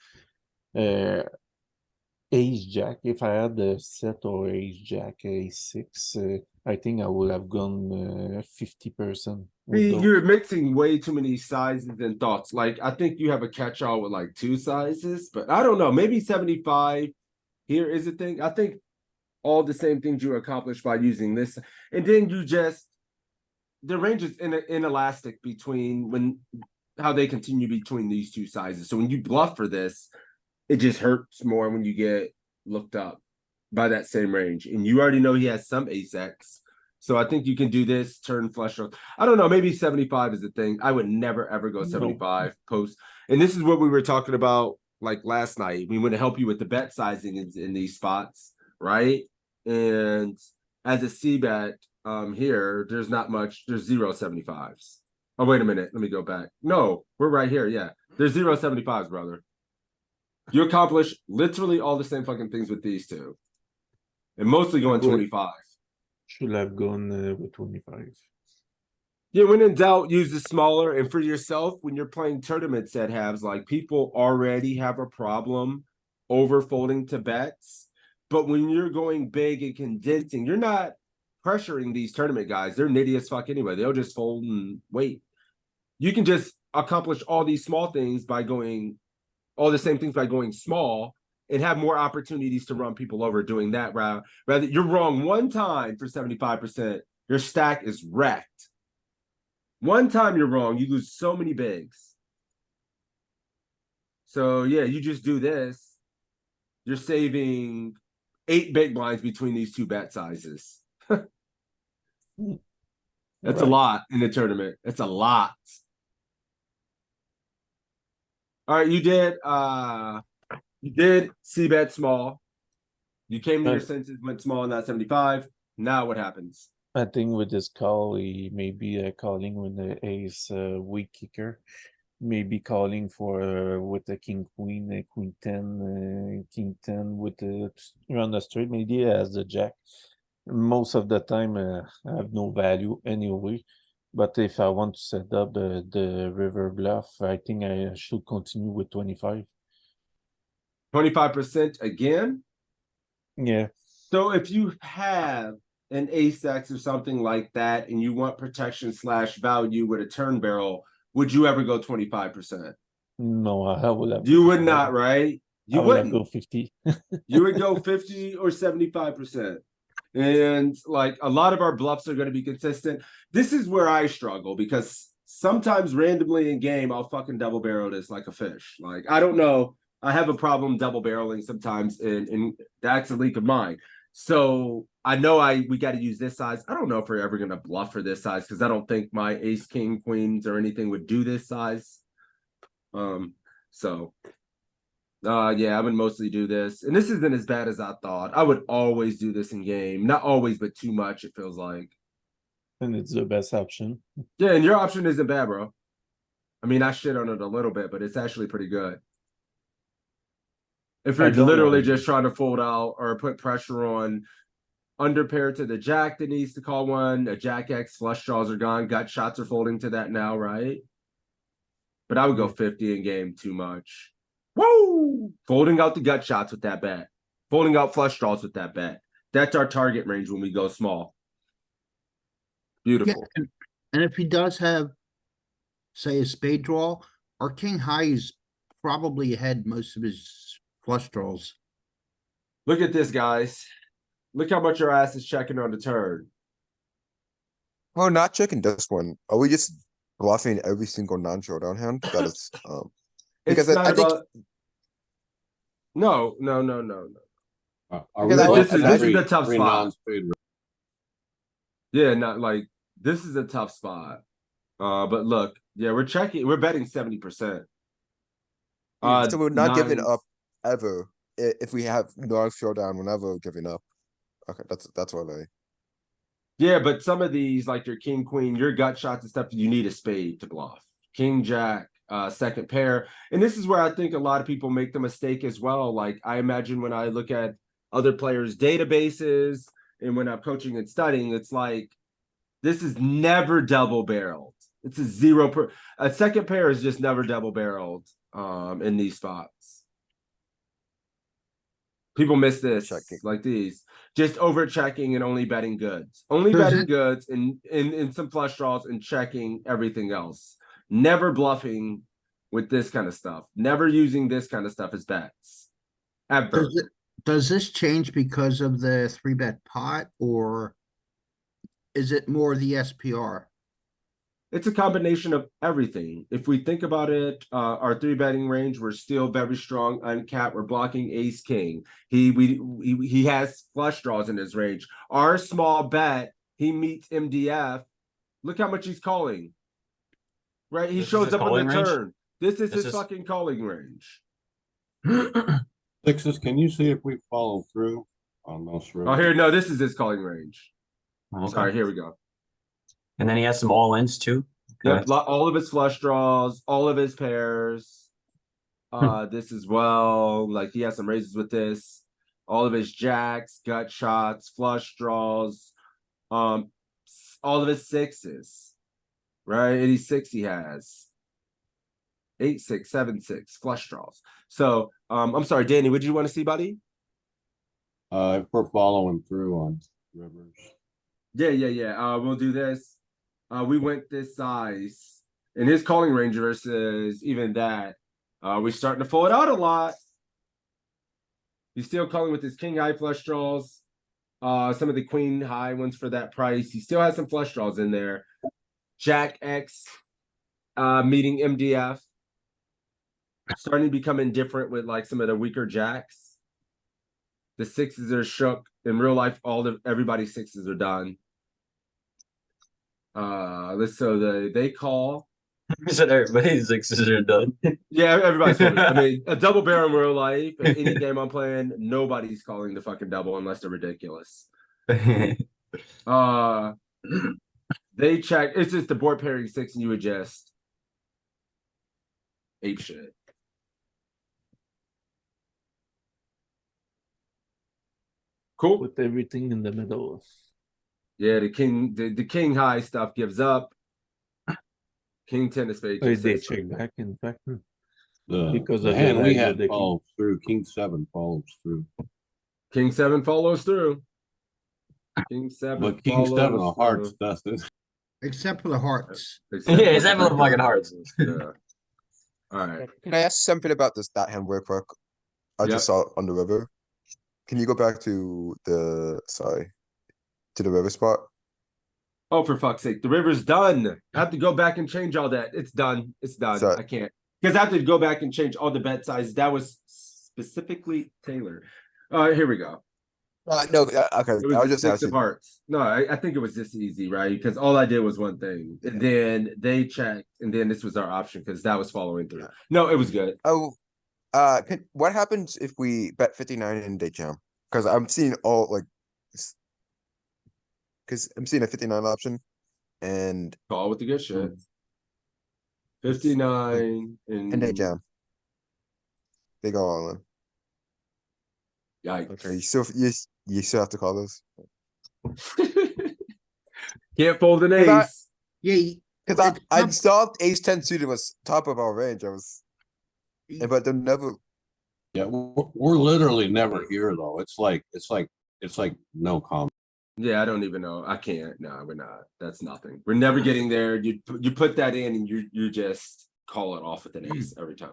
Ace jack, if I had the set or ace jack, ace 6, I think I would have gone 50% with those. You're mixing way too many sizes and thoughts. Like, I think you have a catch-all with like 2 sizes, but I don't know. Maybe 75 here is a thing. I think all the same things you accomplish by using this, and then you just the range is inelastic between how they continue between these 2 sizes. So when you bluff for this, it just hurts more when you get looked up by that same range, and you already know he has some ace X. So I think you can do this turn flush draw. I don't know, maybe 75 is the thing. I would never ever go 75 post. And this is what we were talking about like last night. We want to help you with the bet sizing in these spots, right? And as a C bet here, there's not much, there's 0 75s. Oh, wait a minute, let me go back. No, we're right here, yeah. There's 0 75s, brother. You accomplish literally all the same fucking things with these 2. And mostly going 25. Should have gone with 25. Yeah, when in doubt, use the smaller. And for yourself, when you're playing tournament set halves, like people already have a problem over folding to bets. But when you're going big and condensing, you're not pressuring these tournament guys. They're nitty as fuck anyway. They'll just fold and wait. You can just accomplish all these small things by going all the same things by going small and have more opportunities to run people over doing that route. Rather, you're wrong one time for 75%, your stack is wrecked. One time you're wrong, you lose so many bigs. So yeah, you just do this. You're saving 8 big blinds between these 2 bet sizes. That's a lot in the tournament. It's a lot. All right, you did C bet small. You came to your senses, went small in that 75. Now what happens? I think with this call, he may be calling with the ace weak kicker. Maybe calling for with the king queen, queen 10, king 10 with the around the straight. Maybe as the jack. Most of the time, I have no value anyway. But if I want to set up the river bluff, I think I should continue with 25. 25% again? Yeah. So if you have an ace X or something like that, and you want protection / value with a turn barrel, would you ever go 25%? No, I would have. You would not, right? You wouldn't go 50. You would go 50 or 75%. And like a lot of our bluffs are going to be consistent. This is where I struggle because sometimes randomly in game, I'll fucking double barrel this like a fish. Like, I don't know. I have a problem double barreling sometimes, and that's a leak of mine. So I know we got to use this size. I don't know if we're ever going to bluff for this size because I don't think my ace, king, queens or anything would do this size. Yeah, I would mostly do this. And this isn't as bad as I thought. I would always do this in game. Not always, but too much, it feels like. And it's the best option. Yeah, and your option isn't bad, bro. I mean, I shit on it a little bit, but it's actually pretty good. If you're literally just trying to fold out or put pressure on under pair to the jack that needs to call one, a jack X, flush draws are gone, gut shots are folding to that now, right? But I would go 50 in game too much. Woo! Folding out the gut shots with that bet. Folding out flush draws with that bet. That's our target range when we go small. Beautiful. Yeah, and if he does have, say, a spade draw, our king high is probably ahead most of his flush draws. Look at this, guys. Look how much your ass is checking on the turn. Oh, not checking this one. Are we just bluffing every single non-showdown hand? That is, because It's not I think about... No. Because This is a tough spot. non-spade Yeah, not like this is a tough spot. But look, yeah, we're checking, we're betting 70%. So we're not giving nines. up ever. If we have no showdown, we're never giving up. Okay, that's what I. Yeah, but some of these, like your king, queen, your gut shots and stuff, you need a spade to bluff. King, jack, second pair. And this is where I think a lot of people make the mistake as well. Like I imagine when I look at other players' databases and when I'm coaching and studying, it's like this is never double barreled. It's a a second pair is just never double barreled in these spots. People miss this Checking. like these. Just over checking and only betting goods. Only Does betting it- goods and some flush draws and checking everything else. Never bluffing with this kind of stuff. Never using this kind of stuff as bets. Ever. Does this change because of the 3-bet pot, or is it more the SPR? It's a combination of everything. If we think about it, our 3-betting range, we're still very strong, uncapped. We're blocking ace king. He has flush draws in his range. Our small bet, he meets MDF. Look how much he's calling. Right, he This is shows his up on the calling range? turn. This is This his is- fucking calling range. Sixes, can you see if we follow through on those? Oh, here, no, this is his calling range. Okay. Sorry, here we go. And then he has some all-ins too. Okay. Yep, all of his flush draws, all of his pairs. This as well. Like he has some raises with this. All of his jacks, gut shots, flush draws, all of his sixes, right? 86 he has. 8-6, 7-6, flush draws. So I'm sorry, Danny, what did you want to see, buddy? If we're following through on rivers. Yeah. We'll do this. We went this size in his calling range versus even that. We're starting to pull it out a lot. He's still calling with his king high flush draws. Some of the queen high ones for that price. He still has some flush draws in there. Jack X meeting MDF. Starting to become indifferent with like some of the weaker jacks. The sixes are shook. In real life, everybody's sixes are done. They call. He said everybody's sixes are done. Yeah, everybody's folding. I mean, a double barrel in real life, in any game I'm playing, nobody's calling the fucking double unless they're ridiculous. They check. It's just the board pairing 6 and you adjust. Ape shit. Cool. Put everything in the middle. Yeah, the king high stuff gives up. King 10 of spades. They just says check something. back, in fact. Because of the hand we leg had with the king. follows through. King 7 follows through. King 7 follows through. King 7. But King 7 of hearts through. doesn't. Except for the hearts. Except Yeah, except for the fucking hearts. Yeah. All right. Can I ask something about that hand real quick? I Yep. just saw it on the river. Can you go back to the river spot? Oh, for fuck's sake. The river's done. I have to go back and change all that. It's done. It's done. So- I can't. Because I have to go back and change all the bet sizes. That was specifically tailored. Here we go. No, okay. It was I was the just 6 asking. of hearts. No, I think it was this easy, right? Because all I did was one thing. And then they checked. And then this was our option because that was following through. No, it was good. Oh, what happens if we bet 59 and they jam? Because I'm seeing because I'm seeing a 59 option, and Call with the good shit. 59 and they jam. They go all in. Yikes. Okay, you still have to call those. Can't fold an Cause I- ace. Yeah, Because It's I not- saw ace 10 suited was top of our range. But they're never. Yeah, we're literally never here though. It's like no comment. Yeah, I don't even know. I can't. No, we're not. That's nothing. We're never getting there. You put that in and you just call it off with an ace every time.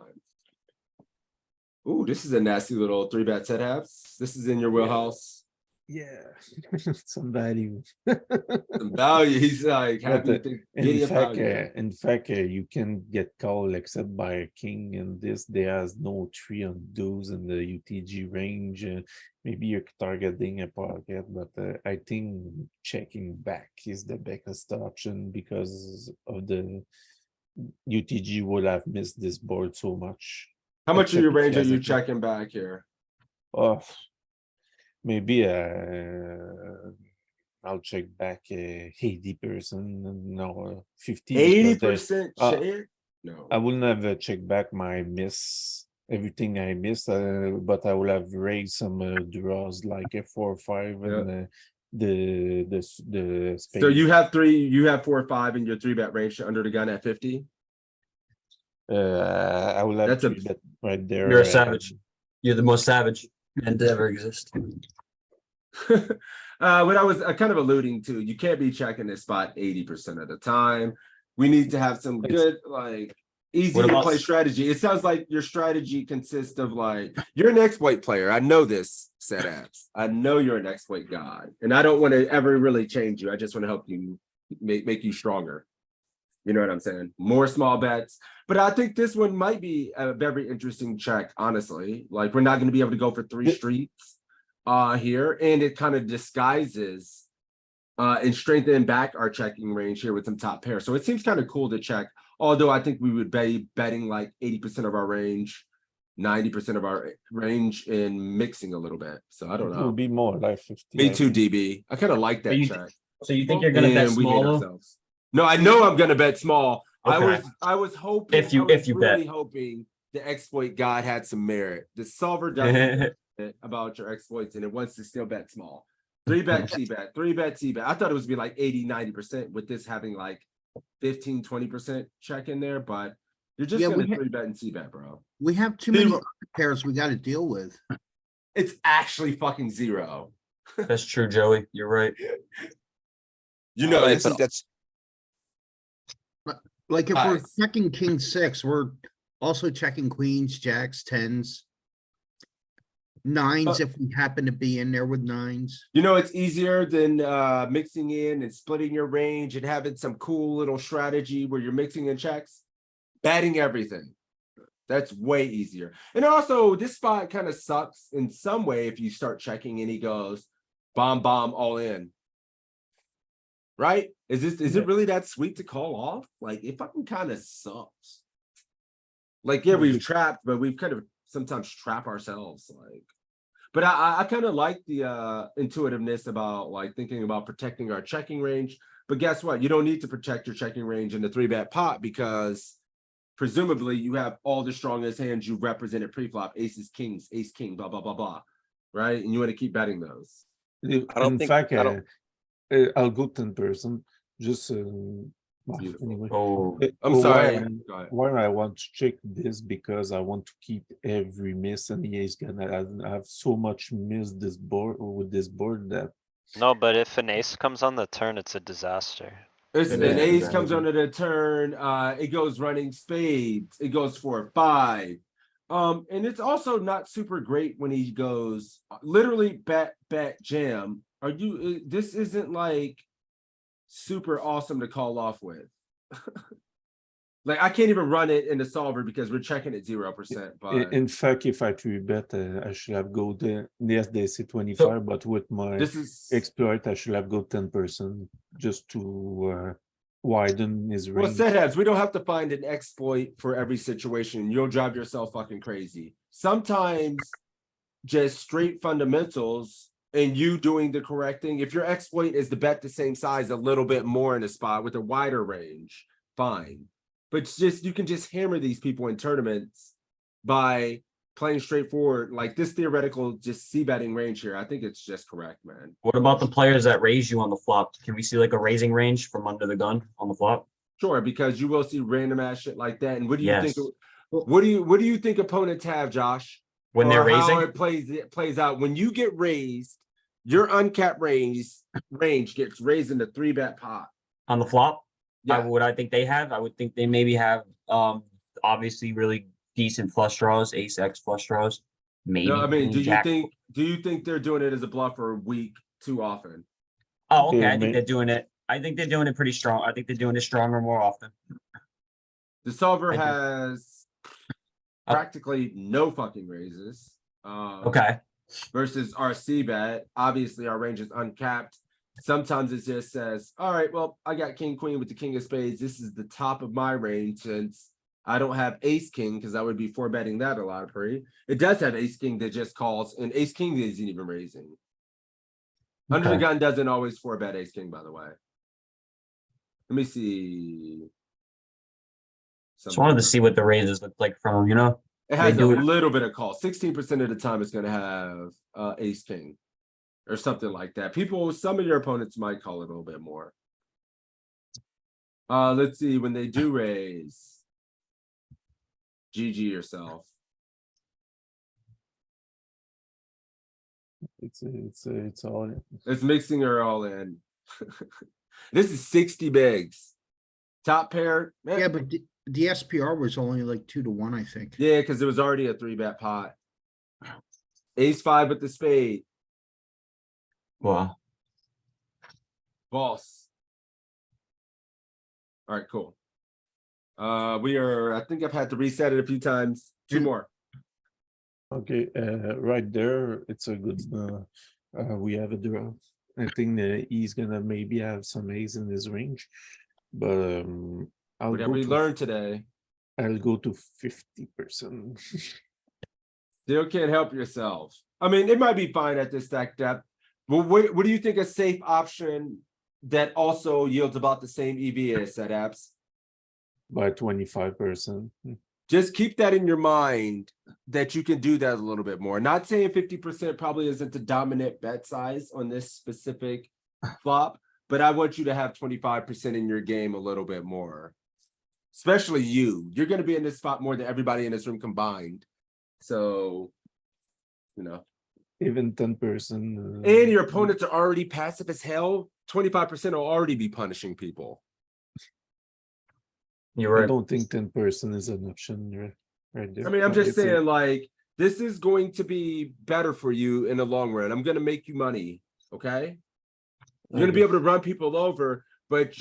Ooh, this is a nasty little 3-bet set halves. This is in your wheelhouse. Yeah, some value. Some value. He's like happy But, to giddy up value. in fact, you can get called except by a king, and this there has no 3 on those in the UTG range. Maybe you're targeting a pocket, but I think checking back is the best option because of the UTG would have missed this board so much. How much of your Except if range he are has you a- checking back here? Oh, maybe I'll check back 80%, no, 50. But 80% uh, share? No. I will never check back my miss, everything I missed, but I will have raised some draws like a 4 or 5 and the spade. So you have 4 or 5 in your 3-bet range under the gun at 50? I will have That's a- 3-bet right there. You're a savage. You're the most savage man to ever exist. What I was kind of alluding to, you can't be checking this spot 80% of the time. We need to have some good, like, easy What to about- play strategy. It sounds like your strategy consists of like, you're an exploit player. I know this, set apps. I know you're an exploit guy, and I don't want to ever really change you. I just want to help you make you stronger. You know what I'm saying? More small bets. But I think this one might be a very interesting check, honestly. Like, we're not going to be able to go for 3 streets here, and it kind of disguises and strengthen back our checking range here with some top pair. So it seems kind of cool to check, although I think we would be betting like 80% of our range, 90% of our range, and mixing a little bit. So I don't It will know. be more like 50. Me I too, think. DB. I kind of like that check. So you think you're gonna bet And we hate small though? ourselves. No, I know I'm gonna bet small. Okay. I was hoping, If you- I was if you really bet. hoping the exploit god had some merit. The solver doesn't it about your exploits, and it wants to still bet small. 3-bet, C-bet, 3-bet, C-bet. I thought it was be like 80-90% with this having like 15-20% check in there, but you're just Yeah, gonna we ha- 3-bet and C-bet, bro. We have too many Dude. pairs we gotta deal with. It's actually fucking 0. That's true, Joey. You're right. You know, I it's think that's Like if we're Guys. checking king 6, we're also checking queens, jacks, 10s. 9s if we happen to be in there with 9s. You know, it's easier than mixing in and splitting your range and having some cool little strategy where you're mixing in checks, batting everything. That's way easier. And also, this spot kind of sucks in some way if you start checking and he goes bomb all in. Right? Is it really that sweet to call off? Like, it fucking kind of sucks. Like, yeah, we've trapped, but we've kind of sometimes trap ourselves. Like, but I kind of like the intuitiveness about like thinking about protecting our checking range. But guess what? You don't need to protect your checking range in the 3-bet pot because presumably you have all the strongest hands you represented pre-flop, aces, kings, ace, king, blah, blah, blah, blah. Right? And you want to keep betting those. In fact, I'll go 10%. Just well, Beautiful. anyway. Oh, I'm sorry. Why, Go ahead. why I want to check this because I want to keep every miss, and he is gonna have so much miss this board with this board that No, but if an ace comes on the turn, it's a disaster. It's It an is ace disadvantage. comes under the turn. It goes running spades. It goes for 5. And it's also not super great when he goes literally bet jam. Are you? This isn't like super awesome to call off with. Like, I can't even run it in the solver because we're checking at 0%. But in fact, if I 3-bet, I should have go the SDC 25, but with my this is exploit, I should have go 10% just to widen his well, range. setups. We don't have to find an exploit for every situation. You'll drive yourself fucking crazy. Sometimes just straight fundamentals and you doing the correct thing. If your exploit is to bet the same size a little bit more in a spot with a wider range, fine. But it's just you can just hammer these people in tournaments by playing straightforward. Like this theoretical just c-betting range here. I think it's just correct, man. what about the players that raise you on the flop? Can we see like a raising range from under the gun on the flop? Sure, because you will see random ass shit like that. And what do you Yes. think? What do you think opponents have, Josh? When they're Or how raising? it plays out when you get raised, your uncapped range gets raised in the 3-bet pot. On the flop? Yeah. What I think they have, I would think they maybe have obviously really decent flush draws, ace X flush draws. Maybe. No, I mean, queen jack. do you think they're doing it as a bluff or weak too often? Oh, okay. Yeah, I think may- they're doing it. I think they're doing it pretty strong. I think they're doing it stronger more often. The solver I do. has practically no fucking raises. Okay. Versus our c-bet. Obviously, our range is uncapped. Sometimes it just says, all right, well, I got king, queen with the king of spades. This is the top of my range since I don't have ace king because I would be four betting that a lot pre. It does have ace king that just calls, and ace king isn't even raising. Under the Okay. gun doesn't always four bet ace king, by the way. Let me see. Just wanted to see what the raises look like from him, you know? It has a do it- little bit of call. 16% of the time it's gonna have ace king or something like that. People, some of your opponents might call it a little bit more. Let's see when they do raise. GG yourself. It's all. It's mixing or all in. This is 60 bigs. Top pair. eh, Yeah, but the SPR was only like 2-1, I think. Yeah, because it was already a 3-bet pot. Ace five with the spade. Wow. Boss. All right, cool. We are, I think I've had to reset it a few times. Two more. Okay, right there, it's a good, we have a draw. I think that he's gonna maybe have some ace in his range, but I'll What have go we to, learned today? I'll go to 50%. Still can't help yourself. I mean, it might be fine at this stack depth. But what do you think a safe option that also yields about the same EV is at apps? By 25%. Just keep that in your mind that you can do that a little bit more. Not saying 50% probably isn't the dominant bet size on this specific flop, but I want you to have 25% in your game a little bit more. Especially you. You're going to be in this spot more than everybody in this room combined. So, you know. Even 10%. And your opponents are already passive as hell. 25% will already be punishing people. You're I right. don't think 10% is an option right there. I mean, I'm but just it's a- saying, like, this is going to be better for you in the long run. I'm going to make you money. Okay. You're going to be able to run people over, but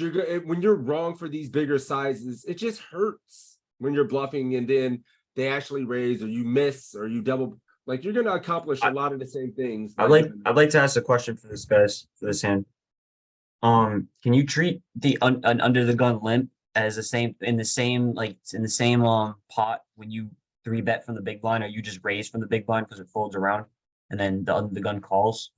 when you're wrong for these bigger sizes, it just hurts when you're bluffing and then they actually raise or you miss or you double. Like, you're going to accomplish a lot of the same things. I'd like to ask a question for this guys for this hand. Can you treat the an under the gun limp as the same pot when you 3-bet from the big blind, or you just raise from the big blind because it folds around and then the under the gun calls?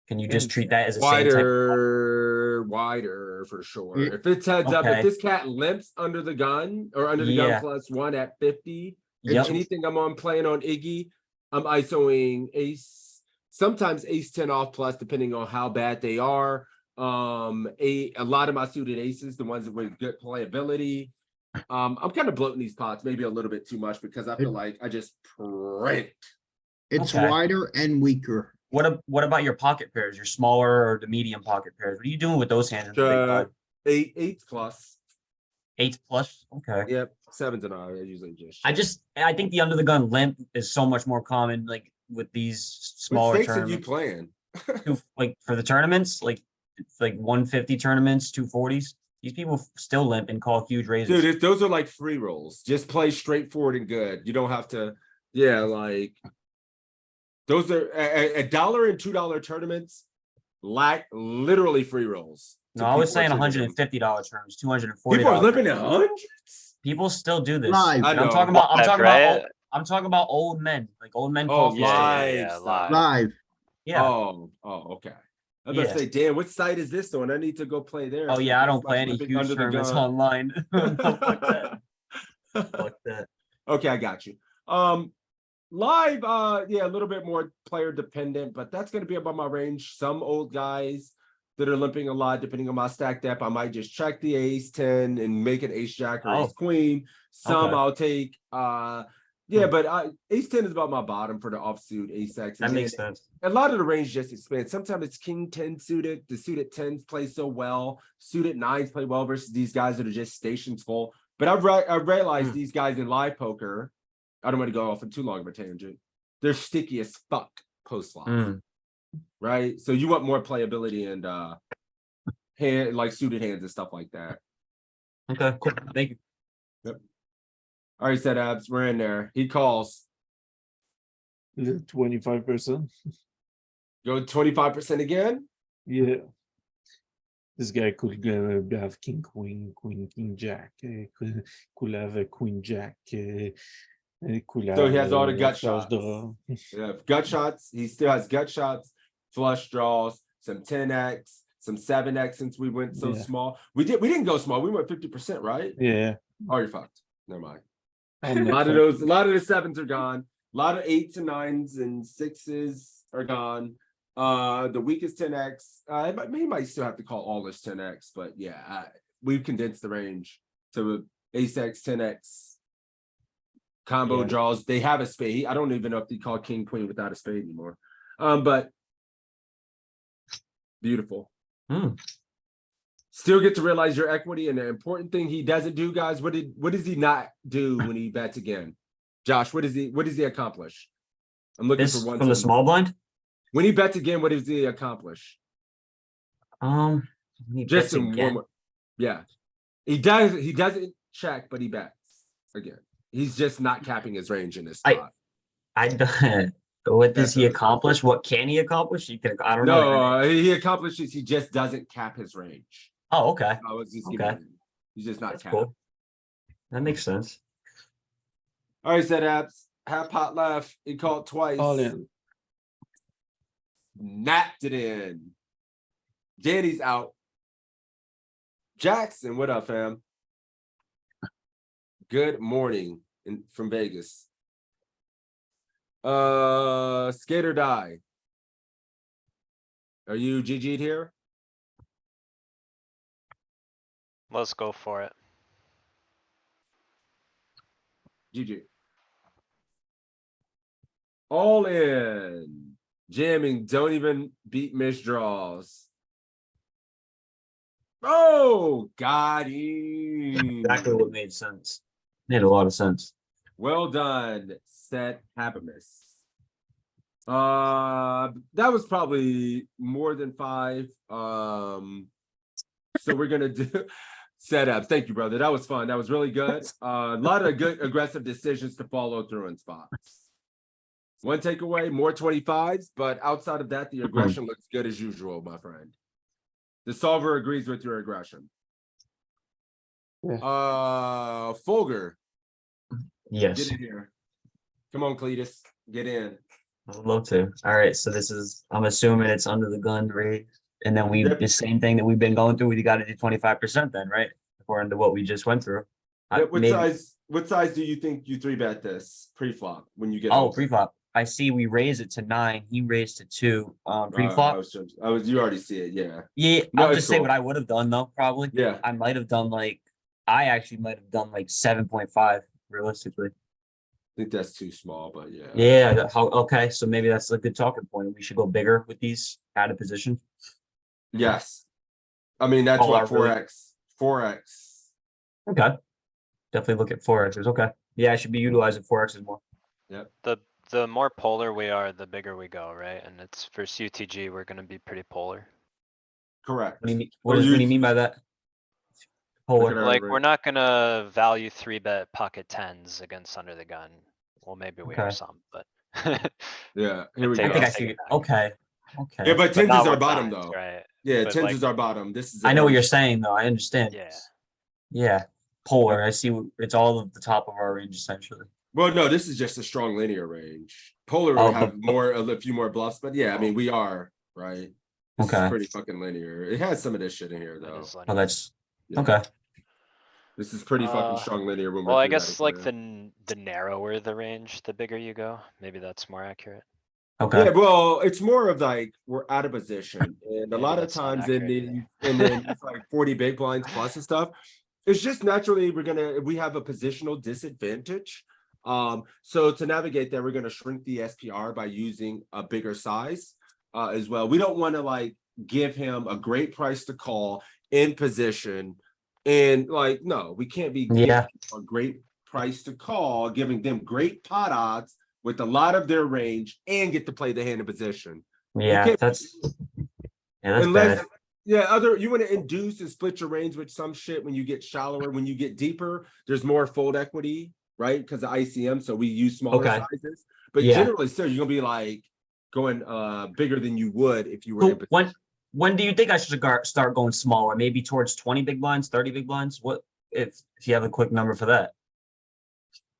Can you just treat that as the same type of wider for sure. Yeah. If it's heads up, if Okay. this cat limps under the gun or under the gun Yeah. +1 at 50, Yep. anything I'm on playing on Iggy, I'm ISOing ace, sometimes ace 10 off plus, depending on how bad they are. A lot of my suited aces, the ones with good playability. I'm kind of bloating these pots maybe a little bit too much because I feel like I just print. It's Okay. wider and weaker. What about your pocket pairs, your smaller or the medium pocket pairs? What are you doing with those hands in the big blind? 8 plus. 8 plus? Okay. Yep, 7s and I usually just. I think the under the gun limp is so much more common, like with these What smaller stakes are you tournaments. playing? Like for the tournaments, like 150 tournaments, 240s. These people still limp and call huge raises. Dude, those are like free rolls. Just play straightforward and good. You don't have to, like those are $1 and $2 tournaments, like literally free rolls. No, I was saying $150 terms, $240. People are living in hundreds. People still do this. Live. I And know. I'm talking about old men, like old men Oh, call for live yeah, stuff. Live. Yeah. Oh, okay. I was about to say, damn, what site is this on? I need to go play there. Oh yeah, I don't That's play my any big huge under the tournaments gun. online. Fuck that. Fuck that. Okay, I got you. Live, yeah, a little bit more player dependent, but that's going to be above my range. Some old guys that are limping a lot, depending on my stack depth, I might just check the ace 10 and make an ace jack or ace queen. Some Okay. I'll take, but ace 10 is about my bottom for the offsuit ace X. That makes sense. A lot of the range just expands. Sometimes it's king 10 suited. The suited 10s play so well. Suited 9s play well versus these guys that are just stations full. But I've realized these guys in live poker, I don't want to go off on too long of a tangent. They're sticky as fuck post flop, right? So you want more playability and hand like suited hands and stuff like that. Okay, cool. Thank you. Yep. All right, set abs. We're in there. He calls. 25%. Go 25% again. Yeah. This guy could have king, queen, king, jack. Could have a queen, jack. Could So he have has all the gut flush shots. draw. Yeah, gut shots. He still has gut shots, flush draws, some 10x, some 7x since we went so Yeah. small. We didn't go small. We went 50%, right? Yeah. Oh, you're fucked. Never mind. On A the lot of flop. those, a lot of the 7s are gone. A lot of 8s and 9s and 6s are gone. The weakest 10x. We might still have to call all this 10x, but yeah, we've condensed the range to ace x, 10x combo Yeah. draws. They have a spade. I don't even know if they call king queen without a spade anymore. But beautiful. Still get to realize your equity, and the important thing he doesn't do, guys. What does he not do when he bets again? Josh, what does he accomplish? I'm looking This for one from the sentence. small blind. When he bets again, what does he accomplish? He Just bets in again. one more. Yeah. He doesn't check, but he bets again. He's just not capping his range in this spot. I don't. What does he accomplish? What can he accomplish? I don't know. No, he accomplishes, he just doesn't cap his range. Oh, okay. I was just Okay. giving you. He's just not That's capping. cool. That makes sense. All right, set apps. Half pot left. He called twice. All in. Napped it in. Danny's out. Jackson, what up, fam? Good morning from Vegas. Skate or die. Are you GG'd here? Let's go for it. GG. All in. Jamming. Don't even beat misdraws. Oh, got him. Exactly what made sense. Made a lot of sense. Well done, Set Happiness. That was probably more than 5. So we're gonna do setups. Thank you, brother. That was fun. That was really good. A lot of good aggressive decisions to follow through in spots. One takeaway, more 25s, but outside of that, the aggression looks good as usual, my friend. The solver agrees with your aggression. Yeah. Folger. Yes. Get in here. Come on, Cletus. Get in. I would love to. All right. So this is, I'm assuming it's under the gun rate. And then the same thing that we've been going through, we got to do 25% then, right? According to what we just went through. What size do you think you 3-bet this pre-flop when you get pre-flop. I see we raise it to 9. He raised to 2 pre-flop. You already see it, yeah. Yeah, No, I'll it's just say cool. what I would have done though, probably. Yeah. I might have done I actually might have done 7.5 realistically. I think that's too small, but yeah. Yeah. Okay. So maybe that's a good talking point. We should go bigger with these out of position. Yes. I mean, that's what 4x. 4x. Okay. Definitely look at 4x's. Okay. Yeah, I should be utilizing 4x's more. Yep. The more polar we are, the bigger we go, right? And it's for UTG, we're gonna be pretty polar. Correct. What do you mean by that? Polar. Like, we're not gonna value 3-bet pocket 10s against under the gun. Well, maybe we are Okay. some, but. Yeah, here we I go. think I see. Okay. Okay. Yeah, but 10s not is our with bottom nines, though. right? Yeah, But 10s is our bottom. This is. I know what you're saying though. I understand. Yeah. Yeah. Polar. I see. It's all at the top of our range essentially. Well, no, this is just a strong linear range. Polar will have a few more bluffs, but yeah, I mean, we are, right? This is Okay. pretty fucking linear. It has some of this shit in here It though. is Oh, linear. that's Yeah. okay. This is pretty fucking strong linear when Well, we're I through that guess like equilibrium. the narrower the range, the bigger you go. Maybe that's more accurate. Okay. Yeah, well, it's more of like we're out of position, and a Maybe lot of that's not times accurate and then it's like 40 big blinds plus and stuff. It's just naturally we have a positional disadvantage. So to navigate that, we're gonna shrink the SPR by using a bigger size as well. We don't want to like give him a great price to call in position, and like no, we can't be giving a great price to call, giving them great pot odds with a lot of their range and get to play the hand in position. Yeah, that's unless bad. You want to induce and split your range with some shit when you get shallower. When you get deeper, there's more fold equity, right? Because of ICM, so we use smaller sizes. But generally, still, you're gonna be like going bigger than you would if you were in position. when do you think I should start going smaller? Maybe towards 20 big blinds, 30 big blinds? What if you have a quick number for that?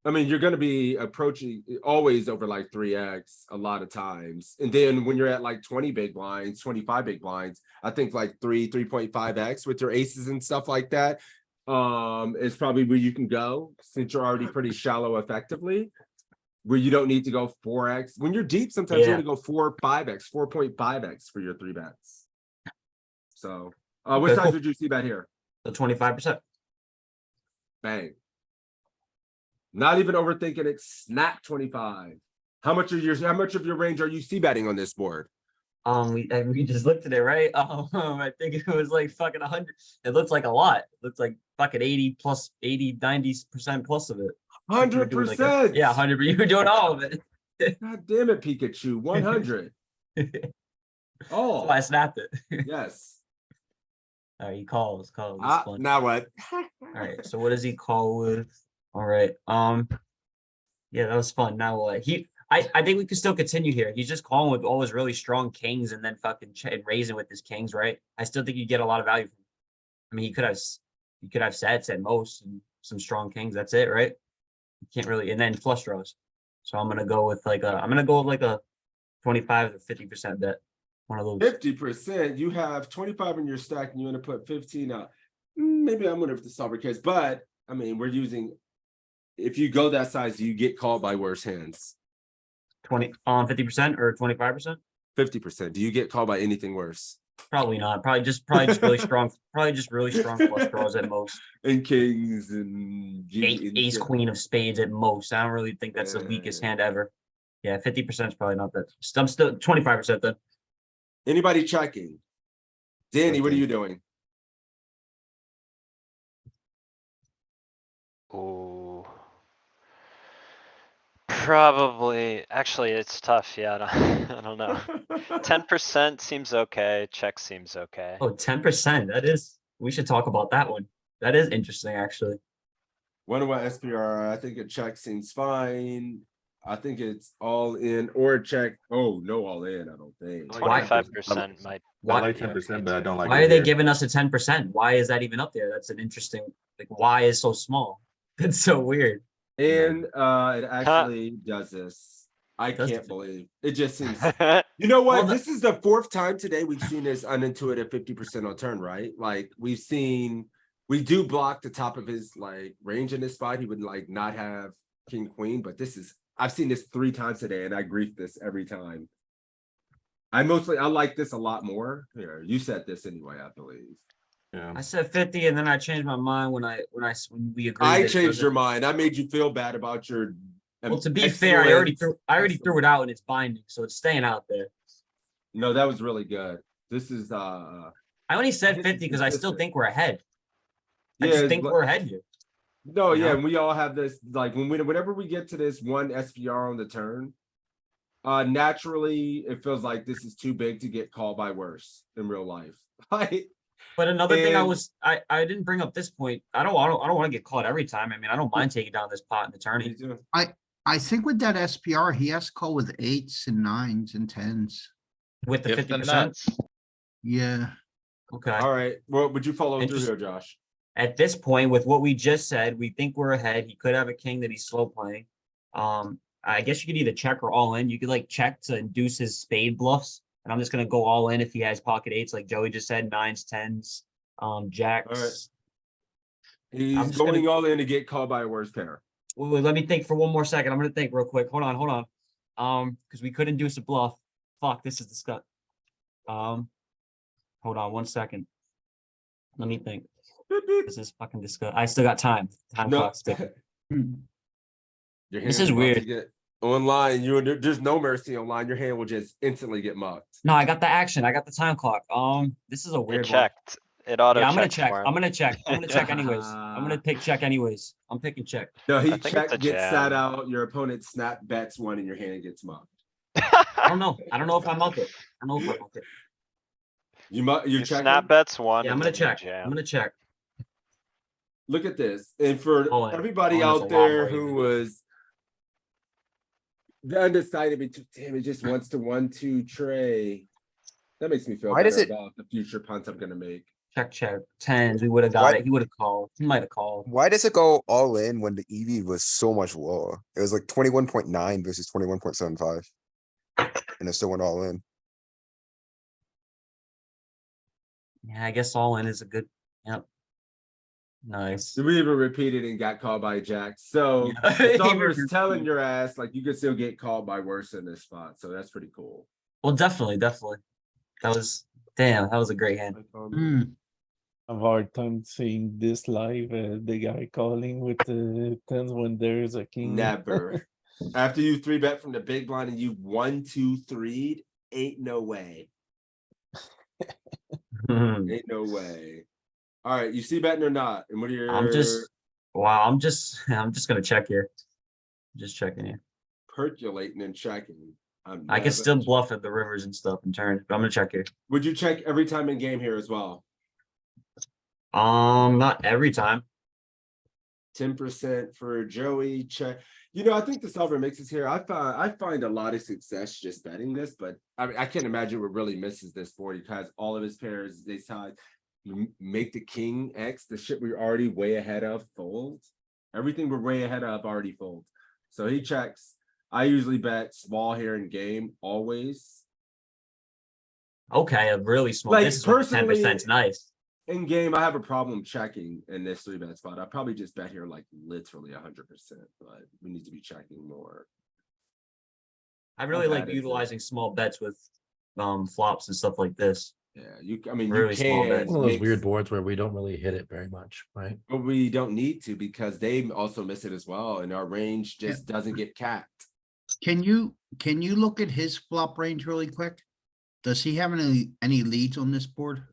I mean, you're going to be approaching always over like 3x a lot of times. And then when you're at like 20 big blinds, 25 big blinds, I think like 3.5x with your aces and stuff like that is probably where you can go since you're already pretty shallow effectively, where you don't need to go 4x. When you're deep, sometimes you Yeah. only go 5x, 4.5x for your 3 bets. So what Okay, size cool. would you see bet here? The 25%. Bang. Not even overthinking it. Snap 25. How much of your range are you c-betting on this board? We just looked at it, right? I think it was like fucking 100. It looks like a lot. It looks like fucking 80 plus 80, 90% plus of it. 100%. Yeah, 100. You were doing all of it. God damn it, Pikachu. 100. Oh, I snapped it. yes. All right, he calls. It's fun. Now what? All right, so what does he call with? All right. Yeah, that was fun. Now what? I think we can still continue here. He's just calling with all his really strong kings and then fucking raising with his kings, right? I still think you get a lot of value from him. I mean, he could have sets at most and some strong kings. That's it, right? You can't really, and then flush draws. So I'm gonna go with like a 25 to 50% bet. One of those. 50%. You have 25 in your stack and you're going to put 15 out. Maybe I'm going to have to solve your case, but I mean, we're using, if you go that size, you get called by worse hands. 50% or 25%? 50%. Do you get called by anything worse? Probably not. Probably just really strong. Probably just really strong flush draws at most. And kings and Ace queen of spades at most. I don't really think that's the weakest hand ever. Yeah, 50% is probably not that. I'm still 25% then. Anybody checking? Danny, what are you doing? Ooh. Probably, actually, it's tough. Yeah, I don't know. 10% seems okay. Check seems okay. Oh, 10%. That is. We should talk about that one. That is interesting, actually. Wonder what SPR. I think a check seems fine. I think it's all in or a check. Oh, no, all in. I don't think. 25% might. I like 10%, but I don't like. Why are they giving us a 10%? Why is that even up there? That's an interesting. Like, why is so small? That's so weird. And it actually does this. I can't believe it. Just seems. You know what? This is the 4th time today we've seen this unintuitive 50% on turn, right? Like we do block the top of his like range in this spot. He would like not have king queen, but I've seen this 3 times today, and I grief this every time. I like this a lot more. Here, you said this anyway, I believe. Yeah. I said 50, and then I changed my mind when we agreed. I changed your mind. I made you feel bad about your. Well, to be fair, I already threw it out and it's binding, so it's staying out there. No, that was really good. This is I only said 50 because I still think we're ahead. I Yeah, just think we're ahead here. No, You yeah, know? and we all have this like whenever we get to this one SPR on the turn, naturally it feels like this is too big to get called by worse in real life. But another thing I didn't bring up this point. I don't want to get caught every time. I mean, I don't mind taking down this pot in the tourney. I think with that SPR, he has to call with 8s and 9s and 10s. With the If the 50%? nuts. Yeah. Okay. All right. Well, would you follow through here, Josh? At this point, with what we just said, we think we're ahead. He could have a king that he's slow playing. I guess you could either check or all in. You could like check to induce his spade bluffs. And I'm just gonna go all in if he has pocket 8s, like Joey just said, 9s, 10s, jacks. All right. He's going all in to get called by a worse pair. Wait, let me think for one more second. I'm gonna think real quick. Hold on. Because we could induce a bluff. Fuck, this is disgusting. Hold on 1 second. Let me think. This is fucking disgusting. I still got time. Time clock's ticking. This is weird. Online, there's no mercy online. Your hand will just instantly get mucked. No, I got the action. I got the time clock. This is a weird It checked. It auto. Yeah, I'm gonna check. I'm gonna check anyways. I'm gonna pick check anyways. I'm picking check. No, he check gets sat out. Your opponent snap bets one, and your hand gets mucked. I don't know. I don't know if I muck it. I don't know if I muck it. You check. Snap bets one. Yeah, I'm gonna check. I'm gonna check. Look at this, and for everybody there's out a lot there more who was undecided between, damn, it just wants to 1-2 tray. That makes me feel Why does better it- about the future punts I'm gonna make. Check. Tens, we would have got What? it. He would have called. He might have called. Why does it go all in when the EV was so much lower? It was like 21.9 versus 21.75. And it still went all in. Yeah, I guess all in is a good. Yep. Nice. We even repeated and got called by Jack. So Yeah. the solver's telling your ass like you could still get called by worse in this spot. So that's pretty cool. Well, definitely. That was damn. That was a great hand. I have a hard time seeing this live. The guy calling with the tens when there's a king. Never. After you 3-bet from the big blind and you 1-2-3'd, ain't no way. Ain't no way. All right, you see betting or not? And what are your I'm just gonna check here. Just checking here. percolating and checking? I can still bluff at the rivers and stuff and turn, but I'm gonna check here. Would you check every time in game here as well? Not every time. 10% for Joey. Check. You know, I think the solver mixes here. I find a lot of success just betting this, but I mean, I can't imagine what really misses this board. He has all of his pairs. They side. Make the king X, the shit we're already way ahead of, fold. Everything we're way ahead of already folds. So he checks. I usually bet small here in game, always. Okay, a really small. Like, This is 10%. Nice. In game, I have a problem checking in this 3-bet spot. I probably just bet here like literally 100%, but we need to be checking more. I really bad like is it? utilizing small bets with flops and stuff like this. Yeah, I mean, Really you small can bets. One of those mix, weird boards where we don't really hit it very much, right? but we don't need to because they also miss it as well, and our range just doesn't get capped. Can you look at his flop range really quick? Does he have any leads on this board?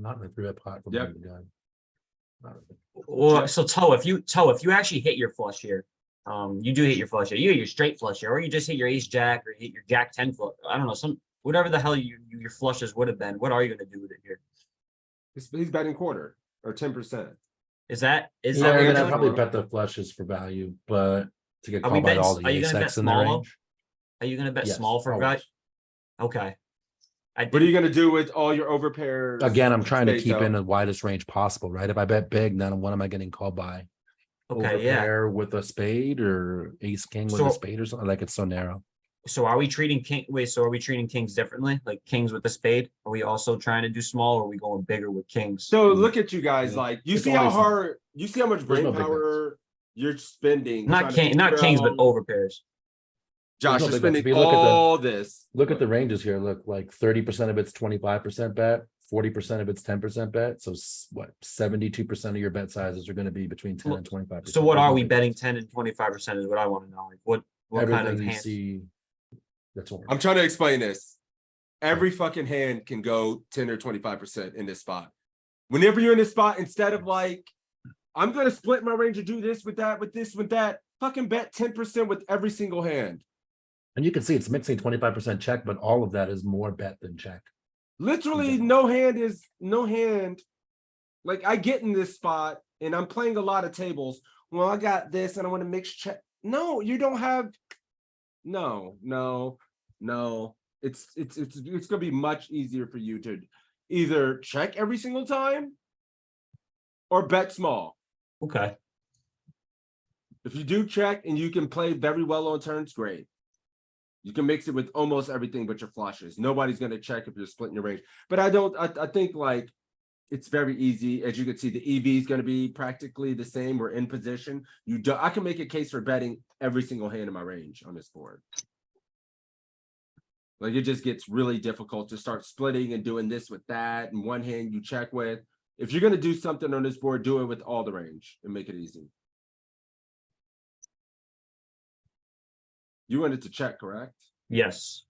Not in the 3-bet pot. From Yep. the gun. Or so if you actually hit your flush here, you do hit your flush here. You hit your straight flush here, or you just hit your ace jack or hit your jack 10 flush. I don't know, whatever the hell your flushes would have been. What are you gonna do with it here? He's betting quarter or 10%. Is that Yeah, that I mean, I answer? probably bet the flushes for value, but to get Are we called by betting- all the are you ace gonna bet X in their small? range. Are you gonna bet Yes, small for value? always. Okay. What are you gonna do with all your overpairs? Again, I'm trying to States keep out? in the widest range possible, right? If I bet big, then what am I getting called by? Okay, yeah. Overpair with a spade or ace king with So- a spade or something? Like, it's so narrow. So are we treating are we treating kings differently? Like kings with a spade? Are we also trying to do small or are we going bigger with kings? So look at you guys, Yeah. like you It's see how always small. hard, you see how much There's brain no big bets. power you're spending. Not trying to not kings, but figure out- overpairs. Josh, no you're big bets. If spending you look at the- all this. Look at the ranges here. Look, like 30% of it's 25% bet, 40% of it's 10% bet. So what, 72% of your bet sizes are going to be between 10 and 25%. So what There's are no we big betting bets. 10 and 25% is what I want to know. Like what Everything kind of you hands? see, that's all. I'm trying to explain this. Every fucking hand can go 10 or 25% in this spot. Whenever you're in this spot, instead of like, I'm gonna split my range and do this with that, with this, with that, fucking bet 10% with every single hand. And you can see it's mixing 25% check, but all of that is more bet than check. Literally, Okay. no hand. Like I get in this spot and I'm playing a lot of tables. Well, I got this and I want to mix check. No, you don't have. No. It's gonna be much easier for you to either check every single time or bet small. Okay. If you do check and you can play very well on turns, great. You can mix it with almost everything but your flushes. Nobody's gonna check if you're splitting your range. But I think like it's very easy. As you can see, the EV is gonna be practically the same. We're in position. I can make a case for betting every single hand in my range on this board. Like it just gets really difficult to start splitting and doing this with that. And one hand you check with. If you're gonna do something on this board, do it with all the range and make it easy. You wanted to check, correct? Yes.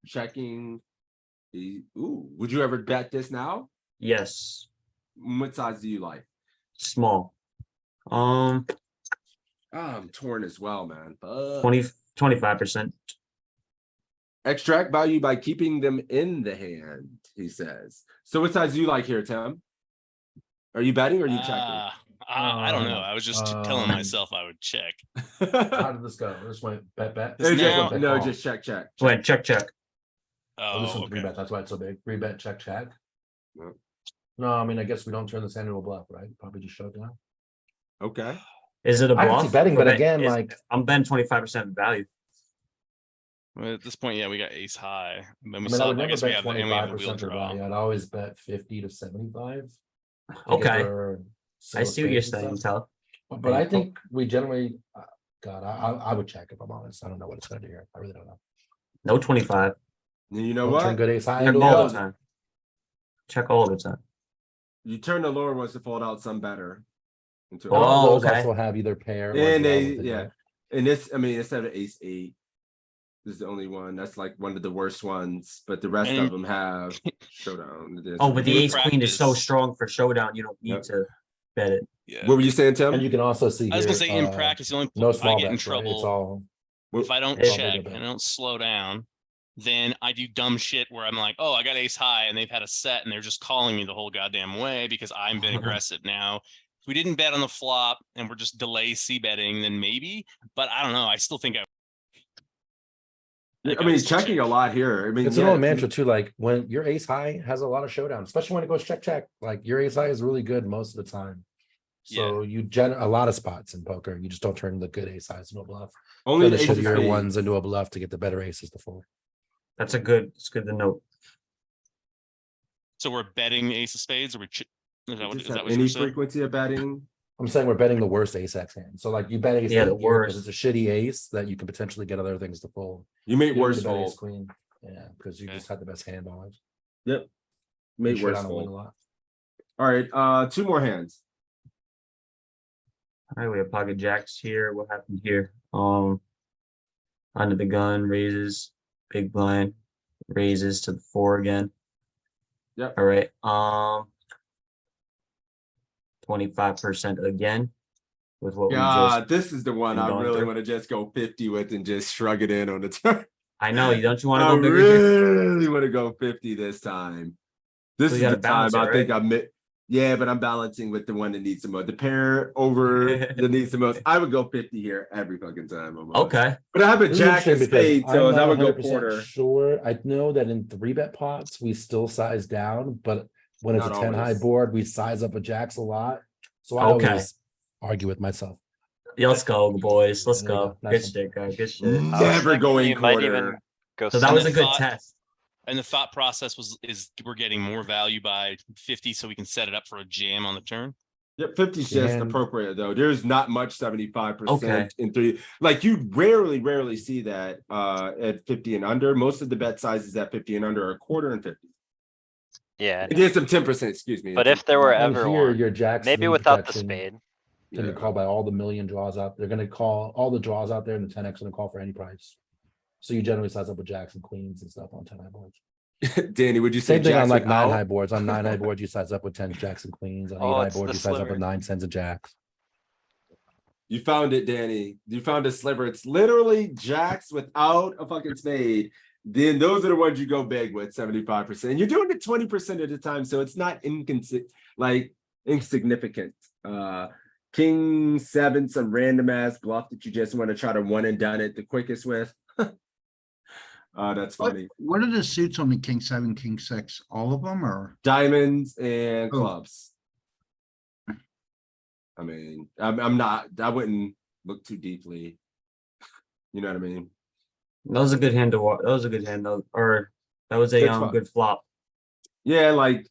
Checking. Ooh, would you ever bet this now? Yes. What size do you like? Small. I'm torn as well, man. 25%. Extract value by keeping them in the hand, he says. So what size do you like here, Tim? Are you betting or are you checking? I don't know. I was just telling Um, myself I would check. How did this go? This went bet. This It's now- just, no, just check. Wait, check. Oh, this Oh, one three okay. bet. That's why it's so big. Three bet, check, check. Yep. No, I mean, I guess we don't turn this into a bluff, right? Probably just shove down. Okay. Is it a I can bluff? see betting, Or but bet- again, is- like I'm betting 25% value. Well, at this point, yeah, we got ace high. And then we I mean, I still, would I never guess we bet have, and we have the wheel 25% for draw. value. I'd always bet 50 to 75. to get Okay. their I solo see what you're spades and saying, stuff. Tal. But I think we generally, God, I would check if I'm honest. I don't know what it's gonna do here. I really don't know. No 25. You know Don't turn what? good ace high Check into a all bluff. the time. Check all the time. You turn the lower ones to fold out some better. Into Oh, All those okay. also have either pair or and draw they, with it, yeah. right? And this, I mean, instead of ace eight, this is the only one. That's like one of the worst ones, but the rest And- of them have showdown. Oh, but the In ace queen is so practice- strong for showdown. You don't need Yep. to bet it. Yeah. What were you saying, Tim? And you can also see I was gonna here, say in practice, the only no I small get in bets, right? It's trouble all if I don't It's all check bigger bet. and I don't slow down, then I do dumb shit where I'm like, oh, I got ace high and they've had a set and they're just calling me the whole goddamn way because I'm been aggressive now. If we didn't bet on the flop and we're just delay c betting, then maybe, but I don't know. I still think I mean, checking a lot here. I mean, It's an old mantra too. Like when your ace high has a lot of showdown, especially when it goes check check. Like your ace high is really good most of the time. So you a lot of spots in poker. You just don't turn the good ace highs into a bluff. Only Turn the the ace of shittier spades. ones into a bluff to get the better aces to fold. That's a good. It's good to note. so. We're betting ace of spades, or is that You what, just is that have what any you're saying? frequency of betting. I'm saying we're betting the worst ace X hand. So like you bet ace Yeah, eight the here because worst. it's a shitty ace that you can potentially get other things to fold. You make You don't worse need to bet ace fold. queen. Yeah, because you Okay. just had the best hand on it. Yep. You Make showed worse on a win a fold. lot. All right. Two more hands. All right, we have pocket jacks here. What happened here? Under the gun, raises, big blind, raises to the 4 again. Yep. All right. 25% again with what we Yeah, just. this is the one been I going really through. want to just go 50 with and just shrug it in on the turn. I know. Don't you want to I go bigger here? really want to go 50 this time. This So is you the gotta time balance it, I think right? yeah, but I'm balancing with the one that needs the most. The pair over that needs the most. I would go 50 here every fucking time. Almost. Okay. But I have a This is jack interesting of because spades, I'm so I not would go 100% quarter. sure. I know that in 3-bet pots we still size down, but when it's Not a 10 high always. board, we size up with jacks a lot. So I Okay. always argue with myself. Yeah, let's go, boys. Let's There you go. go. Nice Good one. shit, guys. Good shit. I was Never thinking going you might even quarter. go. So that And was a the good thought- test. And the thought process is we're getting more value by 50, so we can set it up for a jam on the turn. Yep, 50 is just And- appropriate though. There's not much 75% Okay. in three. Like you rarely see that at 50 and under. Most of the bet sizes at 50 and under are a quarter and 50. Yeah, It is some 10%, excuse me. but it's if there were And ever here, one, your jacks maybe need without the protection. spade. Gonna Yeah. be called by all the million draws out. They're gonna call all the draws out there, and the 10x gonna call for any price. So you generally size up with jacks and queens and stuff on 10 high boards. Danny, would you say Same thing on jacks like 9 high without? boards. On 9 high boards, you size up with 10s, jacks, and queens. On 8 Oh, high it's boards, the you size up sliver. with 9, 10s, and jacks. You found it, Danny. You found a sliver. It's literally jacks without a fucking spade. Then those are the ones you go big with 75%. And you're doing it 20% of the time, so it's not insignificant. King 7, some random ass bluff that you just want to try to one and done it the quickest with. That's funny. What are the suits on the king 7, king 6? All of them or? Diamonds and Oh. clubs. I mean, I wouldn't look too deeply. You know what I mean? That was a good hand to watch. That was a good hand, though. Or that was a That's fine. good flop. Yeah, like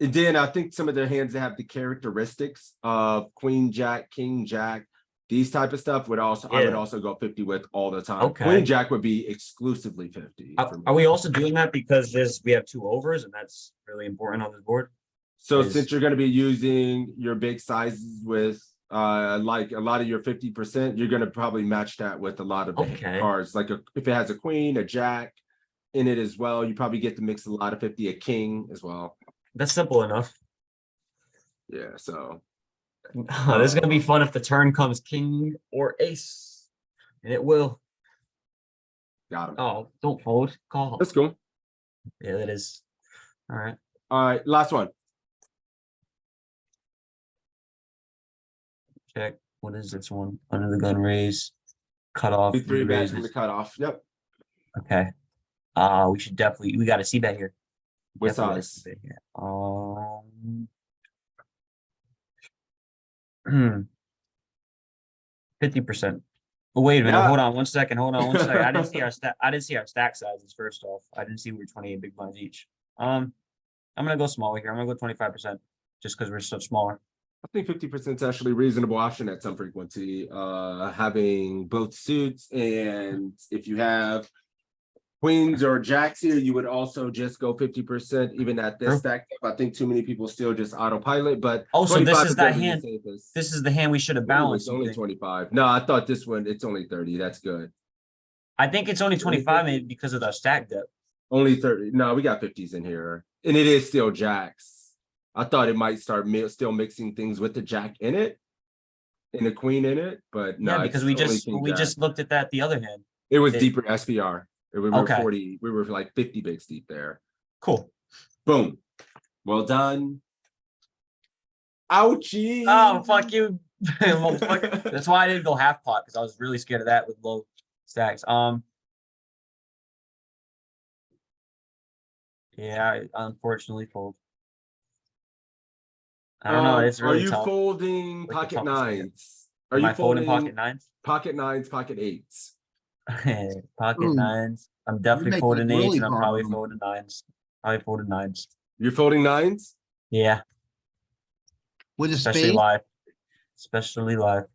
and then I think some of their hands that have the characteristics of queen jack, king jack, these type of stuff would also I would Yeah. also go 50 with all the time. Okay. Queen jack would be exclusively 50. for me. Are we also doing that because we have 2 overs and that's really important on this board? So is- since you're going to be using your big sizes with like a lot of your 50%, you're going to probably match that with a lot of the Okay. cards. Like if it has a queen, a jack in it as well, you probably get to mix a lot of 50, a king as well. That's simple enough. Yeah, so This is gonna be fun if the turn comes king or ace, and it will. got him. Oh, don't fold. Call. That's cool. Yeah, that is. All right. All right, last one. Check. What is this one? Under the gun raise. Cut off. 3 bet raises. from the cutoff. Yep. Okay. We should definitely, we got a C bet here. What Definitely got a size? C bet here. 50%. Oh, wait a minute. Yeah. Hold on 1 second. Hold on 1 second. I didn't see our stack sizes first off. I didn't see we were 28 big blinds each. I'm gonna go smaller here. I'm gonna go 25% just because we're so smaller. I think 50% is actually a reasonable option at some frequency. Having both suits, and if you have queens or jacks here, you would also just go 50%, even at this True. stack. I think too many people still just autopilot, but Oh, so this 25 is that gonna be the hand. safest. This is the hand we should have Ooh, balanced. it's only 25. No, I thought this one, it's only 30. That's good. I think it's only 25 50? maybe because of the stack depth. Only 30. No, we got 50s in here. And it is still jacks. I thought it might start still mixing things with the jack in it. And the queen in it, but no, Yeah, because it's we only just king we jack. just looked at that the other hand. It was it- deeper SPR. We were Okay. 40, we were like 50 bigs deep there. Cool. Boom. Well done. Ouchie. Oh, fuck you. Motherfucker. That's why I didn't go half pot because I was really scared of that with low stacks. Yeah, I unfortunately fold. I don't know. It's really Are you tough. folding Like the pocket toughest hand. nines? Are Am you I folding folding pocket nines? pocket nines, pocket eights? Pocket Ooh, nines. I'm definitely making it folding eights, really and I'm hard probably on me. folding nines. Probably folding nines. You're folding nines? Yeah, With a especially spade, live. Especially live.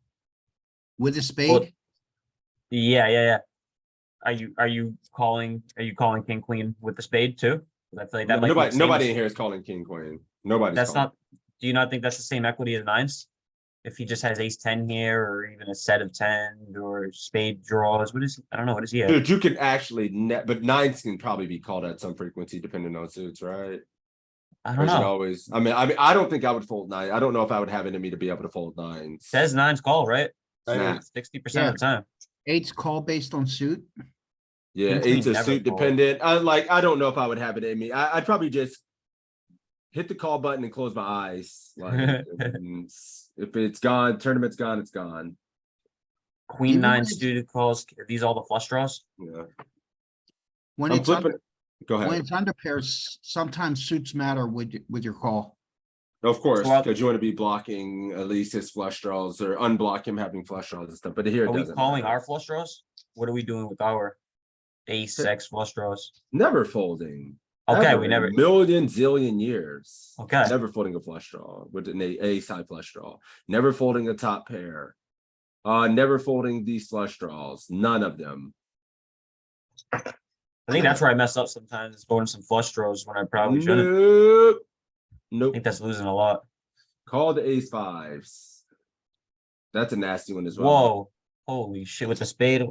with a spade. Yeah. Are you calling king queen with the spade too? 'Cause I feel like that might be the Nobody same- in here is calling king queen. Nobody's That's calling. not. Do you not think that's the same equity as nines? If he just has ace 10 here, or even a set of 10, or spade draws, what is? I don't know. What is he at? Dude, you can actually but nines can probably be called at some frequency depending on suits, right? I Or don't is it know. always? I mean, I don't think I would fold nine. I don't know if I would have it in me to be able to fold nines. Says nines call, right? Snap. 60% of the time. Eights call based on suit. Yeah, King eight's queen a never suit fold. dependent. I don't know if I would have it in me. I'd probably just hit the call button and close my eyes. Like, and if it's gone, tournament's gone, it's gone. Queen Even nine when it's- suited calls. Are these all the flush draws? Yeah. When I'm it's flipping. under, Go when ahead. it's under pairs, sometimes suits matter with your call. Of course, So because you want to be blocking at least his flush draws or unblock him having flush draws and stuff. But here it Are we doesn't calling matter. our flush draws? What are we doing with our ace X flush draws? Never folding. Okay, Ever we in never. a million zillion years. Okay. Never folding a flush draw with an ace high flush draw. Never folding a top pair. Never folding these flush draws. None of them. I think that's where I mess up sometimes. Is folding some flush draws when I probably shouldn't. Nope. I Nope. think that's losing a lot. Call the ace fives. That's a nasty one as well. Whoa. Holy shit. With the spade,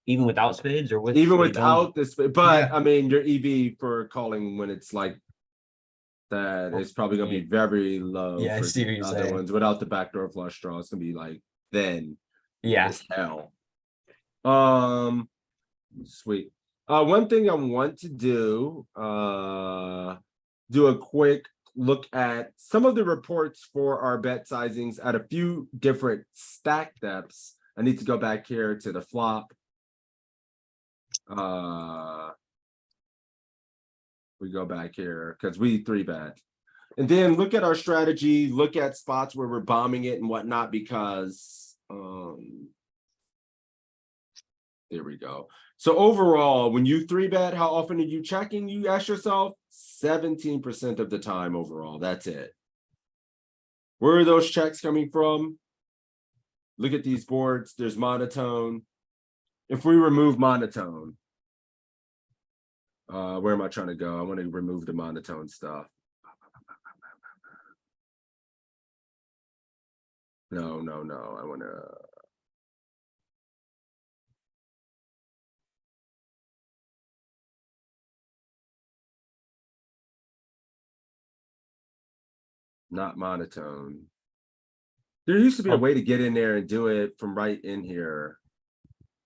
even without spades or with Even spades only? without this, but Yeah. I mean, your EV for calling when it's like that is probably gonna be very low. Yeah, I for see what the you're other saying. ones without the backdoor flush draw. It's gonna be like then Yeah. as hell. Sweet. One thing I want to do a quick look at some of the reports for our bet sizings at a few different stack depths. I need to go back here to the flop. We go back here because we 3-bet. And then look at our strategy, look at spots where we're bombing it and whatnot, because there we go. So overall, when you 3-bet, how often are you checking? You ask yourself 17% of the time overall. That's it. Where are those checks coming from? Look at these boards. There's monotone. If we remove monotone, where am I trying to go? I want to remove the monotone stuff. No. I want to. Not monotone. There used to be a way to get in there and do it from right in here.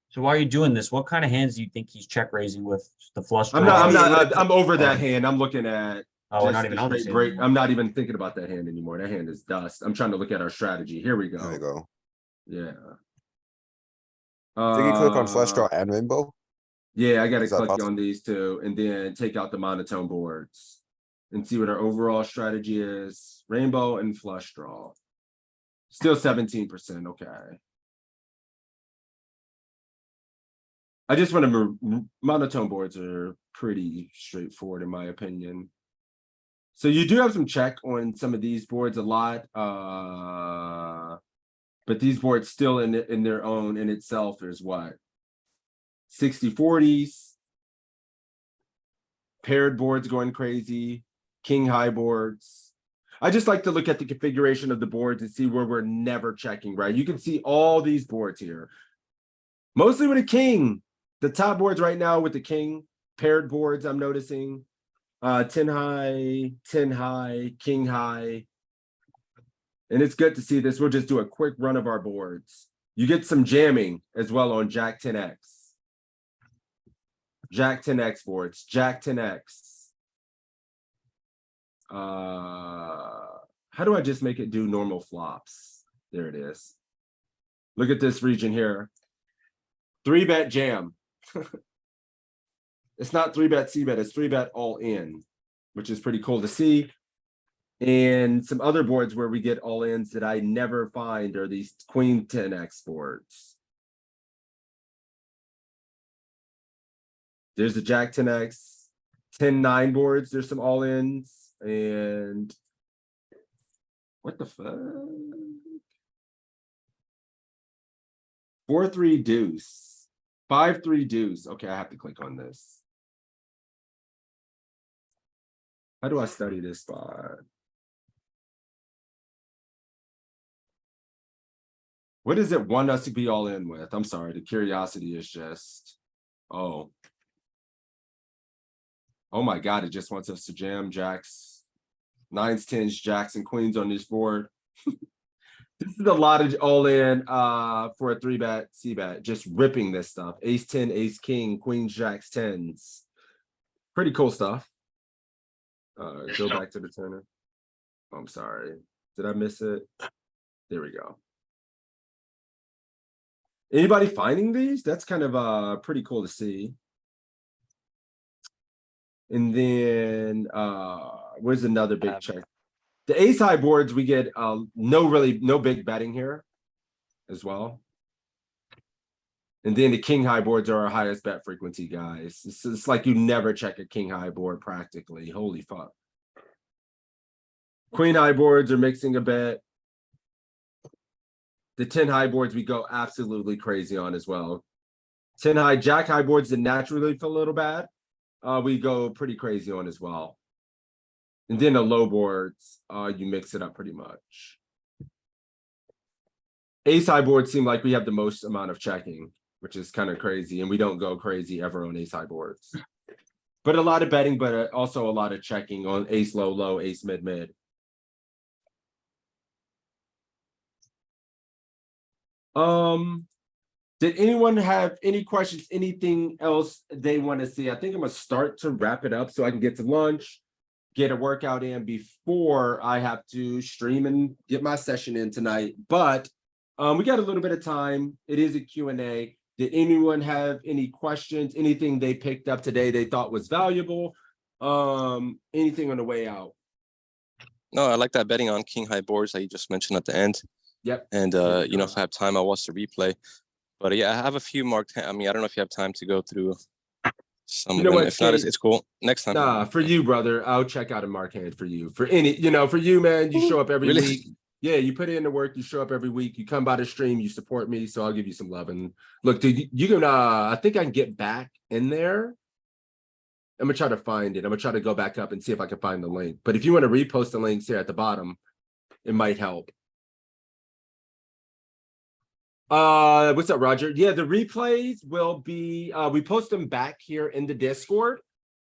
So why are you doing this? What kind of hands do you think he's check raising with? The flush draw? I'm over that hand. I'm looking at. Oh, we're just not even the on the straight same break. anymore. I'm not even thinking about that hand anymore. That hand is dust. I'm trying to look at our strategy. Here we go. There we go. Yeah. Did you click on flush draw and rainbow? Yeah, I gotta Is that click possible? on these two and then take out the monotone boards and see what our overall strategy is. Rainbow and flush draw. Still 17%, okay. I just want to monotone boards are pretty straightforward in my opinion. So you do have some check on some of these boards a lot, but these boards still in their own in itself is what 60-40s, paired boards going crazy, king high boards. I just like to look at the configuration of the boards and see where we're never checking, right? You can see all these boards here, mostly with a king. The top boards right now with the king, paired boards I'm noticing, 10 high, king high. And it's good to see this. We'll just do a quick run of our boards. You get some jamming as well on Jack 10X. Jack 10X boards, Jack 10X. How do I just make it do normal flops? There it is. Look at this region here. 3-bet jam. It's not 3-bet C-bet, it's 3-bet all in, which is pretty cool to see. And some other boards where we get all ins that I never find are these Queen 10X boards. There's the Jack 10X, 10-9 boards. There's some all ins. And what the fuck? 4-3 deuce, 5-3 deuce. Okay, I have to click on this. How do I study this spot? What does it want us to be all in with? I'm sorry, the curiosity is just, oh. Oh my God, it just wants us to jam jacks, 9s, 10s, jacks, and queens on this board. This is a lot of all in for a 3-bet C-bet, just ripping this stuff. Ace 10, ace king, queens, jacks, 10s. Pretty cool stuff. Go back to the turner. Oh, I'm sorry. Did I miss it? There we go. Anybody finding these? That's kind of pretty cool to see. And then where's another big check? The ace high boards, we get no big betting here as well. And then the king high boards are our highest bet frequency, guys. It's like you never check a king high board practically. Holy fuck. Queen high boards are mixing a bit. The 10 high boards we go absolutely crazy on as well. 10 high, jack high boards that naturally feel a little bad. We go pretty crazy on as well. And then the low boards, you mix it up pretty much. Ace high boards seem like we have the most amount of checking, which is kind of crazy. And we don't go crazy ever on ace high boards. But a lot of betting, but also a lot of checking on ace low, low, ace mid, mid. Did anyone have any questions, anything else they want to see? I think I'm gonna start to wrap it up so I can get to lunch, get a workout in before I have to stream and get my session in tonight. But we got a little bit of time. It is a Q&A. Did anyone have any questions, anything they picked up today they thought was valuable? Anything on the way out? No, I like that betting on king high boards that you just mentioned at the end. Yep. And you know, if I have time, I'll watch the replay. But yeah, I have a few marked. I mean, I don't know if you have time to go through some You of know them. what, If not, Skate? it's cool. Next time. Nah, for you, brother, I'll check out a mark hand for you. For any, for you, man, you show up every Really? week. Yeah, you put in the work, you show up every week, you come by the stream, you support me, so I'll give you some love. And look, dude, you can I think I can get back in there. I'm gonna try to find it. I'm gonna try to go back up and see if I can find the link. But if you want to repost the links here at the bottom, it might help. What's up, Roger? Yeah, the replays will be we post them back here in the Discord.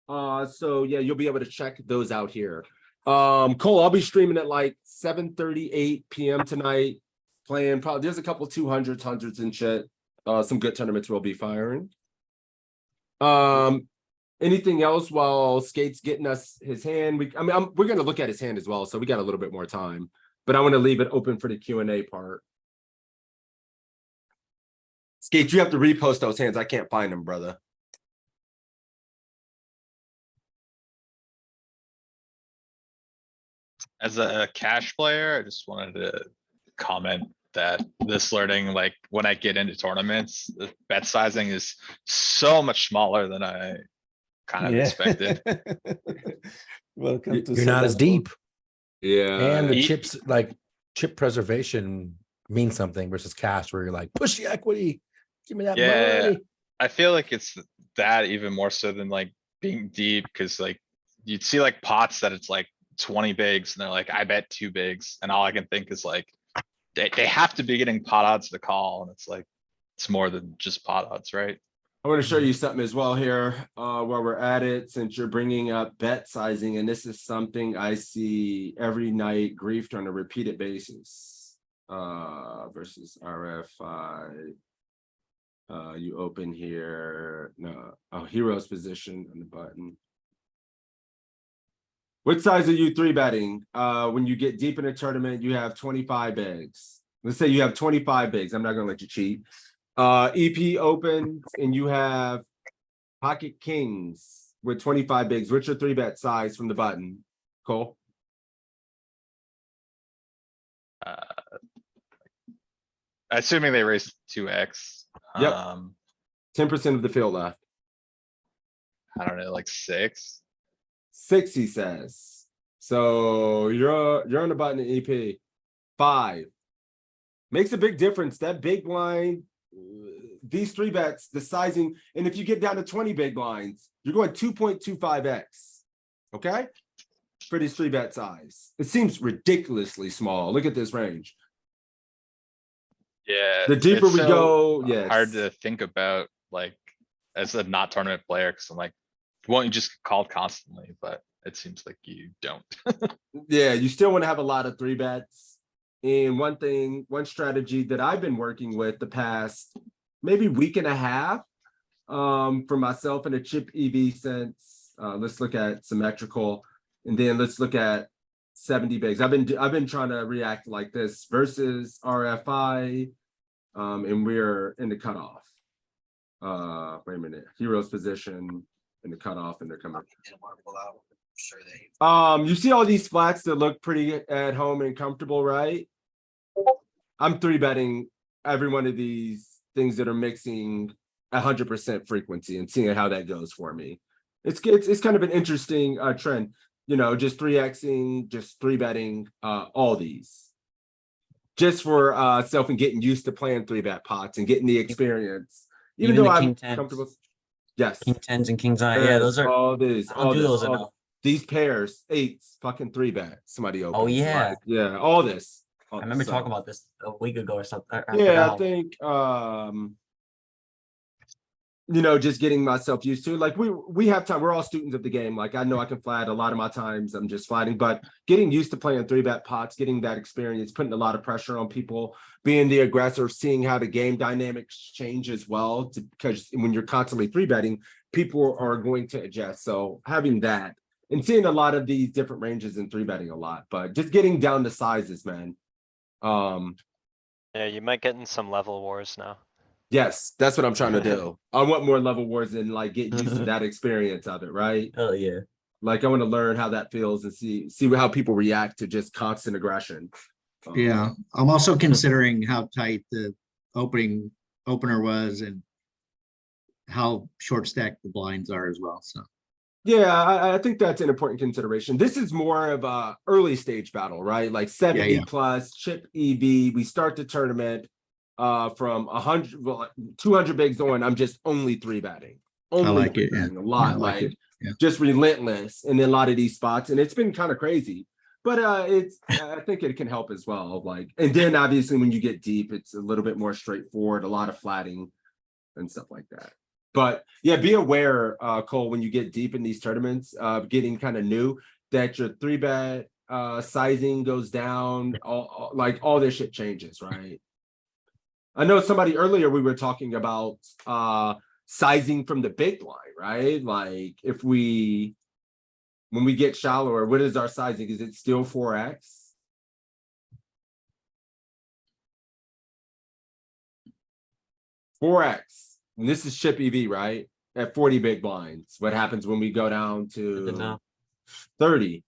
So yeah, you'll be able to check those out here. Cole, I'll be streaming at like 7:38 p.m. tonight, playing probably there's a couple 200s, hundreds and shit. Some good tournaments we'll be firing. Anything else while Skate's getting us his hand? We're gonna look at his hand as well, so we got a little bit more time. But I want to leave it open for the Q&A part. Skate, you have to repost those hands. I can't find them, brother. As a cash player, I just wanted to comment that this learning, like when I get into tournaments, the bet sizing is so much smaller than I kind of expected. Welcome to You're not as Singapore. deep. Yeah. And the Ye- chips, like chip preservation means something versus cash where you're like, push the equity. Give me that Yeah, money. I feel like it's that even more so than like being deep, because like you'd see like pots that it's like 20 bigs and they're like, I bet 2 bigs, and all I can think is like they have to be getting pot odds to call, and it's like it's more than just pot odds, right? I want to show you something as well here, while we're at it, since you're bringing up bet sizing, and this is something I see every night griefed on a repeated basis. Versus RFI. You open here, no, oh, hero's position on the button. What size are you 3-betting? When you get deep in a tournament, you have 25 bigs. Let's say you have 25 bigs. I'm not gonna let you cheat. EP opens and you have pocket kings with 25 bigs. What's your 3-bet size from the button? Cole? Assuming they raised 2x. Yep. 10% of the field left. I don't know, like 6. 6, he says. So you're on the button in EP. 5. Makes a big difference. That big blind, these 3 bets, the sizing, and if you get down to 20 big blinds, you're going 2.25x. Okay? For this 3-bet size. It seems ridiculously small. Look at this range. Yeah. The deeper it's we so go, yes. hard to think about, like, as a not tournament player, because I'm like, won't you just get called constantly? But it seems like you don't. Yeah, you still want to have a lot of 3-bets. And one strategy that I've been working with the past maybe week and a half, for myself in a chip EV sense. Let's look at symmetrical, and then let's look at 70 bigs. I've been trying to react like this versus RFI, and we're in the cutoff. Wait a minute, hero's position in the cutoff, and they're coming. You see all these flats that look pretty at home and comfortable, right? I'm 3-betting every one of these things that are mixing 100% frequency and seeing how that goes for me. It's kind of an interesting trend, you know, just 3xing, just 3-betting all these. Just for self and getting used to playing 3-bet pots and getting the experience. Even though the I'm king tens. comfortable. Yes. King tens and kings on. Yeah, those are. all these, I don't all do this, those all enough. these pairs, 8s, fucking 3-bet. Somebody opens. Oh yeah, like, yeah, all this. I remember talking about this a week ago or something. I Yeah, forgot. I think you know, just getting myself used to, like, we have time, we're all students of the game. Like, I know I can flat a lot of my times, I'm just flatting, but getting used to playing 3-bet pots, getting that experience, putting a lot of pressure on people, being the aggressor, seeing how the game dynamics change as well, because when you're constantly 3-betting, people are going to adjust. So having that and seeing a lot of these different ranges in 3-betting a lot, but just getting down to sizes, man. Yeah, you might get in some level wars now. Yes, that's what I'm trying to do. I want more level wars and like get used to that experience of it, right? Oh yeah. Like I want to learn how that feels and see how people react to just constant aggression. Yeah, I'm also considering how tight the opener was and how short stacked the blinds are as well. So yeah, I think that's an important consideration. This is more of a early stage battle, right? Like 70 plus chip EV. We start the tournament from 100, well, 200 bigs on. I'm just only 3-betting. Only I like it. Yeah. a lot, I like like it. Yeah. just relentless, and then a lot of these spots, and it's been kind of crazy. But I think it can help as well. Like, and then obviously when you get deep, it's a little bit more straightforward, a lot of flatting and stuff like that. But yeah, be aware, Cole, when you get deep in these tournaments, getting kind of new, that your 3-bet sizing goes down, all this shit changes, right? I know somebody earlier, we were talking about sizing from the big line, right? Like when we get shallower, what is our sizing? Is it still 4x? And this is chip EV, right? At 40 big blinds. What happens when we go down to 30?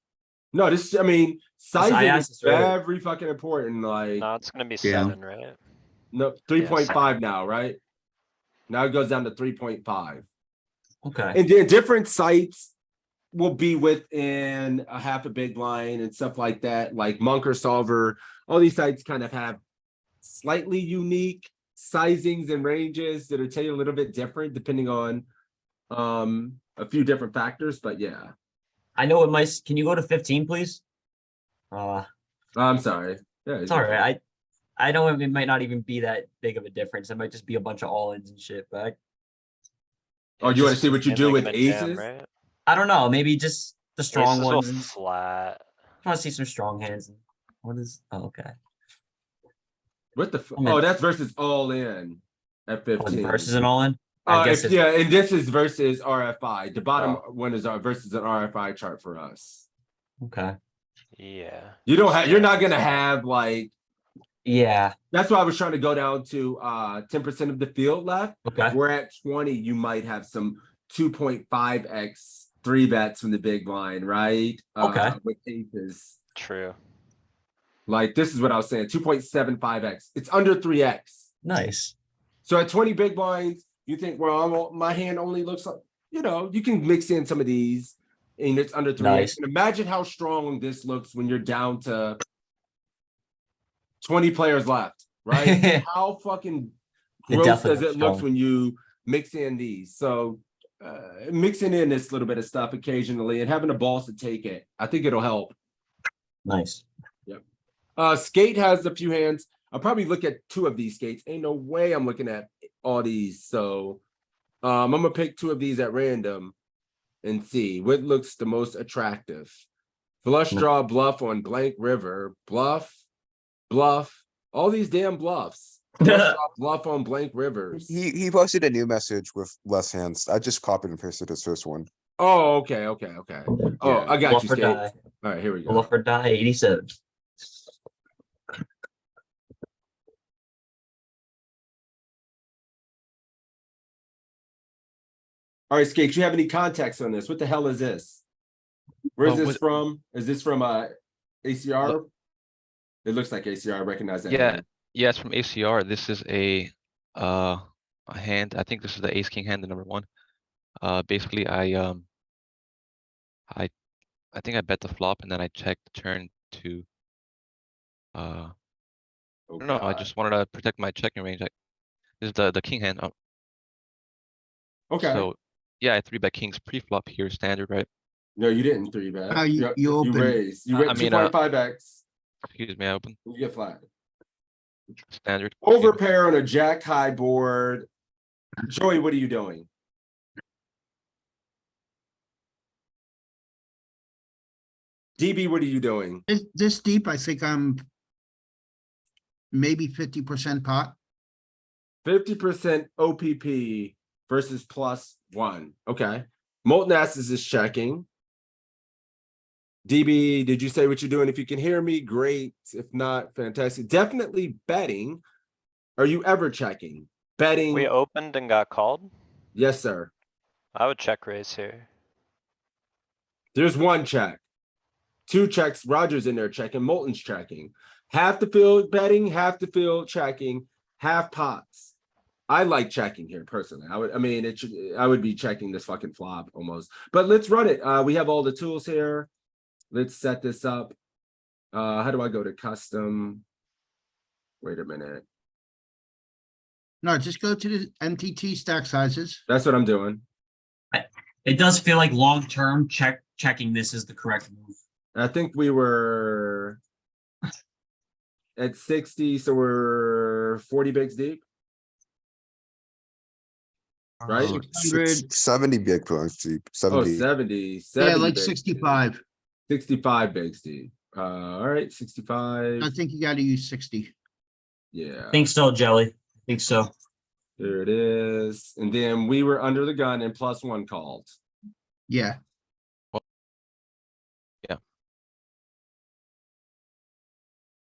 No, this, I mean, I sizing asked is this earlier. very fucking important, like, No, it's gonna be Yeah. 7, right? no, 3.5 now, right? Now it goes down to 3.5. Okay. And then different sites will be within a half a big blind and stuff like that, like Monk or Solver. All these sites kind of have slightly unique sizings and ranges that are tell you a little bit different depending on a few different factors, but yeah. I know it might. Can you go to 15, please? I'm sorry. Yeah, It's all right. I know it might not even be that big of a difference. It might just be a bunch of all-ins and shit, but Oh, you want to Just see what you do mainly with gonna jam, aces? right? I don't know. Maybe just the strong Aces will ones. flat. I want to see some strong hands. What is? Oh, okay. What the? I mean- Oh, that's versus all in at Oh, 15. versus an all-in. I guess If, it's yeah, and this is versus RFI. The bottom Oh. one is our versus an RFI chart for us. okay. Yeah. You don't just have. You're not jams. gonna have like. Yeah. That's why I was trying to go down to 10% of the field left. Okay. We're at 20. You might have some 2.5x 3 bets from the big blind, right? Okay. With aces. True. Like this is what I was saying, 2.75x. It's under 3x. Nice. So at 20 big blinds, you think, well, my hand only looks like, you can mix in some of these and it's under 3x. Nice. And imagine how strong this looks when you're down to 20 players left, right? How fucking It gross definitely does looks it look strong. when you mix in these? So mixing in this little bit of stuff occasionally and having the balls to take it, I think it'll help. Nice. Yep. Skate has a few hands. I'll probably look at 2 of these skates. Ain't no way I'm looking at all these. So I'm gonna pick 2 of these at random and see what looks the most attractive. Flush draw bluff on blank river. Bluff, all these damn bluffs. Flush draw bluff on blank rivers. He posted a new message with less hands. I just copied and pasted his first one. Oh, okay. Oh, Yeah. I got Bluff you, or Skate. die. All right, here we go. Bluff or die. 87. All right, Skate, you have any context on this? What the hell is this? Where is this from? Is this from ACR? It looks like ACR. I recognize that. Yeah, name. yeah, it's from ACR. This is a hand. I think this is the ace king hand, the number 1. Basically I think I bet the flop and then I checked the turn to Oh, no, I God. just wanted to protect my checking range. This is the king hand. Okay. So yeah, I 3-bet kings pre-flop here, standard, right? No, you didn't 3-bet. Oh, you You opened. raised. You I went mean, 2.5x. Excuse me, I open You get flat. standard. Overpair on a jack high board. Joey, what are you doing? DB, what are you doing? This deep, I think I'm maybe 50% pot. 50% OPP versus +1. Okay. Molten Asses is checking. DB, did you say what you're doing? If you can hear me, great. If not, fantastic. Definitely betting. Are you ever checking? Betting? We opened and got called. Yes, sir. I would check raise here. There's 1 check. 2 checks. Roger's in there checking. Molten's checking. Half the field betting, half the field checking, half pots. I like checking here personally. I would be checking this fucking flop almost. But let's run it. We have all the tools here. Let's set this up. How do I go to custom? Wait a minute. No, just go to the MTT stack sizes. That's what I'm doing. It does feel like long-term checking this is the correct move. I think we were at 60, so we're 40 bigs deep. Right? 600. 70 big points deep. Oh, 70. 70. Yeah, like bigs deep. 65. 65 bigs deep. All right, 65. I think you got to use 60. Yeah. Think so, Jelly. Think so. There it is. And then we were under the gun and +1 called. Yeah. Yeah.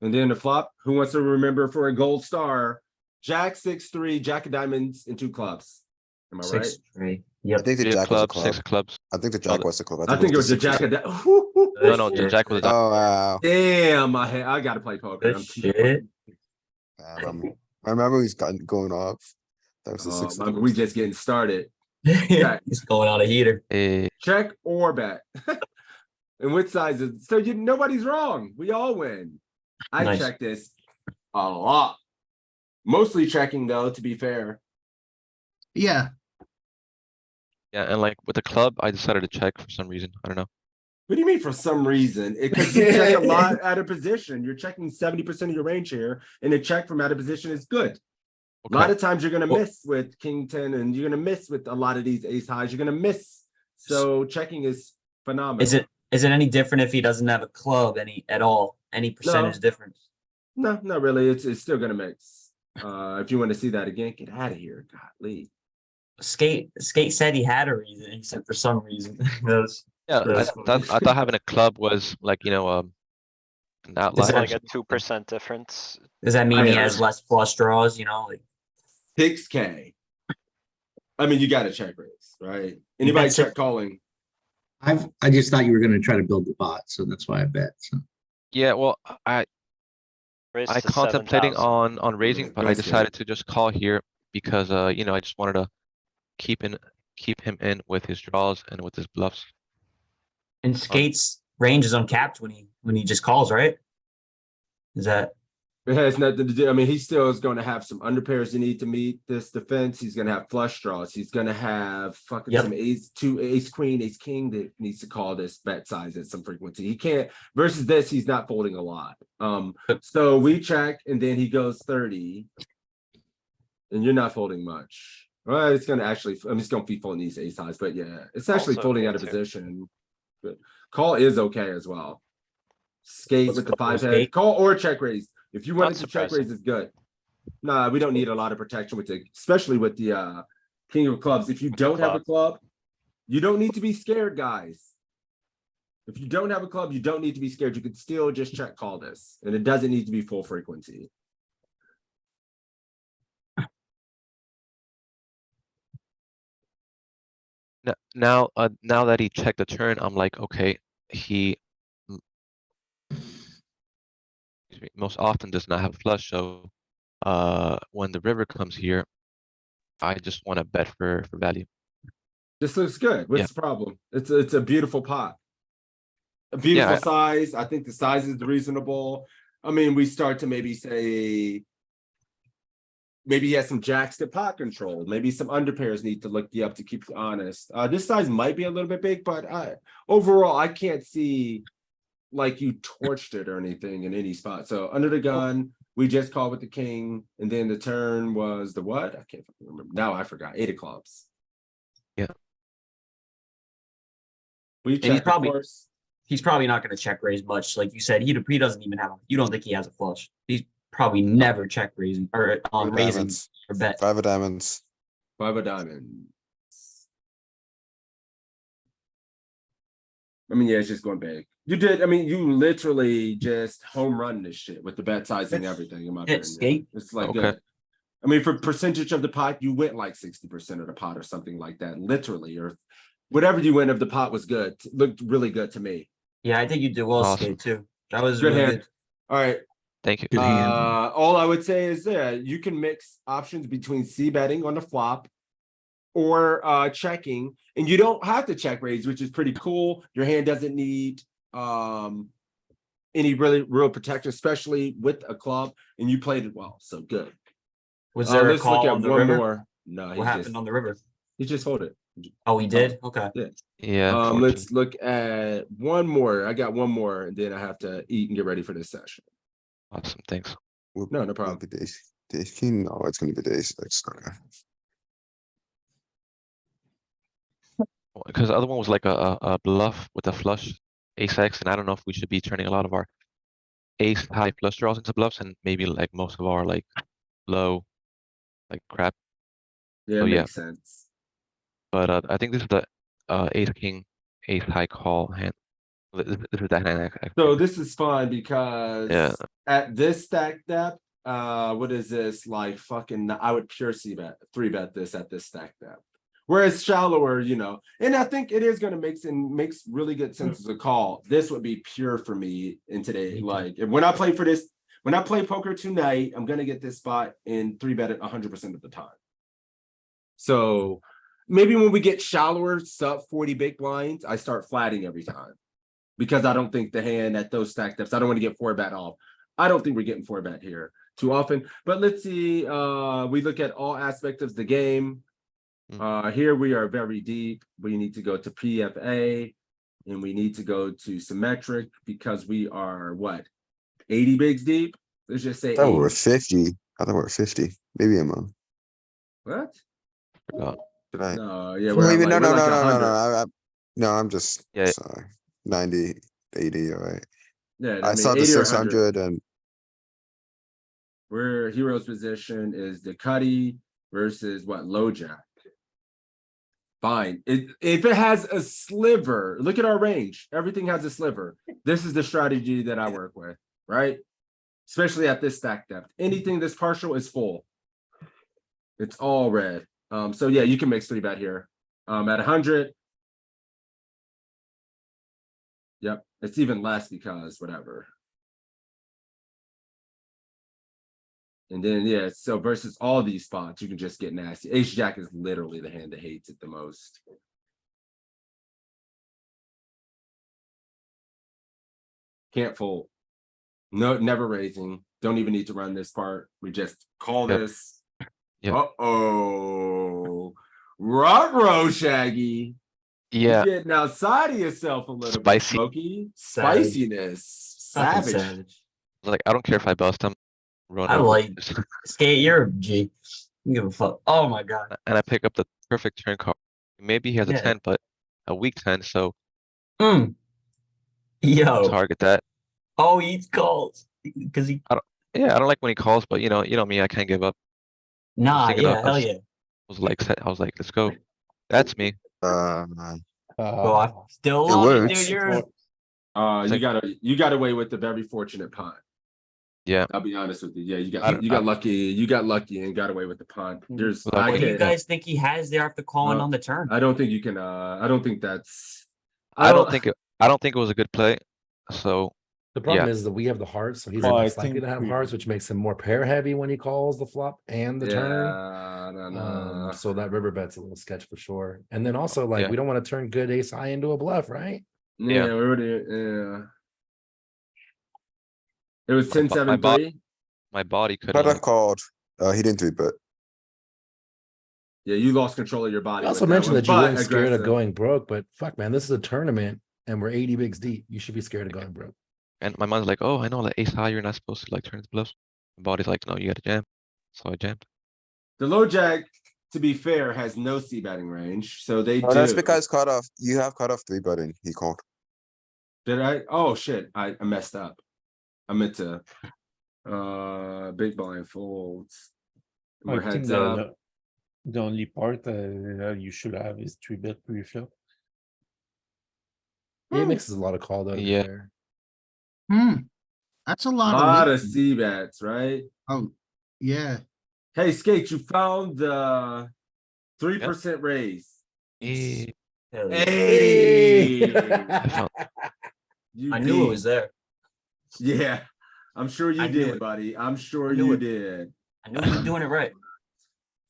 And then the flop, who wants to remember for a gold star? Jack 6-3, Jack of diamonds, and 2 clubs. Am I right? Six, three. I Yep. think the Three of jack was a clubs, club. six of clubs. I think the No, jack was a club. I think it was the jack of that. no, the jack was a Oh wow. Damn, I gotta play poker. Good I'm too shit. My memory's gotten going off. That was the six. we just getting started. He's going on a heater. Check or bet. And which size is so nobody's wrong. We all win. I Nice. check this a lot. Mostly checking though, to be fair. Yeah, Yeah, and like with the club, I decided to check for some reason. I don't know. What do you mean for some reason? Because you check a lot out of position. You're checking 70% of your range here, and a check from out of position is good. A lot of times you're gonna miss with King 10, and you're gonna miss with a lot of these ace highs. You're gonna miss. So checking is phenomenal. Is it any different if he doesn't have a club at all? Any percentage difference? No, not really. It's still gonna mix. If you want to see that again, get out of here. Golly. Skate said he had a reason. He said for some reason. Yeah, I thought having a club was like, an It's outlier. like a 2% difference. Does that mean he has less flush draws? Like 6K. I mean, you got to check raise, right? Anybody check calling? I just thought you were going to try to build the pot, so that's why I bet. So. Yeah, well, I Raised to contemplating 7,000. on raising, but I decided to just call here because I just wanted to keep him in with his draws and with his bluffs. and Skate's range is uncapped when he just calls, right? Is that? It has nothing to do. I mean, he still is going to have some underpairs you need to meet this defense. He's going to have flush draws. He's going to have fucking some ace queen, ace king that needs to call this bet size at some frequency. He can't versus this. He's not folding a lot. So we check and then he goes 30, and you're not folding much. Well, it's going to actually. I'm just going to be folding these ace highs, but yeah, it's actually Also folding okay out of too. position. But call is okay as well. Skate Let's with the go, 5 head. skate. Call or check raise. If you wanted Not to check surprising. raise, is good. Nah, we don't need a lot of protection with the, especially with the king of clubs. If you don't have a club, you don't need to be scared, guys. If you don't have a club, you don't need to be scared. You can still just check call this, and it doesn't need to be full frequency. Now that he checked the turn, I'm like, okay, he most often does not have a flush. So when the river comes here, I just want to bet for value. This looks good. What's the problem? It's a beautiful pot. A beautiful size. I think the size is reasonable. I mean, we start to maybe say maybe he has some jacks that pot control. Maybe some underpairs need to look you up to keep you honest. This size might be a little bit big, but overall, I can't see like you torched it or anything in any spot. So under the gun, we just called with the king, and then the turn was the what? I can't remember. Now I forgot. 8 of clubs. Yeah. We check, of course. He's probably not going to check raise much. Like you said, he doesn't even have. You don't think he has a flush? He's probably never check raising or raising or bet. 5 of diamonds. 5 of diamonds. I mean, yeah, it's just going big. You did. I mean, you literally just home run this shit with the bet sizing, everything. In my opinion, skate. It's like good. I mean, for percentage of the pot, you went like 60% of the pot or something like that, literally, or whatever you went of the pot was good. Looked really good to me. Yeah, I think you did well, Awesome. Skate too. That was Good really hand. good. All right. Thank you. Good hand. All I would say is you can mix options between C betting on the flop or checking, and you don't have to check raise, which is pretty cool. Your hand doesn't need any real protection, especially with a club, and you played it well, so good. Was there a let's look call at on the one river? more. No, What happened on the river? He just folded. Oh, he did. Okay. Yeah. Yeah. Let's look at one more. I got one more, and then I have to eat and get ready for this session. Awesome. Thanks. No problem. The ace king. No, it's gonna be the ace 6. Okay. Because the other one was like a bluff with a flush ace X, and I don't know if we should be turning a lot of our ace high flush draws into bluffs, and maybe like most of our like low, like crap. Yeah, So, makes sense. But I think this is the ace king, ace high call hand. This is that hand. So this is fun because at this stack depth, what is this like? Fucking, I would pure C bet, 3 bet this at this stack depth. Whereas shallower, and I think it is going to makes really good sense as a call. This would be pure for me in today. Me too. Like when I play poker tonight, I'm going to get this spot and 3-bet it 100% of the time. So maybe when we get shallower, sub 40 big blinds, I start flatting every time because I don't think the hand at those stack depths, I don't want to get 4-bet off. I don't think we're getting 4-bet here too often, but let's see. We look at all aspects of the game. Here we are very deep. We need to go to PFA and we need to go to symmetric because we are 80 bigs deep. Let's just say I thought we 80. were 50. I thought we were 50. Maybe I'm wrong. What? Forgot. Did I? No, yeah, Maybe we're like 100. No, I'm just Yeah. sorry. 90, 80. All right. Yeah, I saw the 80 or 600 and where hero's position is the cutty versus low jack. Fine. If it has a sliver, look at our range. Everything has a sliver. This is the strategy that I work with, right? Especially at this stack depth. Anything that's partial is full. It's all red. So yeah, you can mix 3-bet here. At 100. Yep, it's even less because whatever. And then yeah, so versus all these spots, you can just get nasty. Ace Jack is literally the hand that hates it the most. Can't fold. No, never raising. Don't even need to run this part. We just call this. Yep. Uh-oh. Ruh-roh, Shaggy. Yeah. You're getting outside of yourself a little Spicy. bit, Smokey. Savage. Spiciness. Fucking Savage. Like, I don't care if I bust him. Run I over. like Skate, you're a G. You don't give a fuck. Oh my god. And I pick up the perfect turn card. Maybe he has a Yeah. 10, but a weak 10, so Yo. target that. Oh, he calls. Because he Yeah, I don't like when he calls, but you know me, I can't give up. Nah, thinking of- yeah, hell yeah. I was like, let's go. That's me. man. Bro, I still It love it, works. dude. You're You got away with the very fortunate punt. Yeah. I'll be honest with you. Yeah, you I- got lucky. You got lucky and got away with the punt. There's Look, what do you can't- guys think he has there after calling No, on the turn? I don't think you can I don't think that's I don't think it was a good play. So The problem Yeah. is that we have the hearts, so he's Well, I less likely think to have we- hearts, which makes him more pair heavy when he calls the flop and the turn. no. So that river bet's a little sketch for sure. And then also like Yeah. we don't want to turn good ace high into a bluff, right? Yeah, Yeah. we already It was My 10-7-3. my body couldn't. Had I like- called? He didn't 3-bet. Yeah, you lost control of your body. I with also mentioned one, that you but weren't scared of aggressive. going broke, but fuck man, this is a tournament and we're 80 bigs deep. You should be scared of going broke. And my mind's like, oh, I know, like ace high, you're not supposed to like turn his bluffs. My body's like, no, you gotta jam. So I jammed. The low jack, to be fair, has no c-betting range, so they No, do. that's because cutoff. You have cutoff 3-betting. He called. Did I? Oh shit! I messed up. I meant to. Big blind folds. I We're think heads up. the only part you should have is 3-bet pre-flop. He mixes a lot of call though. To be Yeah. fair. That's a A lot lot of of c-bets, right? Oh, yeah. Hey, Skate, you found the 3% raise. Eh, Hell yeah. Hey, I found- you I knew it did. was there. Yeah, I'm sure you I knew did, it. buddy. I'm sure I knew you it. did. I knew he was doing it right.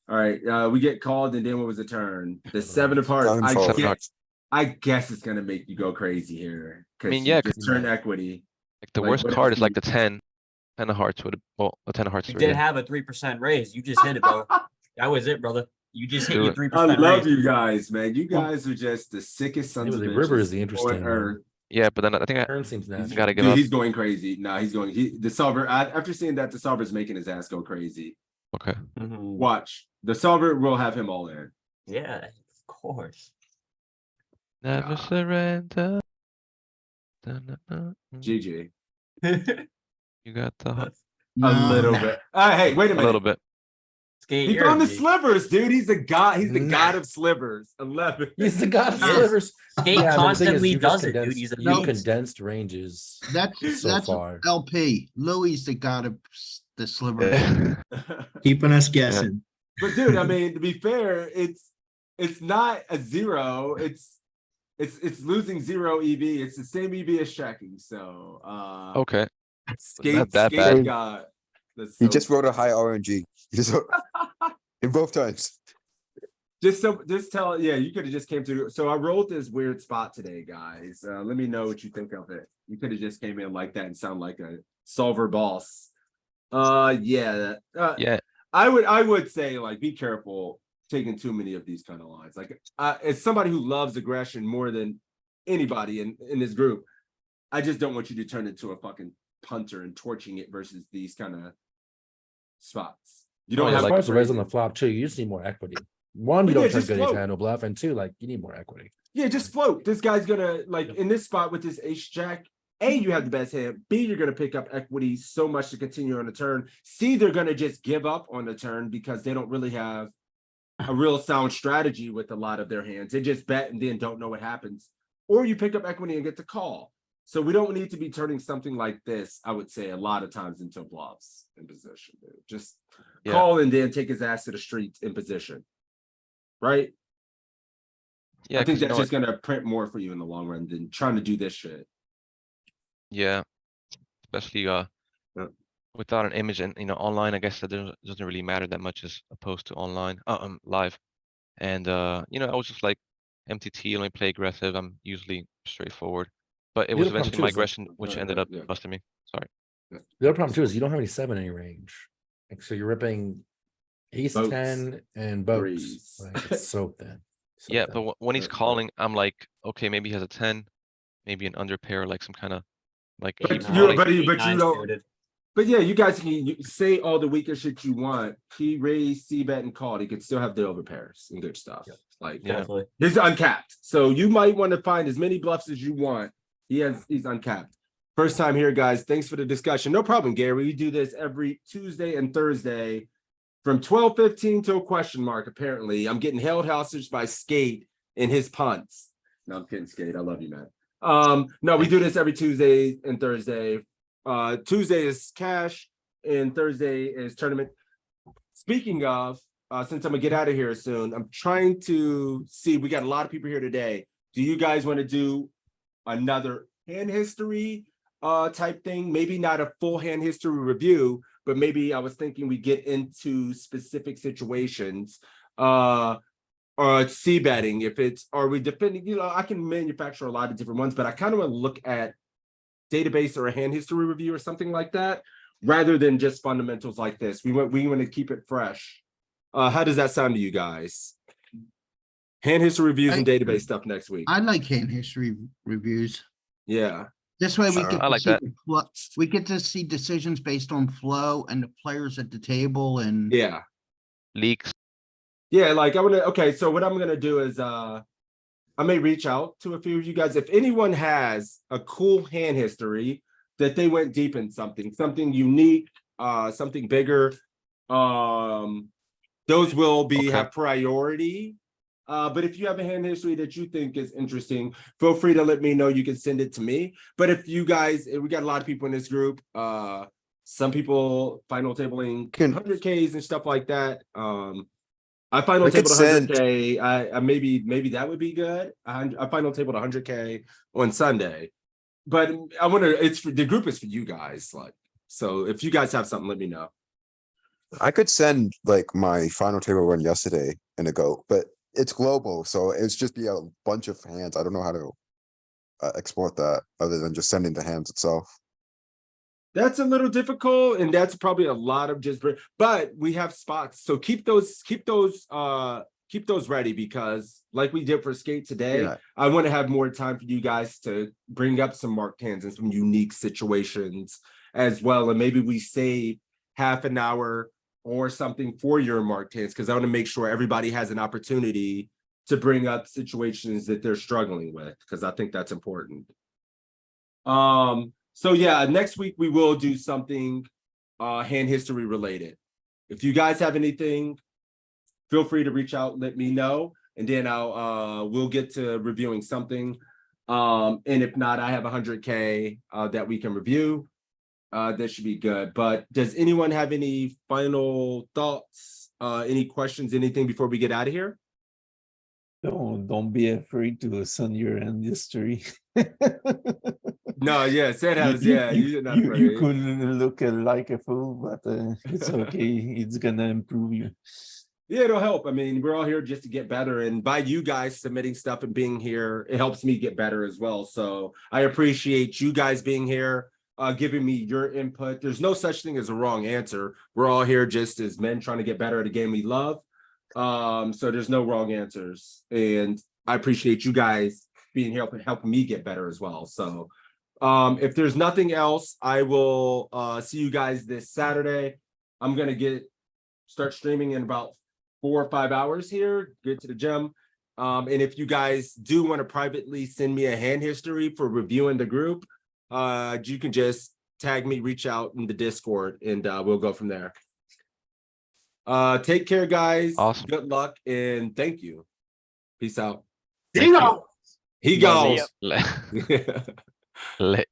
All right, we get called, and then what was the turn? The 7 of hearts. Seven of hearts. I guess it's gonna make you go crazy here. I mean, 'Cause you yeah, just turn equity. Like the Like, worst what card else is like do the 10 of hearts would well, the 10 of hearts. You three, did yeah. have a 3% raise. You just hit it, bro. That was it, brother. You just hit Do your it. 3% I love raise. you guys, man. You guys are just the sickest sons of the bitches river is the on interesting one. earth. Yeah, but then I think I Turn seems nasty. gotta give Dude, up. he's going crazy. Nah, he's going. The solver. After seeing that, the solver's making his ass go crazy. Okay. Watch. The solver will have him all in. Yeah, of course. Never God. surrender. Da-na-na. GG. You got the heart. A little bit. Hey, wait a A minute. little bit. Skate, He you're found a the G. slivers, dude. He's the god. He's the Nah. god of slivers. 11. He's the god of Yes. slivers. Skate Yeah, but the thing is, constantly you just does it, dude. condensed- He's a you beast. condensed ranges That's so far. LP. Louis the god of the sliver. Keeping us guessing. But dude, I mean, to be fair, it's it's not a zero. It's losing 0 EV. It's the same EV as checking. So Okay. skate that bad. skate got the He so just wrote a high RNG. He just wrote in both times. just tell yeah, you could have just came through. So I rolled this weird spot today, guys. Let me know what you think of it. You could have just came in like that and sound like a solver boss. Yeah. Yeah. I would say like be careful taking too many of these kind of lines. Like as somebody who loves aggression more than anybody in this group, I just don't want you to turn into a fucking punter and torching it versus these kind of spots. You don't Yeah, have like to to raise on crazy. the flop too. You just need more equity. One, you But yeah, don't turn just good ace float. handle bluff, and two, like you need more equity. Yeah, just float. This guy's gonna like in this spot with this ace jack. A, you have the best hand. B, you're gonna pick up equity so much to continue on the turn. C, they're gonna just give up on the turn because they don't really have a real sound strategy with a lot of their hands. They just bet and then don't know what happens. Or you pick up equity and get to call. So we don't need to be turning something like this, I would say, a lot of times into bluffs in position. Dude. Just call and then take his ass to the streets in position. Right? Yeah, I think because you that's know just gonna print more for you in the long run than trying to do this shit. yeah, especially without an image and online, I guess that doesn't really matter that much as opposed to online, live. And I was just like MTT, let me play aggressive. I'm usually straightforward, but it The was other problem eventually too my is, like, aggression which ended up busting me. Sorry. the other problem too is you don't have any 7 in your range. Like so you're ripping ace Boats. 10 and boats. Threes. Like it's so thin. So Yeah, thin. but when he's That's calling, I'm like, okay, maybe he has a 10, maybe an under pair, like some kind of like he But probably you don't. But yeah, you guys can say all the weaker shit you want. He raised, c-bet, and called. He could still have the overpairs and good stuff. Like Definitely. he's uncapped. So you might want to find as many bluffs as you want. He's uncapped. First time here, guys. Thanks for the discussion. No problem, Gary. We do this every Tuesday and Thursday from 12:15 to a question mark. Apparently, I'm getting held hostage by Skate in his punts. No, I'm kidding, Skate. I love you, man. No, we do this every Tuesday and Thursday. Tuesday is cash and Thursday is tournament. Speaking of, since I'm gonna get out of here soon, I'm trying to see, we got a lot of people here today. Do you guys want to do another hand history type thing? Maybe not a full hand history review, but maybe I was thinking we get into specific situations. Or C betting, if it's, are we defending, I can manufacture a lot of different ones, but I kind of want to look at database or a hand history review or something like that, rather than just fundamentals like this. We want to keep it fresh. How does that sound to you guys? Hand history reviews and database stuff next week. I like hand history reviews. Yeah. This way we get I to like see that. the flow, we get to see decisions based on flow and the players at the table and Yeah. Leaks. Yeah, like okay, so what I'm gonna do is I may reach out to a few of you guys. If anyone has a cool hand history that they went deep in something unique, something bigger, those will have priority. But if you have a hand history that you think is interesting, feel free to let me know. You can send it to me. But if you guys, we got a lot of people in this group. Some people final tabling 100Ks and stuff like that. I final tabled 100K. I maybe that would be good. I final tabled 100K on Sunday, but I want to. It's for the group is for you guys. Like, so if you guys have something, let me know. I could send like my final table run yesterday in a go, but it's global, so it's just be a bunch of hands. I don't know how to export that other than just sending the hands itself. That's a little difficult, and that's probably a lot of just. But we have spots, so keep those ready, because like we did for skate today, Yeah. I want to have more time for you guys to bring up some marked hands and some unique situations as well, and maybe we save half an hour or something for your marked hands, because I want to make sure everybody has an opportunity to bring up situations that they're struggling with, because I think that's important. So yeah, next week we will do something hand history related. If you guys have anything, feel free to reach out, let me know, and then we'll get to reviewing something. And if not, I have 100K that we can review. That should be good. But does anyone have any final thoughts, any questions, anything before we get out of here? Don't be afraid to send your end history. No, yeah, Sid has, You- yeah, you're not you afraid. could look like a fool, but it's okay. It's gonna improve you. Yeah, it'll help. I mean, we're all here just to get better. And by you guys submitting stuff and being here, it helps me get better as well. So I appreciate you guys being here, giving me your input. There's no such thing as a wrong answer. We're all here just as men trying to get better at a game we love. So there's no wrong answers. And I appreciate you guys being here helping me get better as well. So if there's nothing else, I will see you guys this Saturday. I'm gonna start streaming in about 4 or 5 hours here, get to the gym. And if you guys do want to privately send me a hand history for reviewing the group, you can just tag me, reach out in the Discord, and we'll go from there. Take care, guys. Awesome. Good luck, and thank you. Peace out. He goes. He See ya. goes. Le-